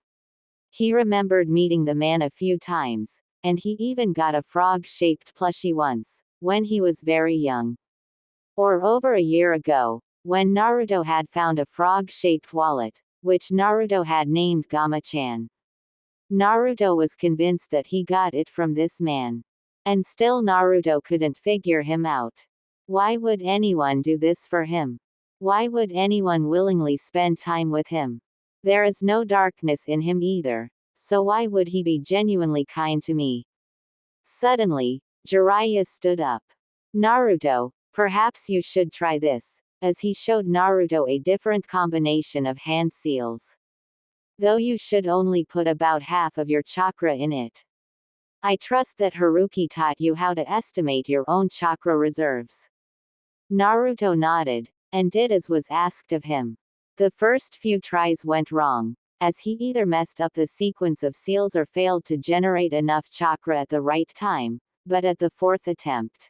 He remembered meeting the man a few times, and he even got a frog-shaped plushie once, when he was very young. Or over a year ago, when Naruto had found a frog-shaped wallet, which Naruto had named Gama-chan. Naruto was convinced that he got it from this man. And still Naruto couldn't figure him out. Why would anyone do this for him? Why would anyone willingly spend time with him? There is no darkness in him either, so why would he be genuinely kind to me? Suddenly, Jiraiya stood up. Naruto, perhaps you should try this, as he showed Naruto a different combination of hand seals. Though you should only put about half of your chakra in it. I trust that Haruki taught you how to estimate your own chakra reserves. Naruto nodded, and did as was asked of him. The first few tries went wrong, as he either messed up the sequence of seals or failed to generate enough chakra at the right time, but at the fourth attempt.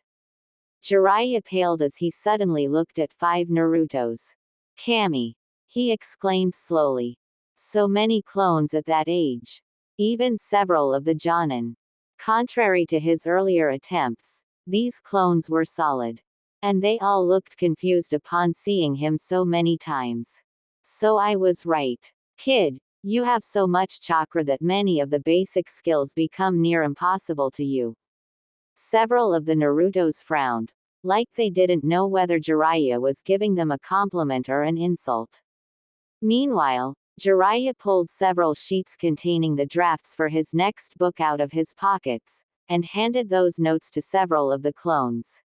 Jiraiya paled as he suddenly looked at 5 Narutos. Kami! He exclaimed slowly. So many clones at that age. Even several of the Jonin. Contrary to his earlier attempts, these clones were solid. And they all looked confused upon seeing him so many times. So I was right. Kid, you have so much chakra that many of the basic skills become near impossible to you. Several of the Narutos frowned, like they didn't know whether Jiraiya was giving them a compliment or an insult. Meanwhile, Jiraiya pulled several sheets containing the drafts for his next book out of his pockets, and handed those notes to several of the clones.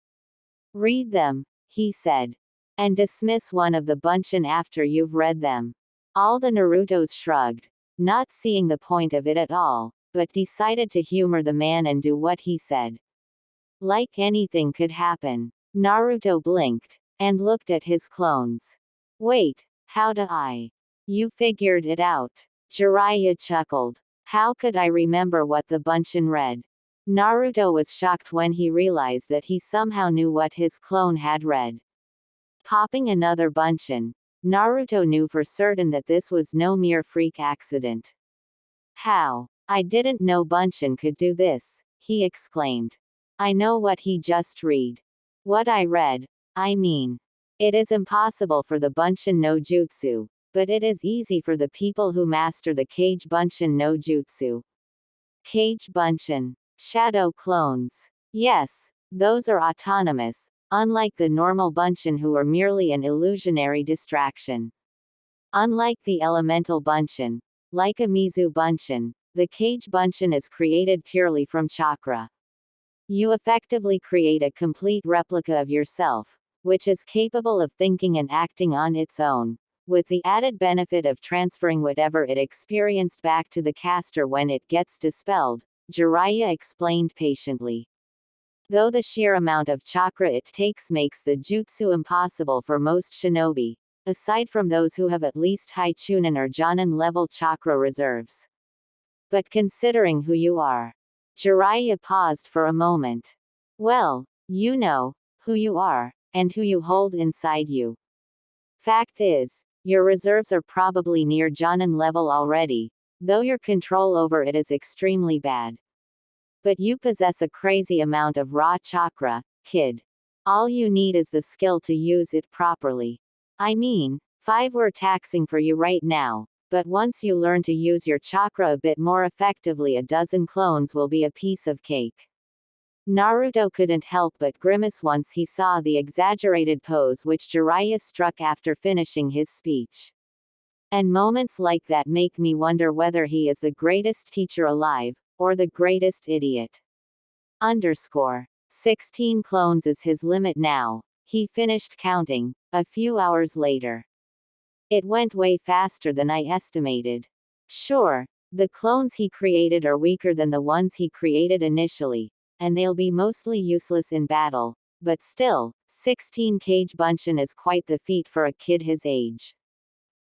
Read them, he said. And dismiss one of the bunchen after you've read them. All the Narutos shrugged, not seeing the point of it at all, but decided to humor the man and do what he said. Like anything could happen. Naruto blinked, and looked at his clones. Wait, how do I? You figured it out. Jiraiya chuckled. How could I remember what the bunchen read? Naruto was shocked when he realized that he somehow knew what his clone had read. Popping another bunchen, Naruto knew for certain that this was no mere freak accident. How? I didn't know bunchen could do this, he exclaimed. I know what he just read. What I read, I mean. It is impossible for the bunchen no jutsu, but it is easy for the people who master the Kage Bunshin no Jutsu. Kage Bunshin. Shadow clones. Yes, those are autonomous, unlike the normal Bunshin who are merely an illusionary distraction. Unlike the elemental Bunshin, like a Mizu Bunshin, the Kage Bunshin is created purely from chakra. You effectively create a complete replica of yourself, which is capable of thinking and acting on its own, with the added benefit of transferring whatever it experienced back to the caster when it gets dispelled, Jiraiya explained patiently. Though the sheer amount of chakra it takes makes the jutsu impossible for most shinobi, aside from those who have at least high chunin or jonin level chakra reserves. But considering who you are. Jiraiya paused for a moment. Well, you know, who you are, and who you hold inside you. Fact is, your reserves are probably near jonin level already, though your control over it is extremely bad. But you possess a crazy amount of raw chakra, kid. All you need is the skill to use it properly. I mean, 5 were taxing for you right now, but once you learn to use your chakra a bit more effectively, a dozen clones will be a piece of cake. Naruto couldn't help but grimace once he saw the exaggerated pose which Jiraiya struck after finishing his speech. And moments like that make me wonder whether he is the greatest teacher alive, or the greatest idiot. 16 clones is his limit now, he finished counting, a few hours later. It went way faster than I estimated. Sure, the clones he created are weaker than the ones he created initially, and they'll be mostly useless in battle, but still, 16 Kage Bunshin is quite the feat for a kid his age.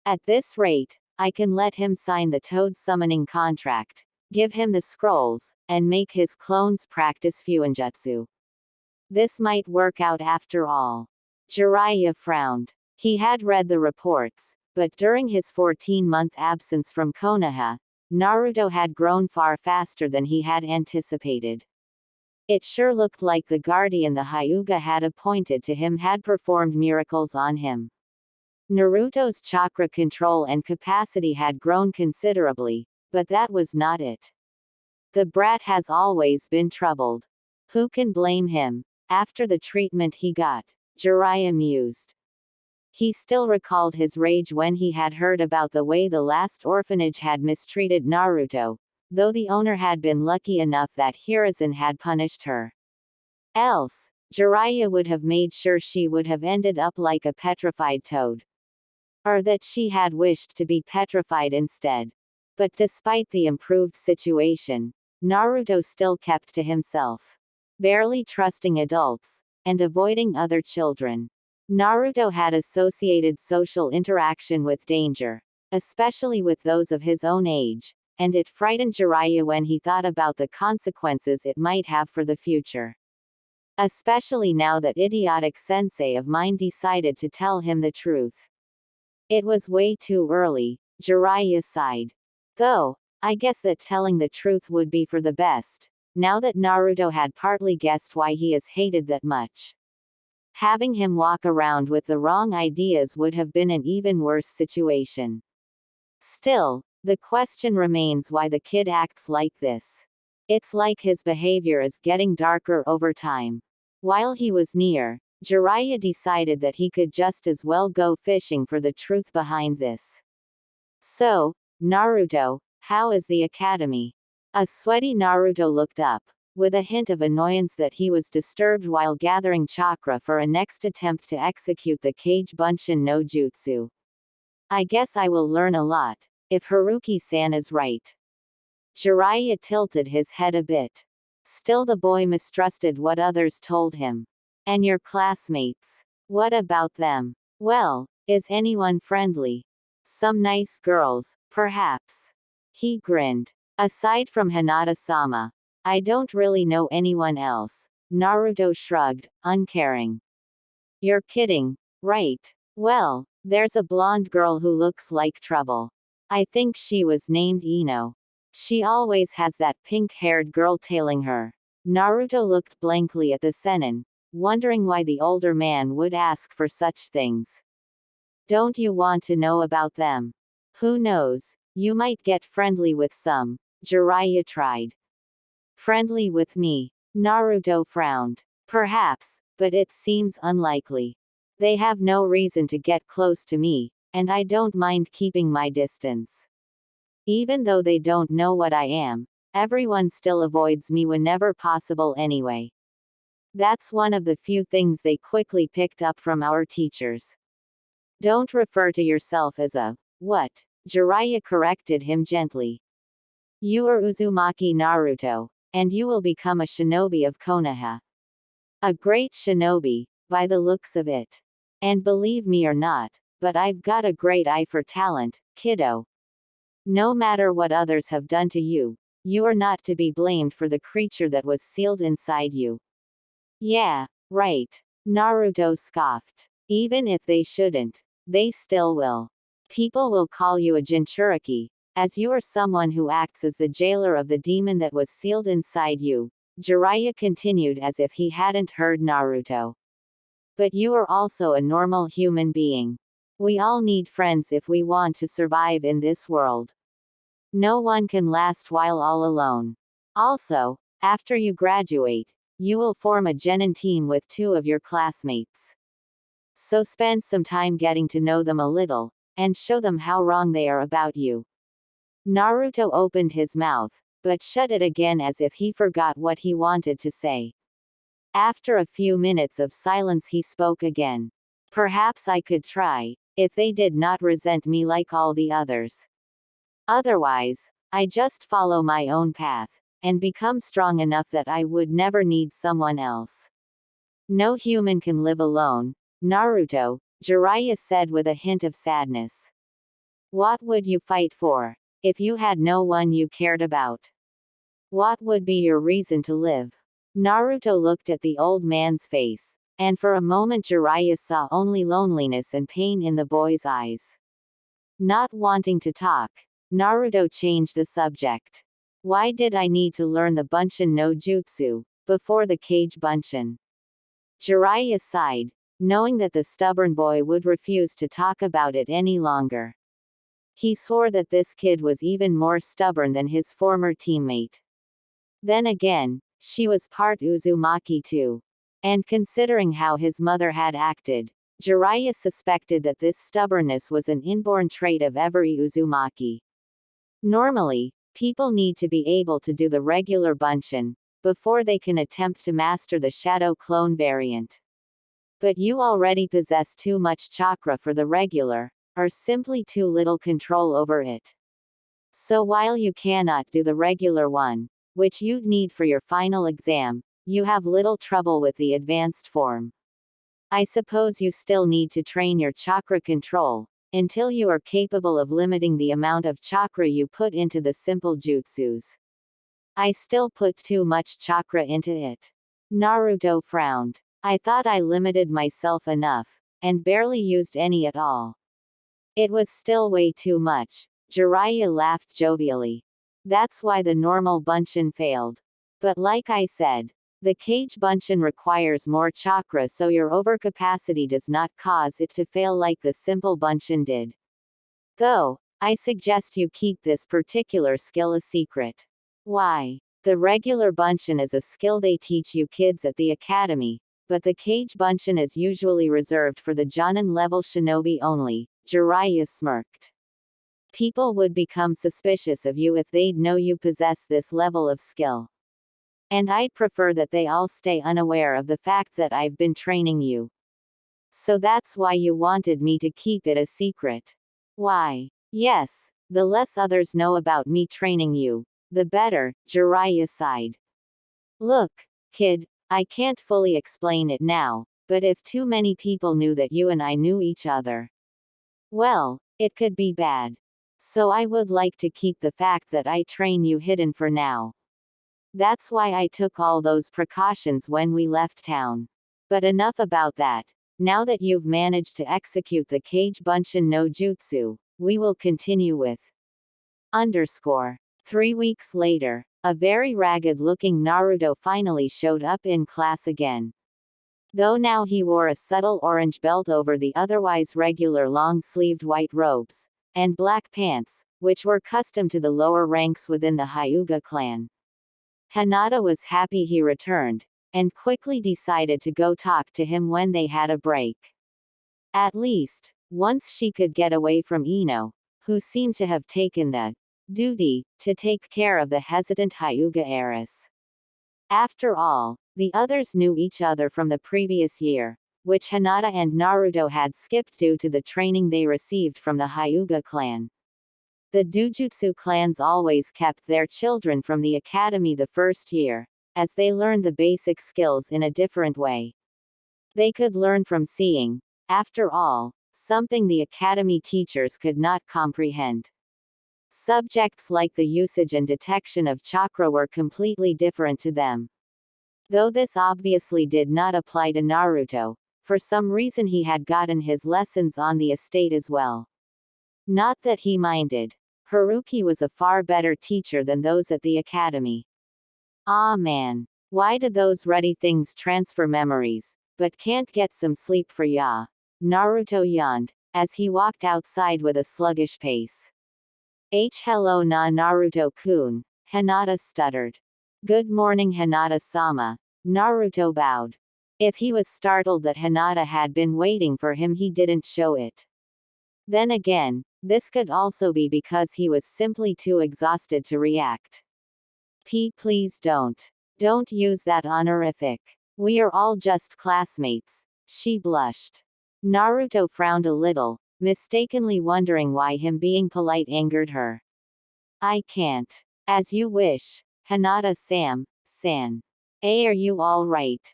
At this rate, I can let him sign the Toad summoning contract, give him the scrolls, and make his clones practice Fuinjutsu. This might work out after all. Jiraiya frowned. He had read the reports, but during his 14-month absence from Konoha, Naruto had grown far faster than he had anticipated. It sure looked like the guardian the Hyuga had appointed to him had performed miracles on him. Naruto's chakra control and capacity had grown considerably, but that was not it. The brat has always been troubled. Who can blame him? After the treatment he got, Jiraiya mused. He still recalled his rage when he had heard about the way the last orphanage had mistreated Naruto, though the owner had been lucky enough that Hiruzen had punished her. Else, Jiraiya would have made sure she would have ended up like a petrified toad. Or that she had wished to be petrified instead. But despite the improved situation, Naruto still kept to himself, barely trusting adults, and avoiding other children. Naruto had associated social interaction with danger, especially with those of his own age, and it frightened Jiraiya when he thought about the consequences it might have for the future. Especially now that idiotic sensei of mine decided to tell him the truth. It was way too early, Jiraiya sighed. Though, I guess that telling the truth would be for the best, now that Naruto had partly guessed why he is hated that much. Having him walk around with the wrong ideas would have been an even worse situation. Still, the question remains why the kid acts like this. It's like his behavior is getting darker over time. While he was near, Jiraiya decided that he could just as well go fishing for the truth behind this. So, Naruto, how is the academy? A sweaty Naruto looked up, with a hint of annoyance that he was disturbed while gathering chakra for a next attempt to execute the Kage Bunshin no Jutsu. I guess I will learn a lot, if Haruki-san is right. Jiraiya tilted his head a bit. Still the boy mistrusted what others told him. And your classmates? What about them? Well, is anyone friendly? Some nice girls, perhaps. He grinned. Aside from Hinata-sama, I don't really know anyone else. Naruto shrugged, uncaring. You're kidding, right? Well, there's a blonde girl who looks like trouble. I think she was named Ino. She always has that pink-haired girl tailing her. Naruto looked blankly at the senin, wondering why the older man would ask for such things. Don't you want to know about them? Who knows, you might get friendly with some. Jiraiya tried. Friendly with me? Naruto frowned. Perhaps, but it seems unlikely. They have no reason to get close to me, and I don't mind keeping my distance. Even though they don't know what I am, everyone still avoids me whenever possible anyway. That's one of the few things they quickly picked up from our teachers. Don't refer to yourself as a what? Jiraiya corrected him gently. You are Uzumaki Naruto, and you will become a shinobi of Konoha. A great shinobi, by the looks of it. And believe me or not, but I've got a great eye for talent, kiddo. No matter what others have done to you, you are not to be blamed for the creature that was sealed inside you. Yeah, right. Naruto scoffed. Even if they shouldn't, they still will. People will call you a Jinchuriki, as you are someone who acts as the jailer of the demon that was sealed inside you. Jiraiya continued as if he hadn't heard Naruto. But you are also a normal human being. We all need friends if we want to survive in this world. No one can last while all alone. Also, after you graduate, you will form a genin team with 2 of your classmates. So spend some time getting to know them a little, and show them how wrong they are about you. Naruto opened his mouth, but shut it again as if he forgot what he wanted to say. After a few minutes of silence he spoke again. Perhaps I could try, if they did not resent me like all the others. Otherwise, I just follow my own path, and become strong enough that I would never need someone else. No human can live alone, Naruto, Jiraiya said with a hint of sadness. What would you fight for, if you had no one you cared about? What would be your reason to live? Naruto looked at the old man's face, and for a moment Jiraiya saw only loneliness and pain in the boy's eyes. Not wanting to talk, Naruto changed the subject. Why did I need to learn the Bunshin no Jutsu, before the Kage Bunshin? Jiraiya sighed, knowing that the stubborn boy would refuse to talk about it any longer. He swore that this kid was even more stubborn than his former teammate. Then again, she was part Uzumaki too. And considering how his mother had acted, Jiraiya suspected that this stubbornness was an inborn trait of every Uzumaki. Normally, people need to be able to do the regular Bunshin before they can attempt to master the Shadow Clone variant. But you already possess too much chakra for the regular, or simply too little control over it. So while you cannot do the regular one, which you'd need for your final exam, you have little trouble with the advanced form. I suppose you still need to train your chakra control, until you are capable of limiting the amount of chakra you put into the simple jutsus. I still put too much chakra into it. Naruto frowned. I thought I limited myself enough, and barely used any at all. It was still way too much. Jiraiya laughed jovially. That's why the normal Bunshin failed. But like I said, the Kage Bunshin requires more chakra, so your overcapacity does not cause it to fail like the simple Bunshin did. Though, I suggest you keep this particular skill a secret. Why? The regular Bunshin is a skill they teach you kids at the academy, but the Kage Bunshin is usually reserved for the Jonin level shinobi only. Jiraiya smirked. People would become suspicious of you if they'd know you possess this level of skill. And I'd prefer that they all stay unaware of the fact that I've been training you. So that's why you wanted me to keep it a secret. Why? Yes, the less others know about me training you, the better, Jiraiya sighed. Look, kid, I can't fully explain it now, but if too many people knew that you and I knew each other, well, it could be bad. So I would like to keep the fact that I train you hidden for now. That's why I took all those precautions when we left town. But enough about that. Now that you've managed to execute the Kage Bunshin no Jutsu, we will continue with. 3 weeks later, a very ragged-looking Naruto finally showed up in class again. Though now he wore a subtle orange belt over the otherwise regular long-sleeved white robes, and black pants, which were custom to the lower ranks within the Hyuga clan. Hinata was happy he returned, and quickly decided to go talk to him when they had a break. At least, once she could get away from Ino, who seemed to have taken the duty to take care of the hesitant Hyuga heiress. After all, the others knew each other from the previous year, which Hinata and Naruto had skipped due to the training they received from the Hyuga clan. The Dujutsu clans always kept their children from the academy the first year, as they learned the basic skills in a different way. They could learn from seeing, after all, something the academy teachers could not comprehend. Subjects like the usage and detection of chakra were completely different to them. Though this obviously did not apply to Naruto, for some reason he had gotten his lessons on the estate as well. Not that he minded. Haruki was a far better teacher than those at the academy. Ah man. Why do those ruddy things transfer memories, but can't get some sleep for ya? Naruto yawned, as he walked outside with a sluggish pace. Hello na Naruto-kun, Hinata stuttered. Good morning Hinata-sama, Naruto bowed. If he was startled that Hinata had been waiting for him, he didn't show it. Then again, this could also be because he was simply too exhausted to react. Please don't. Don't use that honorific. We are all just classmates. She blushed. Naruto frowned a little, mistakenly wondering why him being polite angered her. I can't. As you wish, Hinata-san. Are you alright?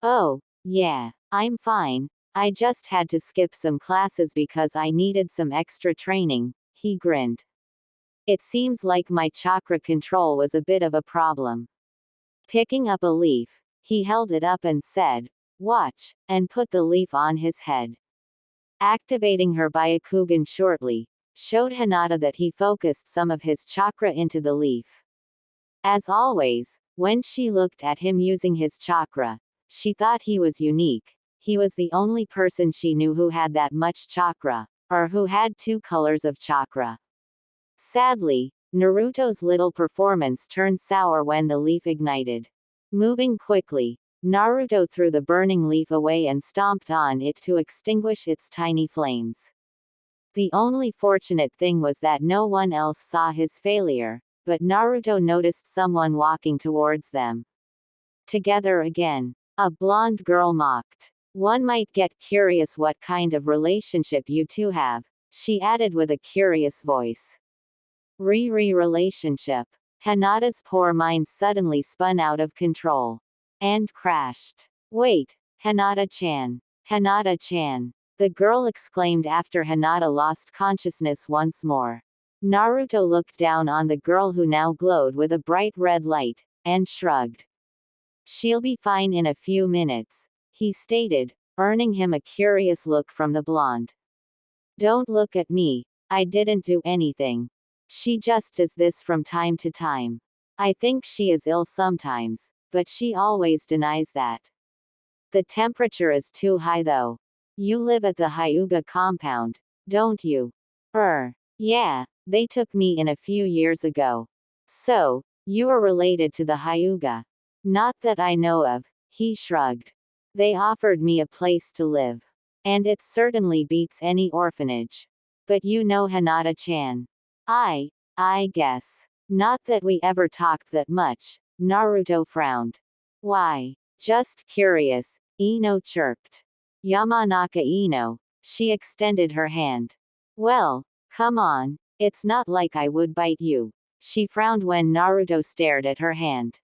Oh, yeah, I'm fine. I just had to skip some classes because I needed some extra training, he grinned. It seems like my chakra control was a bit of a problem. Picking up a leaf, he held it up and said, "Watch," and put the leaf on his head. Activating her Byakugan shortly, showed Hinata that he focused some of his chakra into the leaf. As always, when she looked at him using his chakra, she thought he was unique. He was the only person she knew who had that much chakra, or who had 2 colors of chakra. Sadly, Naruto's little performance turned sour when the leaf ignited. Moving quickly, Naruto threw the burning leaf away and stomped on it to extinguish its tiny flames. The only fortunate thing was that no one else saw his failure, but Naruto noticed someone walking towards them. Together again. A blonde girl mocked. One might get curious what kind of relationship you two have, she added with a curious voice. Relationship. Hinata's poor mind suddenly spun out of control. And crashed. Wait, Hinata-chan. Hinata-chan. The girl exclaimed after Hinata lost consciousness once more. Naruto looked down on the girl who now glowed with a bright red light, and shrugged. She'll be fine in a few minutes, he stated, earning him a curious look from the blonde. Don't look at me, I didn't do anything. She just does this from time to time. I think she is ill sometimes, but she always denies that. The temperature is too high though. You live at the Hyuga compound, don't you? Yeah, they took me in a few years ago. So, you are related to the Hyuga? Not that I know of, he shrugged. They offered me a place to live. And it certainly beats any orphanage. But you know Hinata-chan. I guess. Not that we ever talked that much, Naruto frowned. Why? Just curious, Ino chirped. Yamanaka Ino. She extended her hand. Well, come on, it's not like I would bite you. She frowned when Naruto stared at her hand.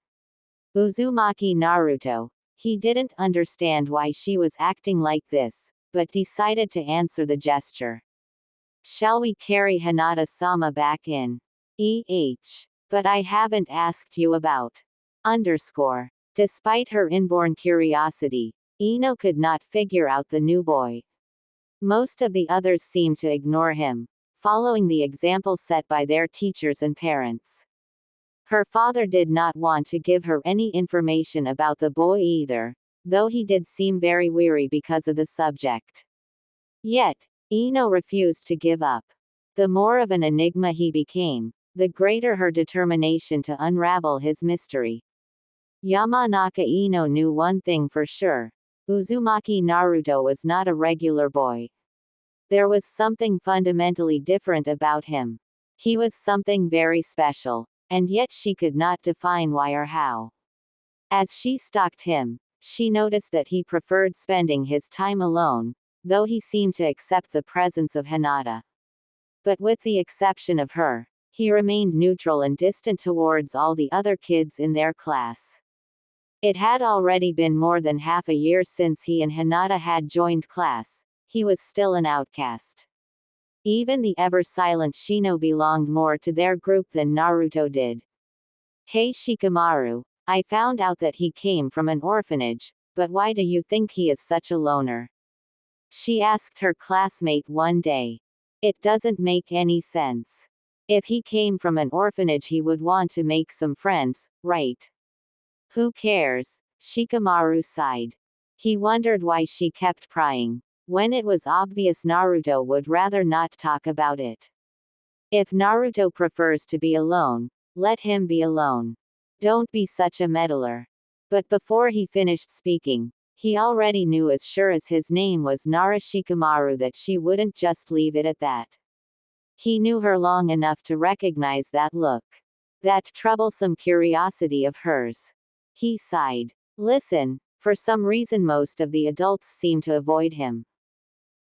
Uzumaki Naruto. He didn't understand why she was acting like this, but decided to answer the gesture. Shall we carry Hinata-sama back in? But I haven't asked you about. Despite her inborn curiosity, Ino could not figure out the new boy. Most of the others seemed to ignore him, following the example set by their teachers and parents. Her father did not want to give her any information about the boy either, though he did seem very weary because of the subject. Yet, Ino refused to give up. The more of an enigma he became, the greater her determination to unravel his mystery. Yamanaka Ino knew one thing for sure. Uzumaki Naruto was not a regular boy. There was something fundamentally different about him. He was something very special, and yet she could not define why or how. As she stalked him, she noticed that he preferred spending his time alone, though he seemed to accept the presence of Hinata. But with the exception of her, he remained neutral and distant towards all the other kids in their class. It had already been more than half a year since he and Hinata had joined class. He was still an outcast. Even the ever-silent Shinobi belonged more to their group than Naruto did. Hey Shikamaru, I found out that he came from an orphanage, but why do you think he is such a loner? She asked her classmate one day. It doesn't make any sense. If he came from an orphanage he would want to make some friends, right? Who cares? Shikamaru sighed. He wondered why she kept prying, when it was obvious Naruto would rather not talk about it. If Naruto prefers to be alone, let him be alone. Don't be such a meddler. But before he finished speaking, he already knew as sure as his name was Nara Shikamaru that she wouldn't just leave it at that. He knew her long enough to recognize that look. That troublesome curiosity of hers. He sighed. Listen, for some reason most of the adults seem to avoid him.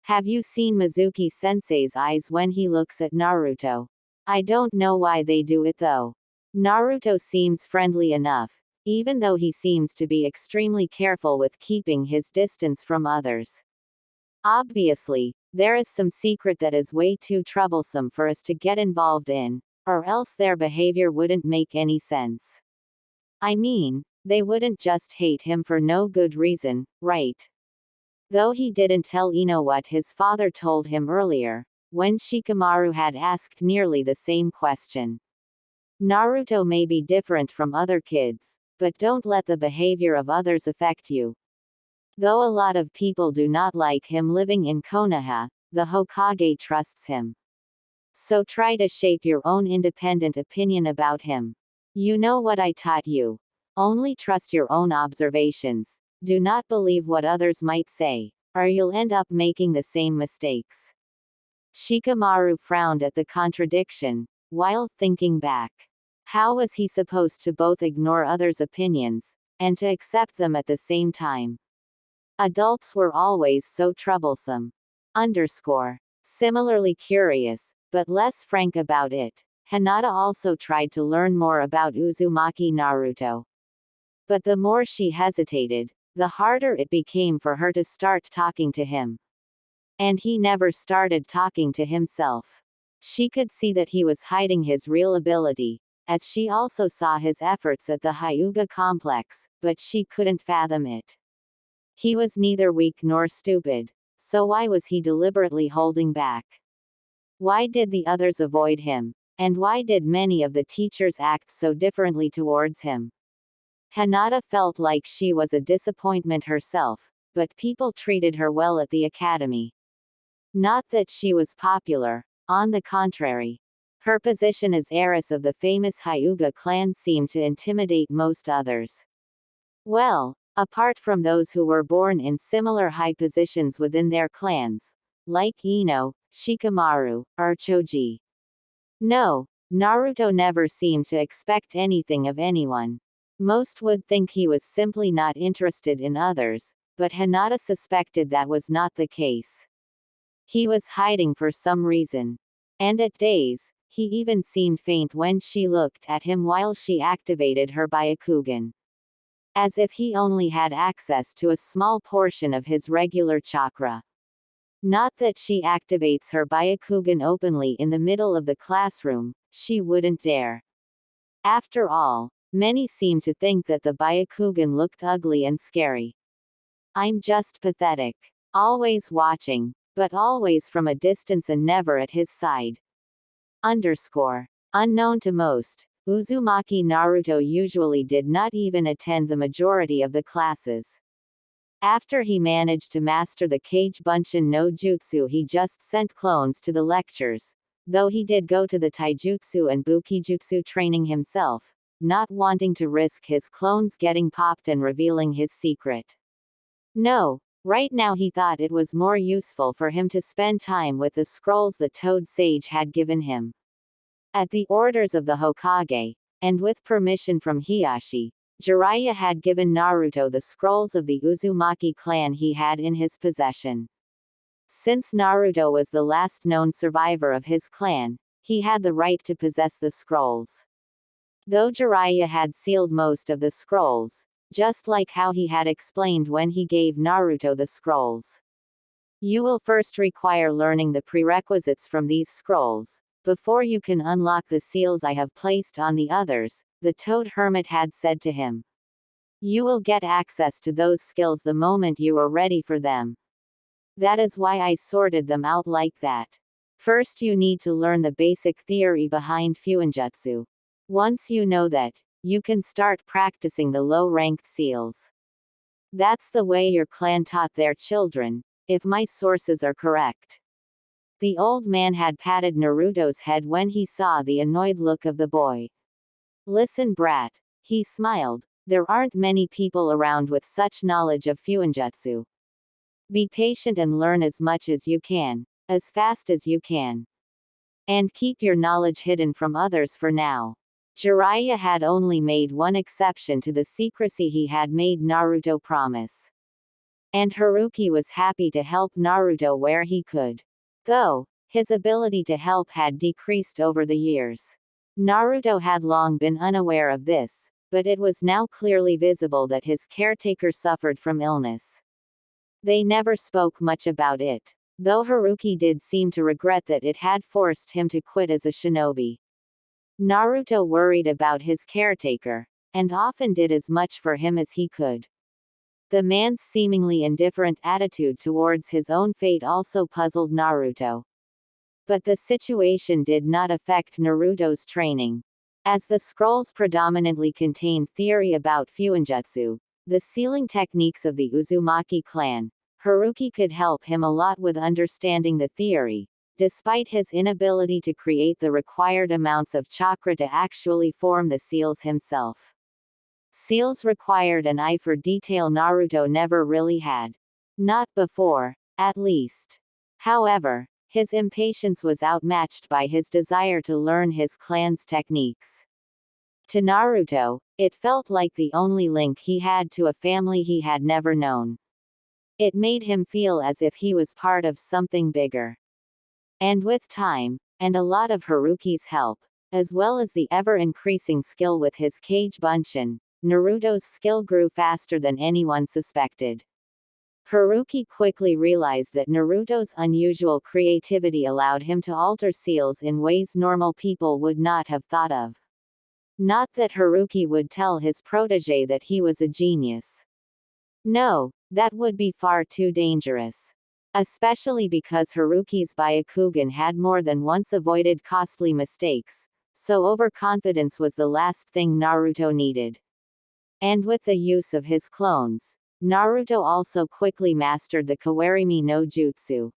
Have you seen Mizuki-sensei's eyes when he looks at Naruto? I don't know why they do it though. Naruto seems friendly enough, even though he seems to be extremely careful with keeping his distance from others. Obviously, there is some secret that is way too troublesome for us to get involved in, or else their behavior wouldn't make any sense. I mean, they wouldn't just hate him for no good reason, right? Though he didn't tell Ino what his father told him earlier, when Shikamaru had asked nearly the same question. Naruto may be different from other kids, but don't let the behavior of others affect you. Though a lot of people do not like him living in Konoha, the Hokage trusts him. So try to shape your own independent opinion about him. You know what I taught you. Only trust your own observations. Do not believe what others might say, or you'll end up making the same mistakes. Shikamaru frowned at the contradiction, while thinking back. How was he supposed to both ignore others' opinions, and to accept them at the same time? Adults were always so troublesome. Similarly curious, but less frank about it, Hinata also tried to learn more about Uzumaki Naruto. But the more she hesitated, the harder it became for her to start talking to him. And he never started talking to himself. She could see that he was hiding his real ability, as she also saw his efforts at the Hyuga complex, but she couldn't fathom it. He was neither weak nor stupid, so why was he deliberately holding back? Why did the others avoid him? And why did many of the teachers act so differently towards him? Hinata felt like she was a disappointment herself, but people treated her well at the academy. Not that she was popular, on the contrary. Her position as heiress of the famous Hyuga clan seemed to intimidate most others. Well, apart from those who were born in similar high positions within their clans, like Ino, Shikamaru, or Choji. No, Naruto never seemed to expect anything of anyone. Most would think he was simply not interested in others, but Hinata suspected that was not the case. He was hiding for some reason. And at days, he even seemed faint when she looked at him while she activated her Byakugan. As if he only had access to a small portion of his regular chakra. Not that she activates her Byakugan openly in the middle of the classroom, she wouldn't dare. After all, many seem to think that the Byakugan looked ugly and scary. I'm just pathetic. Always watching, but always from a distance and never at his side. Unknown to most, Uzumaki Naruto usually did not even attend the majority of the classes. After he managed to master the Kage Bunshin no Jutsu, he just sent clones to the lectures, though he did go to the Taijutsu and Bukijutsu training himself, not wanting to risk his clones getting popped and revealing his secret. No, right now he thought it was more useful for him to spend time with the scrolls the Toad Sage had given him. At the orders of the Hokage, and with permission from Hiashi, Jiraiya had given Naruto the scrolls of the Uzumaki clan he had in his possession. Since Naruto was the last known survivor of his clan, he had the right to possess the scrolls. Though Jiraiya had sealed most of the scrolls, just like how he had explained when he gave Naruto the scrolls. You will first require learning the prerequisites from these scrolls, before you can unlock the seals I have placed on the others, the Toad Hermit had said to him. You will get access to those skills the moment you are ready for them. That is why I sorted them out like that. First you need to learn the basic theory behind Fuinjutsu. Once you know that, you can start practicing the low-ranked seals. That's the way your clan taught their children, if my sources are correct. The old man had patted Naruto's head when he saw the annoyed look of the boy. Listen, brat, he smiled, there aren't many people around with such knowledge of Fuinjutsu. Be patient and learn as much as you can, as fast as you can. And keep your knowledge hidden from others for now. Jiraiya had only made one exception to the secrecy he had made Naruto promise. And Haruki was happy to help Naruto where he could. Though, his ability to help had decreased over the years. Naruto had long been unaware of this, but it was now clearly visible that his caretaker suffered from illness. They never spoke much about it, though Haruki did seem to regret that it had forced him to quit as a shinobi. Naruto worried about his caretaker, and often did as much for him as he could. The man's seemingly indifferent attitude towards his own fate also puzzled Naruto. But the situation did not affect Naruto's training. As the scrolls predominantly contained theory about Fuinjutsu, the sealing techniques of the Uzumaki clan, Haruki could help him a lot with understanding the theory, despite his inability to create the required amounts of chakra to actually form the seals himself. Seals required an eye for detail Naruto never really had. Not before, at least. However, his impatience was outmatched by his desire to learn his clan's techniques. To Naruto, it felt like the only link he had to a family he had never known. It made him feel as if he was part of something bigger. And with time, and a lot of Haruki's help, as well as the ever-increasing skill with his Kage Bunshin, Naruto's skill grew faster than anyone suspected. Haruki quickly realized that Naruto's unusual creativity allowed him to alter seals in ways normal people would not have thought of. Not that Haruki would tell his protege that he was a genius. No, that would be far too dangerous. Especially because Haruki's Byakugan had more than once avoided costly mistakes, so overconfidence was the last thing Naruto needed. And with the use of his clones, Naruto also quickly mastered the Kawarimi no Jutsu.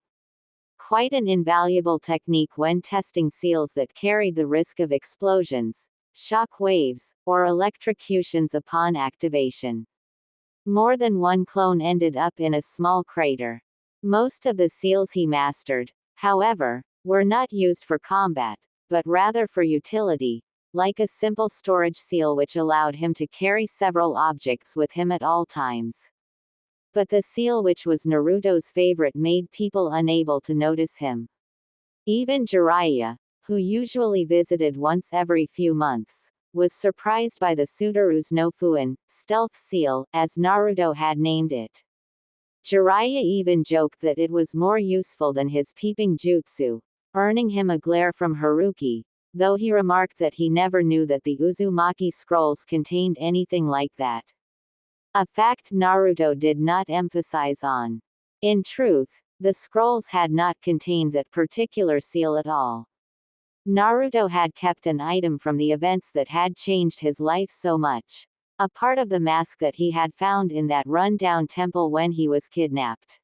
Quite an invaluable technique when testing seals that carried the risk of explosions, shock waves, or electrocutions upon activation. More than one clone ended up in a small crater. Most of the seals he mastered, however, were not used for combat, but rather for utility, like a simple storage seal which allowed him to carry several objects with him at all times. But the seal which was Naruto's favorite made people unable to notice him. Even Jiraiya, who usually visited once every few months, was surprised by the Sudaru's no Fuin, stealth seal, as Naruto had named it. Jiraiya even joked that it was more useful than his peeping jutsu, earning him a glare from Haruki, though he remarked that he never knew that the Uzumaki scrolls contained anything like that. A fact Naruto did not emphasize on. In truth, the scrolls had not contained that particular seal at all. Naruto had kept an item from the events that had changed his life so much. A part of the mask that he had found in that run-down temple when he was kidnapped.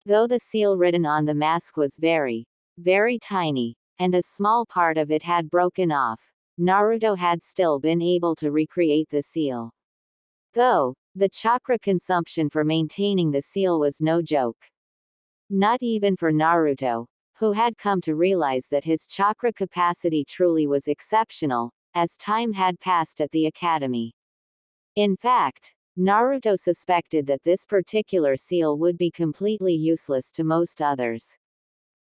Though the seal written on the mask was very, very tiny, and a small part of it had broken off, Naruto had still been able to recreate the seal. Though, the chakra consumption for maintaining the seal was no joke. Not even for Naruto, who had come to realize that his chakra capacity truly was exceptional, as time had passed at the academy. In fact, Naruto suspected that this particular seal would be completely useless to most others.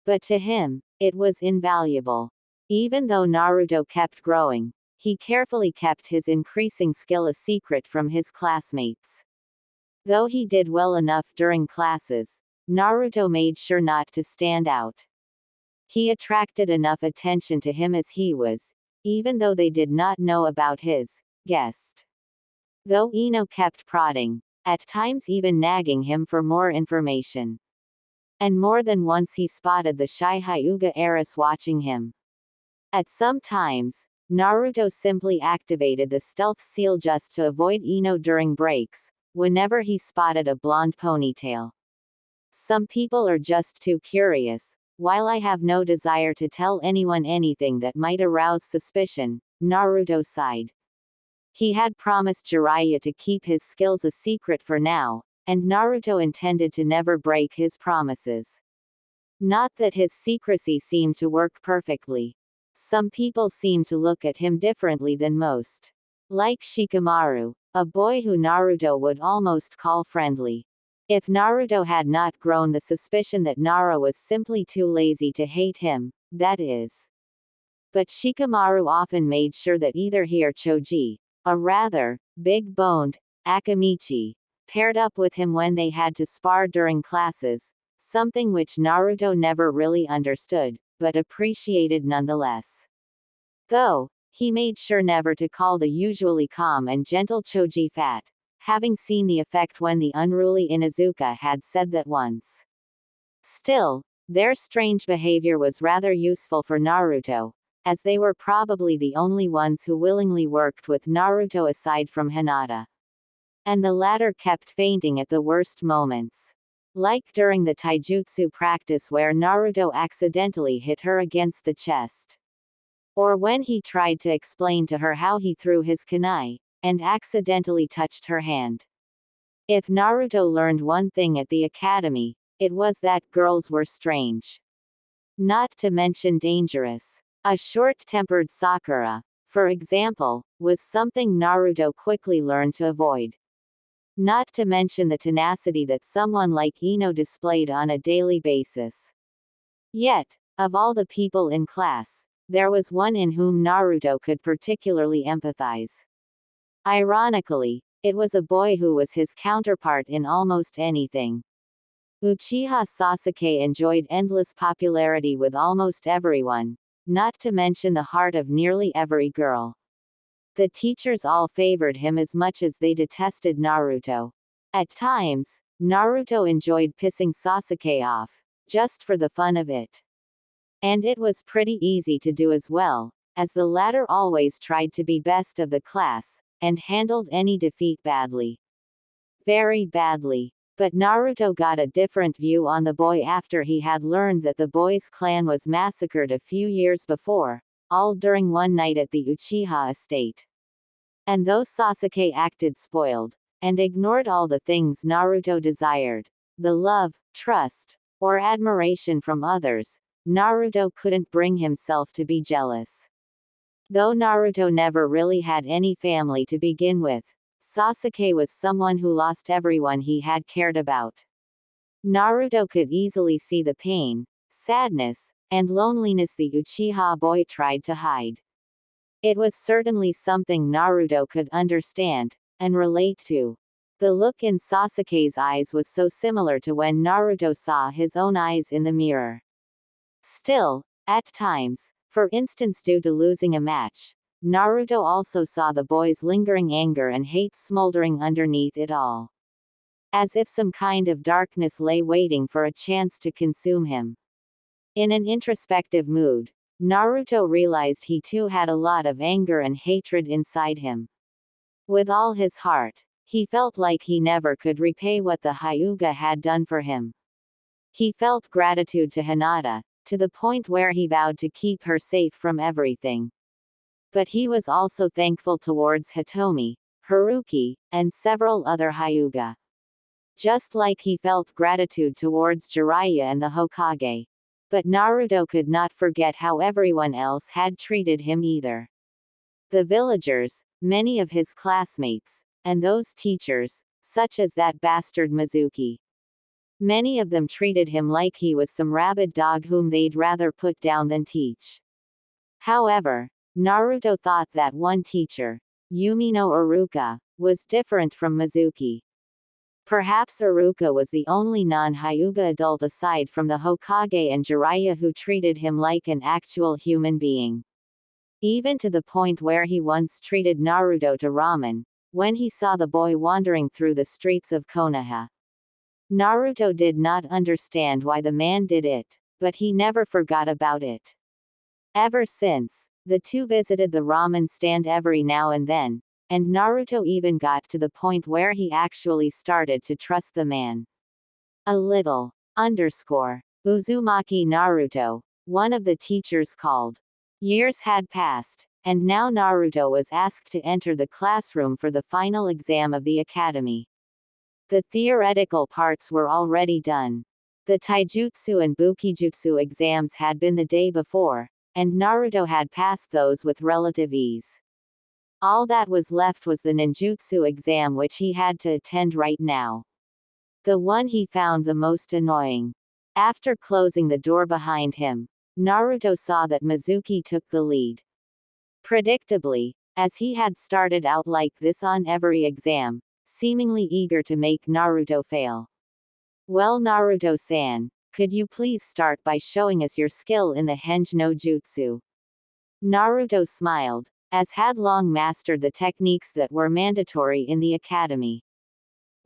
But to him, it was invaluable. Even though Naruto kept growing, he carefully kept his increasing skill a secret from his classmates. Though he did well enough during classes, Naruto made sure not to stand out. He attracted enough attention to him as he was, even though they did not know about his guest. Though Ino kept prodding, at times even nagging him for more information. And more than once he spotted the shy Hyuga heiress watching him. At some times, Naruto simply activated the stealth seal just to avoid Ino during breaks, whenever he spotted a blonde ponytail. Some people are just too curious. While I have no desire to tell anyone anything that might arouse suspicion, Naruto sighed. He had promised Jiraiya to keep his skills a secret for now, and Naruto intended to never break his promises. Not that his secrecy seemed to work perfectly. Some people seemed to look at him differently than most. Like Shikamaru, a boy who Naruto would almost call friendly. If Naruto had not grown the suspicion that Nara was simply too lazy to hate him, that is. But Shikamaru often made sure that either he or Choji, a rather big-boned Akamichi, paired up with him when they had to spar during classes, something which Naruto never really understood, but appreciated nonetheless. Though, he made sure never to call the usually calm and gentle Choji fat, having seen the effect when the unruly Inuzuka had said that once. Still, their strange behavior was rather useful for Naruto, as they were probably the only ones who willingly worked with Naruto aside from Hinata. And the latter kept fainting at the worst moments. Like during the taijutsu practice where Naruto accidentally hit her against the chest. Or when he tried to explain to her how he threw his kunai, and accidentally touched her hand. If Naruto learned one thing at the academy, it was that girls were strange. Not to mention dangerous. A short-tempered Sakura, for example, was something Naruto quickly learned to avoid. Not to mention the tenacity that someone like Ino displayed on a daily basis. Yet, of all the people in class, there was one in whom Naruto could particularly empathize. Ironically, it was a boy who was his counterpart in almost anything. Uchiha Sasuke enjoyed endless popularity with almost everyone, not to mention the heart of nearly every girl. The teachers all favored him as much as they detested Naruto. At times, Naruto enjoyed pissing Sasuke off, just for the fun of it. And it was pretty easy to do as well, as the latter always tried to be best of the class, and handled any defeat badly. Very badly. But Naruto got a different view on the boy after he had learned that the boy's clan was massacred a few years before, all during one night at the Uchiha estate. And though Sasuke acted spoiled, and ignored all the things Naruto desired, the love, trust, or admiration from others, Naruto couldn't bring himself to be jealous. Though Naruto never really had any family to begin with, Sasuke was someone who lost everyone he had cared about. Naruto could easily see the pain, sadness, and loneliness the Uchiha boy tried to hide. It was certainly something Naruto could understand, and relate to. The look in Sasuke's eyes was so similar to when Naruto saw his own eyes in the mirror. Still, at times, for instance due to losing a match, Naruto also saw the boy's lingering anger and hate smoldering underneath it all. As if some kind of darkness lay waiting for a chance to consume him. In an introspective mood, Naruto realized he too had a lot of anger and hatred inside him. With all his heart, he felt like he never could repay what the Hyuga had done for him. He felt gratitude to Hinata, to the point where he vowed to keep her safe from everything. But he was also thankful towards Hitomi, Haruki, and several other Hyuga. Just like he felt gratitude towards Jiraiya and the Hokage. But Naruto could not forget how everyone else had treated him either. The villagers, many of his classmates, and those teachers, such as that bastard Mizuki. Many of them treated him like he was some rabid dog whom they'd rather put down than teach. However, Naruto thought that one teacher, Yumino Iruka, was different from Mizuki. Perhaps Iruka was the only non-Hyuga adult aside from the Hokage and Jiraiya who treated him like an actual human being. Even to the point where he once treated Naruto to ramen, when he saw the boy wandering through the streets of Konoha. Naruto did not understand why the man did it, but he never forgot about it. Ever since, the two visited the ramen stand every now and then, and Naruto even got to the point where he actually started to trust the man. A little. Uzumaki Naruto, one of the teachers called. Years had passed, and now Naruto was asked to enter the classroom for the final exam of the academy. The theoretical parts were already done. The taijutsu and bukijutsu exams had been the day before, and Naruto had passed those with relative ease. All that was left was the ninjutsu exam which he had to attend right now. The one he found the most annoying. After closing the door behind him, Naruto saw that Mizuki took the lead. Predictably, as he had started out like this on every exam, seemingly eager to make Naruto fail. Well Naruto-san, could you please start by showing us your skill in the Henge no Jutsu? Naruto smiled, as had long mastered the techniques that were mandatory in the academy.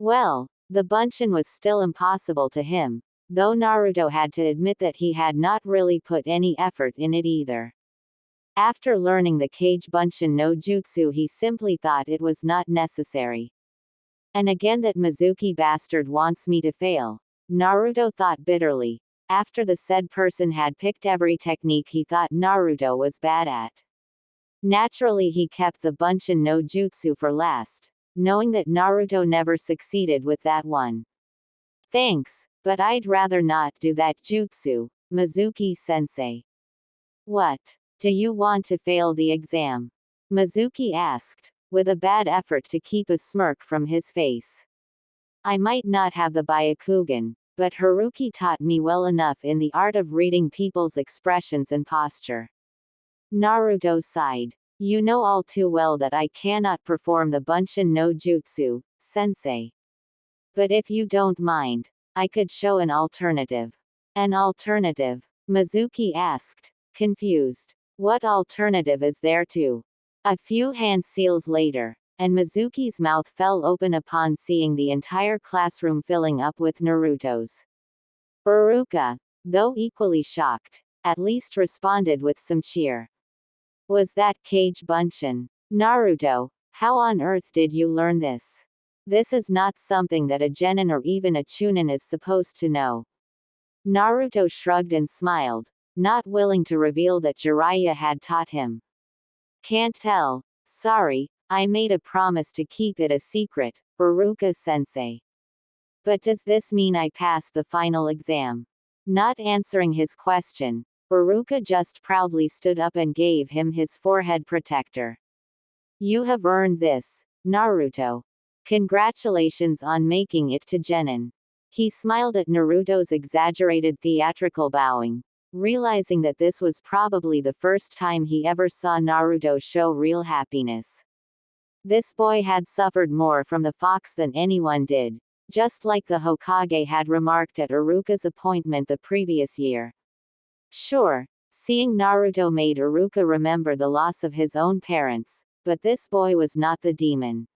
Well, the bunshin was still impossible to him, though Naruto had to admit that he had not really put any effort in it either. After learning the Kage Bunshin no Jutsu he simply thought it was not necessary. And again that Mizuki bastard wants me to fail, Naruto thought bitterly, after the said person had picked every technique he thought Naruto was bad at. Naturally, he kept the Bunshin no Jutsu for last, knowing that Naruto never succeeded with that one. Thanks, but I'd rather not do that jutsu, Mizuki-sensei. What? Do you want to fail the exam? Mizuki asked, with a bad effort to keep a smirk from his face. I might not have the Byakugan, but Haruki taught me well enough in the art of reading people's expressions and posture. Naruto sighed. You know all too well that I cannot perform the Bunshin no Jutsu, sensei. But if you don't mind, I could show an alternative. An alternative? Mizuki asked, confused. What alternative is there to? A few hand seals later, and Mizuki's mouth fell open upon seeing the entire classroom filling up with Narutos. Iruka, though equally shocked, at least responded with some cheer. Was that Kage Bunshin? Naruto, how on earth did you learn this? This is not something that a genin or even a chunin is supposed to know. Naruto shrugged and smiled, not willing to reveal that Jiraiya had taught him. Can't tell. Sorry, I made a promise to keep it a secret, Iruka-sensei. But does this mean I pass the final exam? Not answering his question, Iruka just proudly stood up and gave him his forehead protector. You have earned this, Naruto. Congratulations on making it to Genin. He smiled at Naruto's exaggerated theatrical bowing, realizing that this was probably the first time he ever saw Naruto show real happiness. This boy had suffered more from the fox than anyone did, just like the Hokage had remarked at Iruka's appointment the previous year. Sure, seeing Naruto made Iruka remember the loss of his own parents, but this boy was not the demon.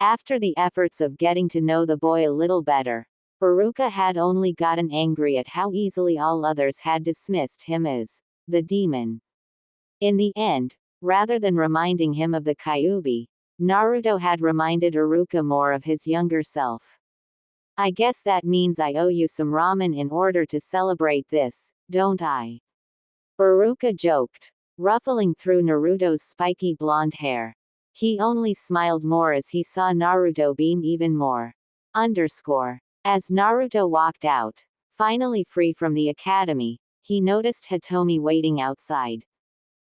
After the efforts of getting to know the boy a little better, Iruka had only gotten angry at how easily all others had dismissed him as the demon. In the end, rather than reminding him of the Kyuubi, Naruto had reminded Iruka more of his younger self. I guess that means I owe you some ramen in order to celebrate this, don't I? Iruka joked, ruffling through Naruto's spiky blonde hair. He only smiled more as he saw Naruto beam even more. As Naruto walked out, finally free from the academy, he noticed Hitomi waiting outside.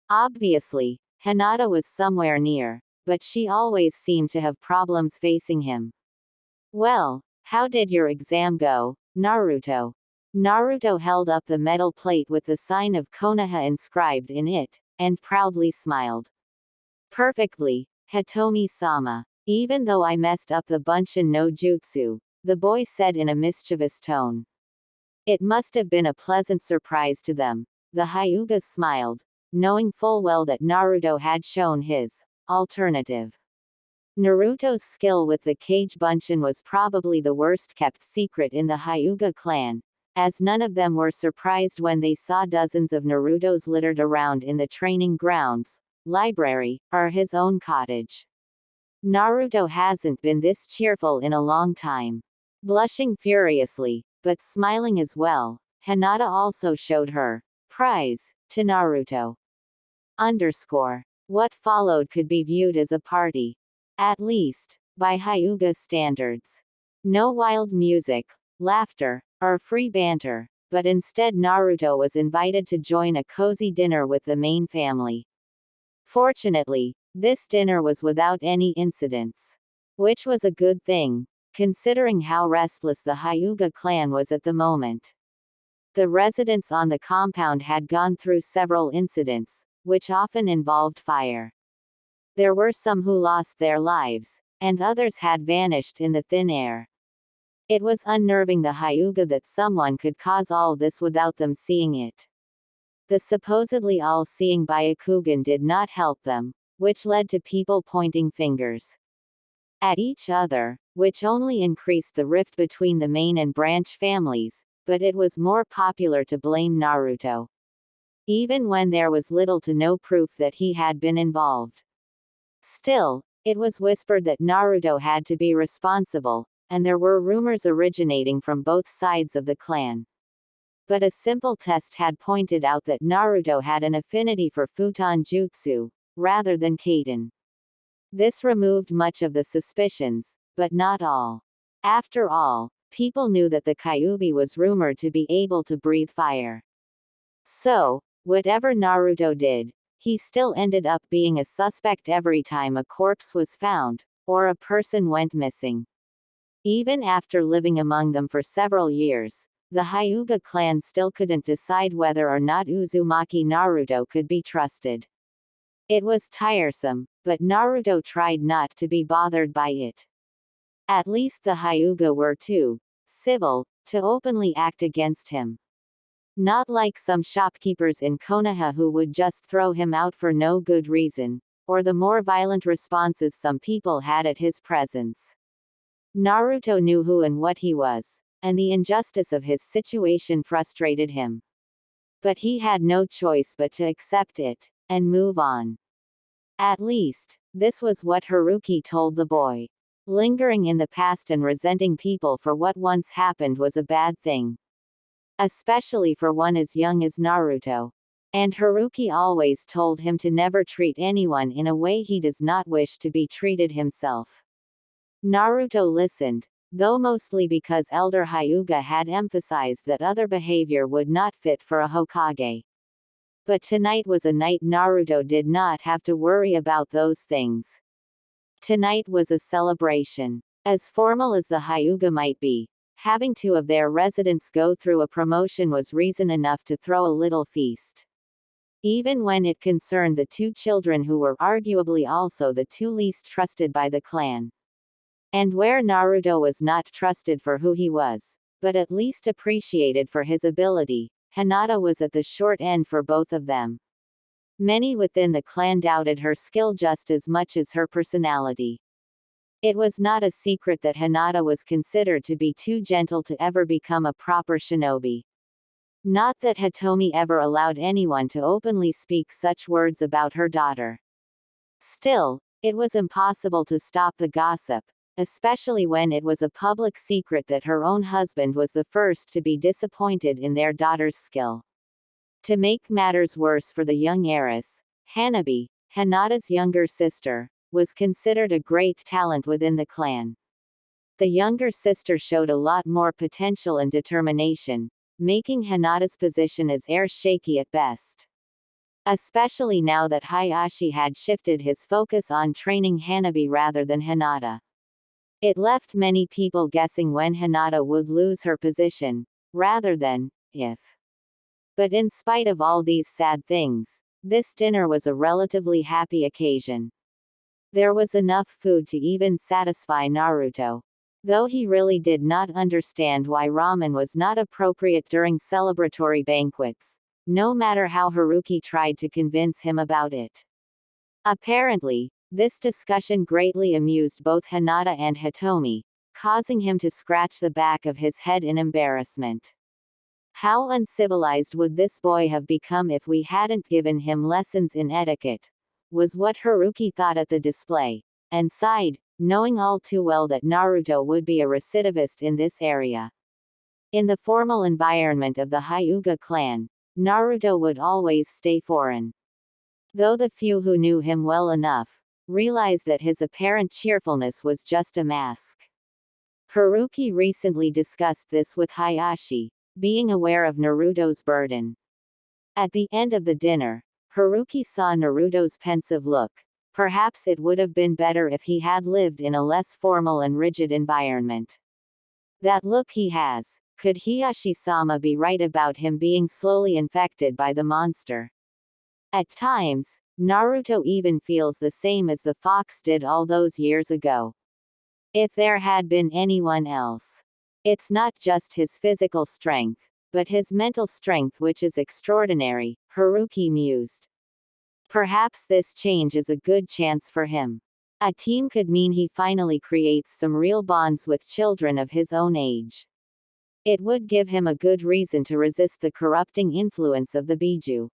Obviously, Hinata was somewhere near, but she always seemed to have problems facing him. Well, how did your exam go, Naruto? Naruto held up the metal plate with the sign of Konoha inscribed in it, and proudly smiled. Perfectly, Hitomi-sama. Even though I messed up the Bunshin no Jutsu, the boy said in a mischievous tone. It must have been a pleasant surprise to them. The Hyuga smiled, knowing full well that Naruto had shown his alternative. Naruto's skill with the Kage Bunshin was probably the worst kept secret in the Hyuga clan, as none of them were surprised when they saw dozens of Narutos littered around in the training grounds, library, or his own cottage. Naruto hasn't been this cheerful in a long time. Blushing furiously, but smiling as well, Hinata also showed her prize to Naruto. What followed could be viewed as a party. At least, by Hyuga standards. No wild music, laughter, or free banter, but instead Naruto was invited to join a cozy dinner with the main family. Fortunately, this dinner was without any incidents. Which was a good thing, considering how restless the Hyuga clan was at the moment. The residents on the compound had gone through several incidents, which often involved fire. There were some who lost their lives, and others had vanished in the thin air. It was unnerving the Hyuga that someone could cause all this without them seeing it. The supposedly all-seeing Byakugan did not help them, which led to people pointing fingers at each other, which only increased the rift between the main and branch families, but it was more popular to blame Naruto. Even when there was little to no proof that he had been involved. Still, it was whispered that Naruto had to be responsible, and there were rumors originating from both sides of the clan. But a simple test had pointed out that Naruto had an affinity for futon jutsu, rather than Kaden. This removed much of the suspicions, but not all. After all, people knew that the Kyuubi was rumored to be able to breathe fire. So, whatever Naruto did, he still ended up being a suspect every time a corpse was found, or a person went missing. Even after living among them for several years, the Hyuga clan still couldn't decide whether or not Uzumaki Naruto could be trusted. It was tiresome, but Naruto tried not to be bothered by it. At least the Hyuga were too civil to openly act against him. Not like some shopkeepers in Konoha who would just throw him out for no good reason, or the more violent responses some people had at his presence. Naruto knew who and what he was, and the injustice of his situation frustrated him. But he had no choice but to accept it, and move on. At least, this was what Haruki told the boy. Lingering in the past and resenting people for what once happened was a bad thing. Especially for one as young as Naruto. And Haruki always told him to never treat anyone in a way he does not wish to be treated himself. Naruto listened, though mostly because Elder Hyuga had emphasized that other behavior would not fit for a Hokage. But tonight was a night Naruto did not have to worry about those things. Tonight was a celebration. As formal as the Hyuga might be, having two of their residents go through a promotion was reason enough to throw a little feast. Even when it concerned the two children who were arguably also the two least trusted by the clan. And where Naruto was not trusted for who he was, but at least appreciated for his ability, Hinata was at the short end for both of them. Many within the clan doubted her skill just as much as her personality. It was not a secret that Hinata was considered to be too gentle to ever become a proper shinobi. Not that Hitomi ever allowed anyone to openly speak such words about her daughter. Still, it was impossible to stop the gossip, especially when it was a public secret that her own husband was the first to be disappointed in their daughter's skill. To make matters worse for the young heiress, Hanabi, Hinata's younger sister, was considered a great talent within the clan. The younger sister showed a lot more potential and determination, making Hinata's position as heir shaky at best. Especially now that Hayashi had shifted his focus on training Hanabi rather than Hinata. It left many people guessing when Hinata would lose her position, rather than, if. But in spite of all these sad things, this dinner was a relatively happy occasion. There was enough food to even satisfy Naruto. Though he really did not understand why ramen was not appropriate during celebratory banquets, no matter how Haruki tried to convince him about it. Apparently, this discussion greatly amused both Hinata and Hitomi, causing him to scratch the back of his head in embarrassment. How uncivilized would this boy have become if we hadn't given him lessons in etiquette, was what Haruki thought at the display, and sighed, knowing all too well that Naruto would be a recidivist in this area. In the formal environment of the Hyuga clan, Naruto would always stay foreign. Though the few who knew him well enough realized that his apparent cheerfulness was just a mask. Haruki recently discussed this with Hayashi, being aware of Naruto's burden. At the end of the dinner, Haruki saw Naruto's pensive look. Perhaps it would have been better if he had lived in a less formal and rigid environment. That look he has. Could Hiyashi-sama be right about him being slowly infected by the monster? At times, Naruto even feels the same as the fox did all those years ago. If there had been anyone else. It's not just his physical strength, but his mental strength which is extraordinary, Haruki mused. Perhaps this change is a good chance for him. A team could mean he finally creates some real bonds with children of his own age. It would give him a good reason to resist the corrupting influence of the Biju.